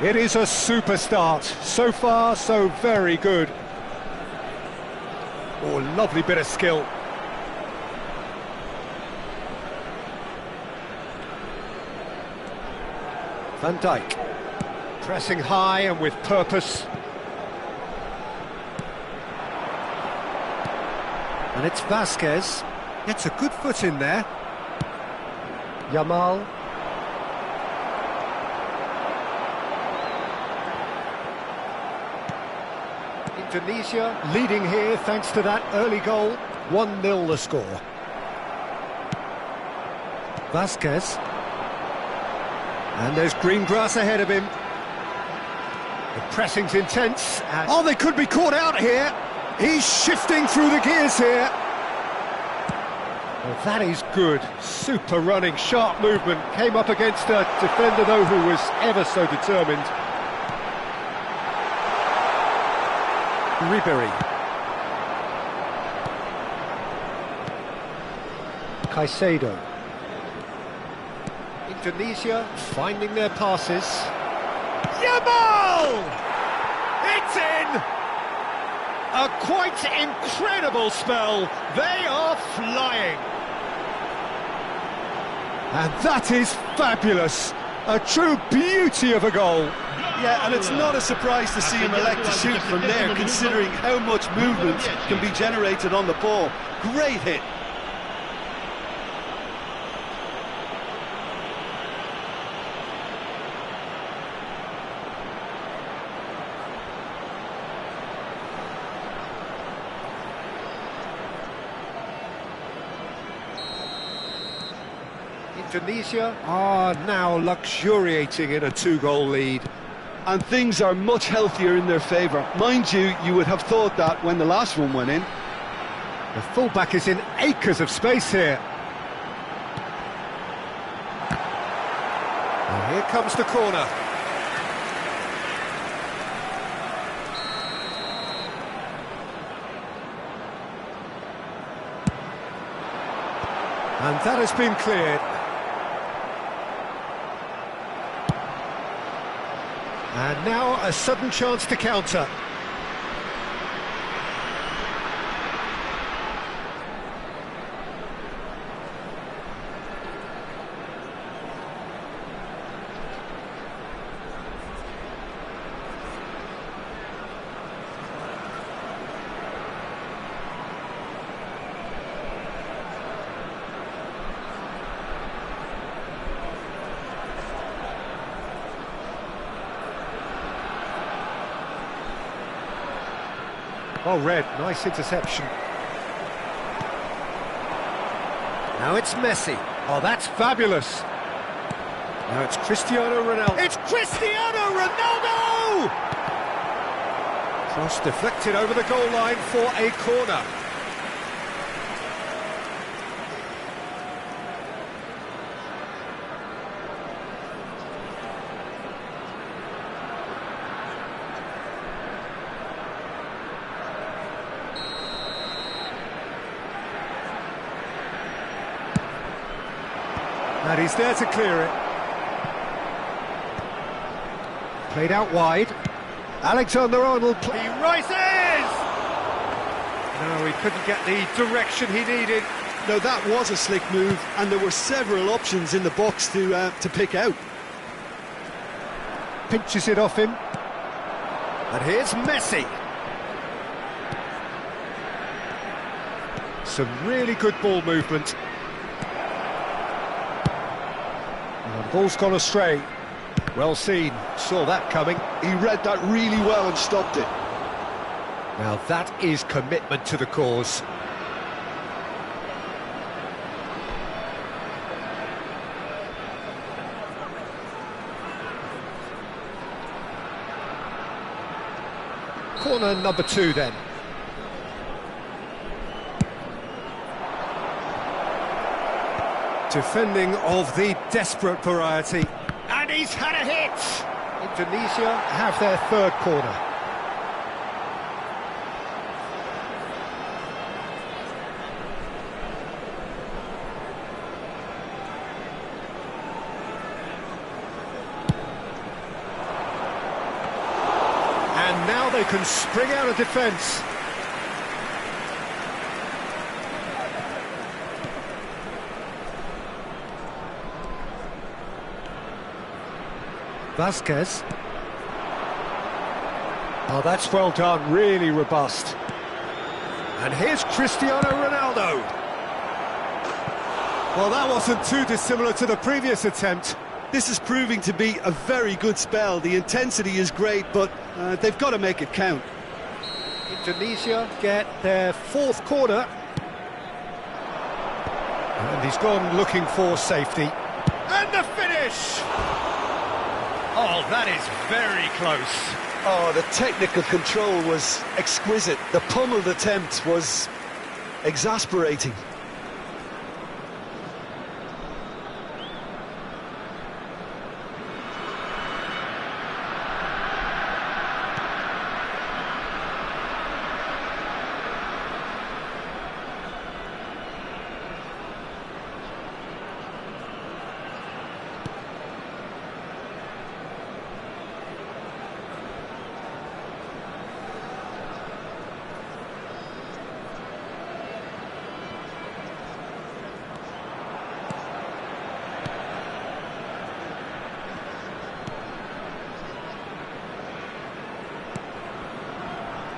It is a super start. So far, so very good. Oh, lovely bit of skill. Van Dijk. Pressing high and with purpose. And it's Vasquez. Gets a good foot in there. Yamal. Indonesia leading here thanks to that early goal. 1-0 the score. Vasquez. And there's green grass ahead of him. The pressing's intense. And oh, they could be caught out here. He's shifting through the gears here. Well, that is good. Super running, sharp movement. Came up against a defender, though, who was ever so determined. Ribery. Caicedo. Indonesia finding their passes. Yamal! It's in! A quite incredible spell. They are flying. And that is fabulous. A true beauty of a goal. Yeah, and it's not a surprise to see him elect to shoot from there, considering how much movement can be generated on the ball. Great hit. Indonesia are now luxuriating in a 2-goal lead. and things are much healthier in their favour. Mind you, you would have thought that when the last one went in. The fullback is in acres of space here. And here comes the corner. And that has been cleared. And now a sudden chance to counter. Oh, Red, nice interception. Now it's Messi. Oh, that's fabulous. Now it's Cristiano Ronaldo. It's Cristiano Ronaldo! Cross deflected over the goal line for a corner. And he's there to clear it. Played out wide. Alexander-Arnold. He rises! No, he couldn't get the direction he needed. No, that was a slick move, and there were several options in the box to pick out. Pinches it off him. And here's Messi. Some really good ball movement. The ball's gone astray. Well seen, saw that coming. He read that really well and stopped it. Now that is commitment to the cause. Corner number 2 then. Defending of the desperate variety. And he's had a hit! Indonesia have their third corner. And now they can spring out of defence. Vasquez. Oh, that's well done, really robust. And here's Cristiano Ronaldo. Well, that wasn't too dissimilar to the previous attempt. This is proving to be a very good spell. The intensity is great, but they've got to make it count. Indonesia get their fourth corner. And he's gone looking for safety. And the finish! Oh, that is very close. Oh, the technical control was exquisite. The pummeled attempt was exasperating.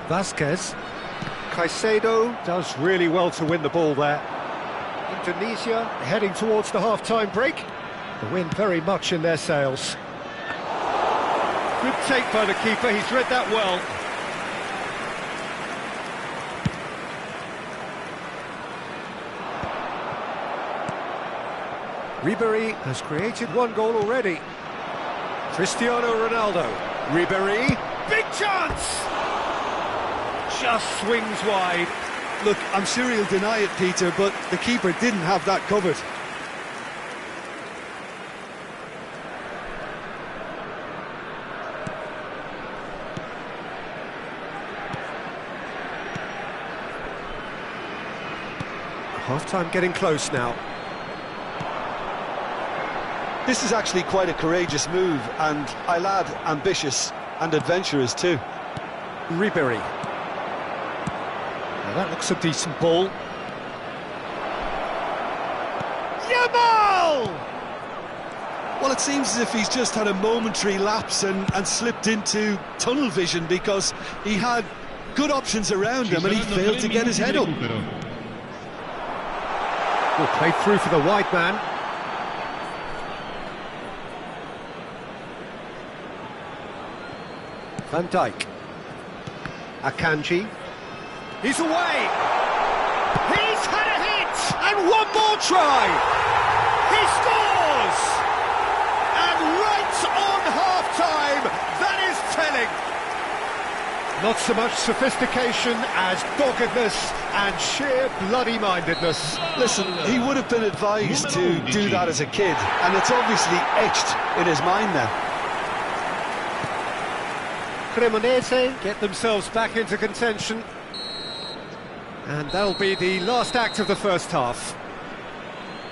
Vasquez. Caicedo does really well to win the ball there. Indonesia heading towards the half-time break. The wind very much in their sails. Good take by the keeper, he's read that well. Ribery has created one goal already. Cristiano Ronaldo. Ribéry, big chance! Just swings wide. Look, I'm sure he'll deny it, Peter, but the keeper didn't have that covered. Half-time getting close now. This is actually quite a courageous move, and I'll add ambitious and adventurous too. Ribéry. Now that looks a decent ball. Yamal! Well, it seems as if he's just had a momentary lapse and slipped into tunnel vision, because he had good options around him and he failed to get his head up. Well, played through for the wide man. Van Dijk. Akanji. He's away! He's had a hit! And one more try! He scores! And right on half-time, that is telling! Not so much sophistication as doggedness and sheer bloody-mindedness. Listen, he would have been advised to do that as a kid, and it's obviously etched in his mind now. Cremonese get themselves back into contention. And that'll be the last act of the first half.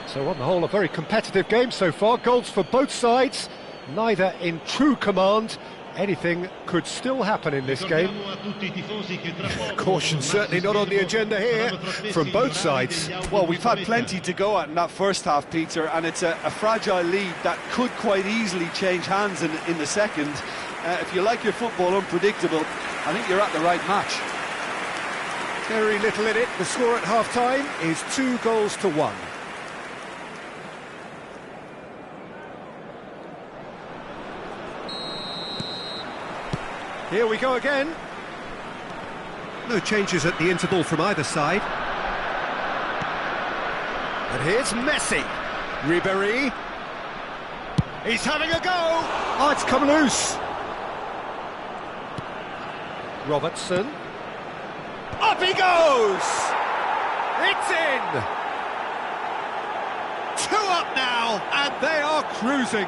So on the whole, a very competitive game so far. Goals for both sides, neither in true command. Anything could still happen in this game. Caution certainly not on the agenda here from both sides. Well, we've had plenty to go at in that first half, Peter, and it's a fragile lead that could quite easily change hands in the second. If you like your football unpredictable, I think you're at the right match. Very little in it. The score at half-time is 2-1. Here we go again. No changes at the interval from either side. And here's Messi. Ribéry. He's having a go. Oh, it's come loose. Robertson. Up he goes! It's in! 2 up now, and they are cruising.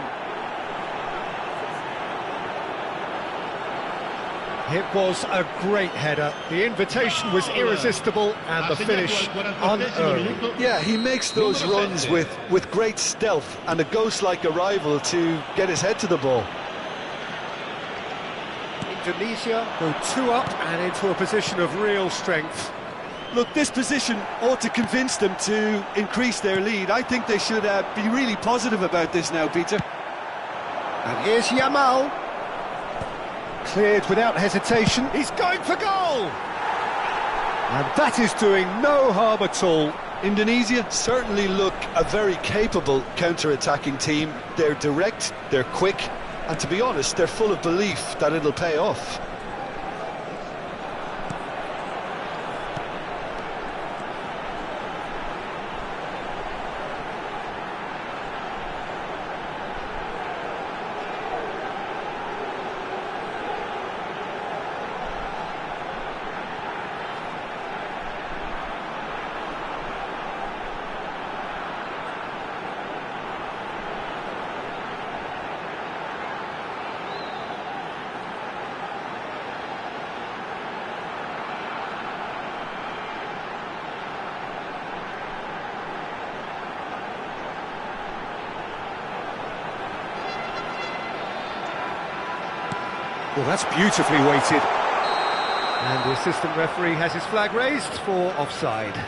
It was a great header. The invitation was irresistible, and the finish unearned. Yeah, he makes those runs with great stealth and a ghost-like arrival to get his head to the ball. Indonesia go 2 up and into a position of real strength. Look, this position ought to convince them to increase their lead. I think they should be really positive about this now, Peter. And here's Yamal. Cleared without hesitation. He's going for goal! And that is doing no harm at all. Indonesia certainly look a very capable counter-attacking team. They're direct, they're quick, and to be honest, they're full of belief that it'll pay off. Well, that's beautifully weighted. And the assistant referee has his flag raised for offside.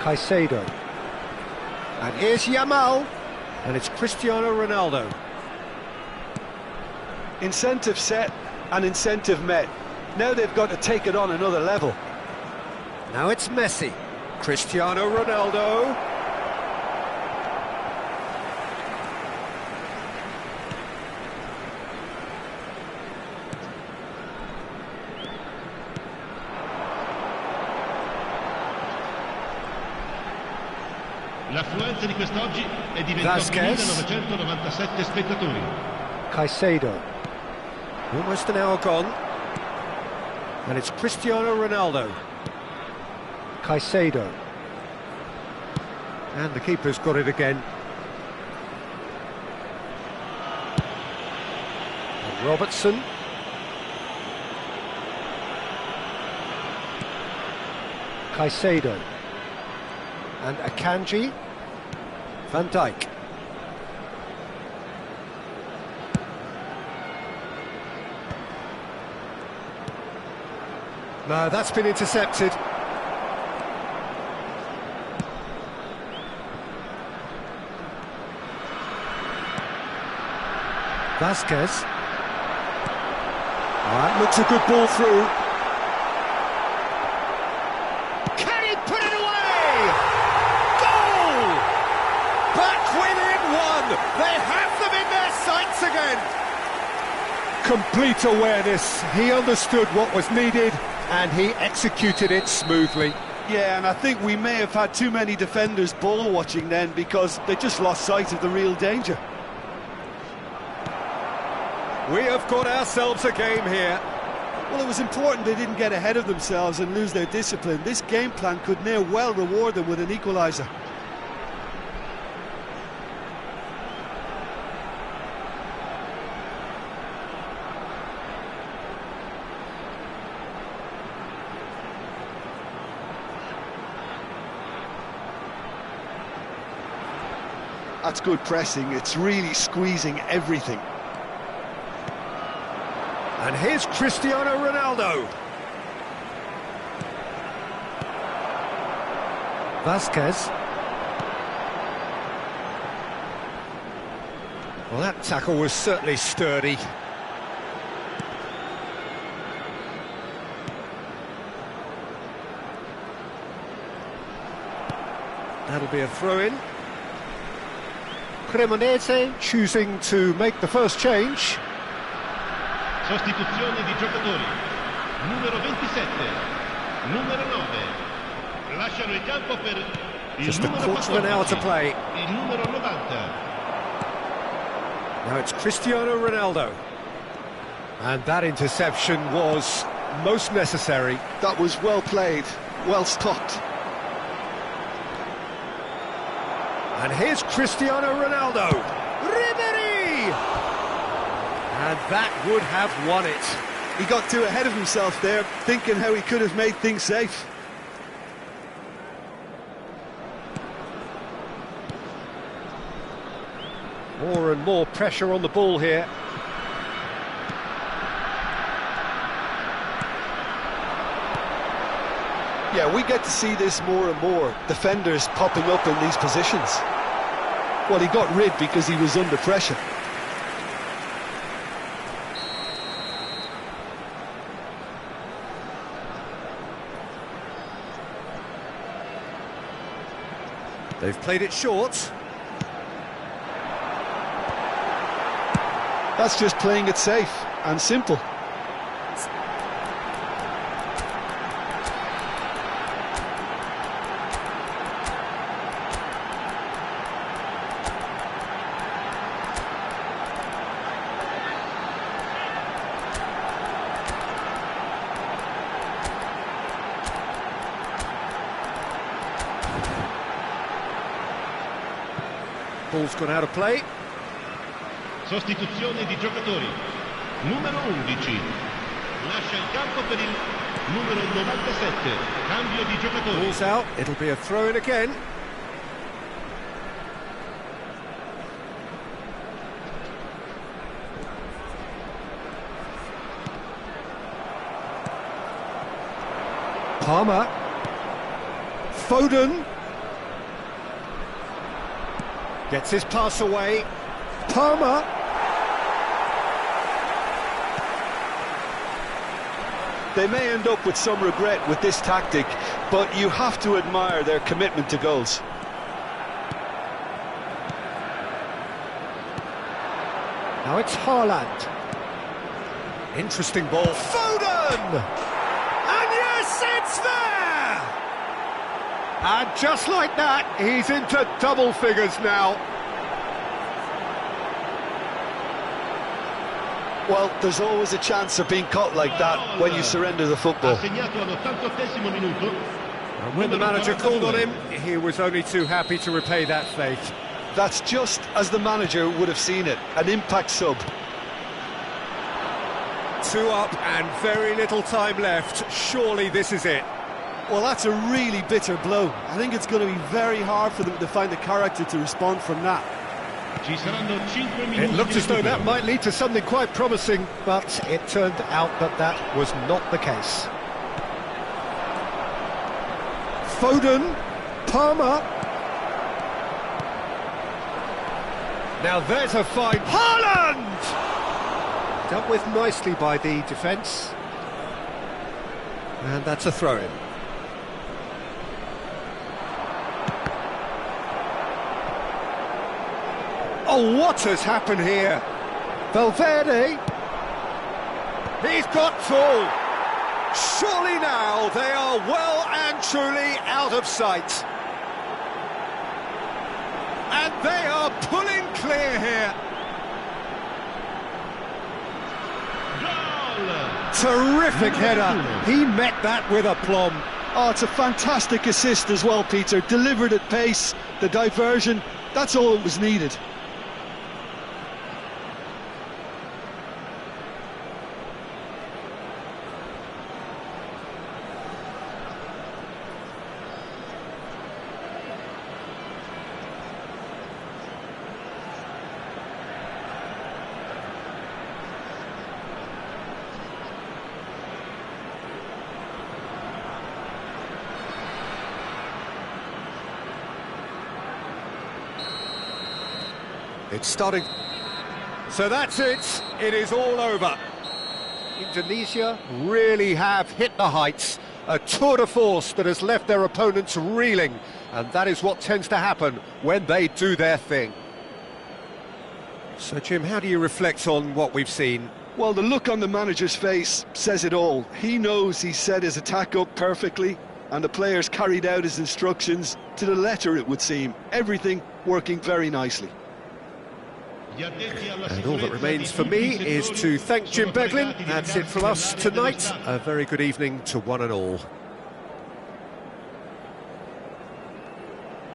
Caicedo. And here's Yamal. And it's Cristiano Ronaldo. Incentive set and incentive met. Now they've got to take it on another level. Now it's Messi. Cristiano Ronaldo. L'affluenza di quest'oggi è di Vasquez. 28.997 spettatori. Caicedo. Almost an hour gone. And it's Cristiano Ronaldo. Caicedo. And the keeper's got it again. And Robertson. Caicedo. And Akanji. Van Dijk. No, that's been intercepted. Vasquez. That looks a good ball through. Can he put it away? Goal! Back within one. They have them in their sights again. Complete awareness. He understood what was needed and he executed it smoothly. Yeah, and I think we may have had too many defenders ball watching then because they just lost sight of the real danger. We have got ourselves a game here. Well, it was important they didn't get ahead of themselves and lose their discipline. This game plan could now well reward them with an equaliser. That's good pressing. It's really squeezing everything. And here's Cristiano Ronaldo. Vasquez. Well, that tackle was certainly sturdy. That'll be a throw-in. Cremonese choosing to make the first change. Sostituzione di giocatori. Numero 27, numero 9. Lasciano il campo per il Just a numero quarter of an hour to 14, play. il numero 90. Now it's Cristiano Ronaldo. And that interception was most necessary. That was well played, well stopped. And here's Cristiano Ronaldo. Ribéry! And that would have won it. He got too ahead of himself there, thinking how he could have made things safe. More and more pressure on the ball here. Yeah, we get to see this more and more. Defenders popping up in these positions. Well, he got rid because he was under pressure. They've played it short. That's just playing it safe and simple. Ball's gone out of play. Sostituzione di giocatori. Numero 11. Lascia il campo per il numero 97. Cambio di giocatori. Ball's out. It'll be a throw-in again. Palmer. Foden. Gets his pass away. Palmer. They may end up with some regret with this tactic, but you have to admire their commitment to goals. Now it's Haaland. Interesting ball. Foden! And yes, it's there! And just like that, he's into double figures now. Well, there's always a chance of being caught like that when you surrender the football. And when the manager called on him, he was only too happy to repay that fate. That's just as the manager would have seen it, an impact sub. 2 up and very little time left. Surely this is it. Well, that's a really bitter blow. I think it's going to be very hard for them to find the character to respond from that. It looked as though that might lead to something quite promising, but it turned out that that was not the case. Foden, Palmer. Now there's a fine... Haaland! Dealt with nicely by the defence. And that's a throw-in. Oh, what has happened here? Valverde. He's got full. Surely now they are well and truly out of sight. And they are pulling clear here. Terrific header. He met that with aplomb. Oh, it's a fantastic assist as well, Peter. Delivered at pace, the diversion, that's all that was needed. It's starting. So that's it. It is all over. Indonesia really have hit the heights. A tour de force that has left their opponents reeling. And that is what tends to happen when they do their thing. So, Jim, how do you reflect on what we've seen? Well, the look on the manager's face says it all. He knows he set his attack up perfectly, and the players carried out his instructions to the letter, it would seem. Everything working very nicely. And all that remains for me is to thank Jim Beglin. That's it from us tonight. A very good evening to one and all.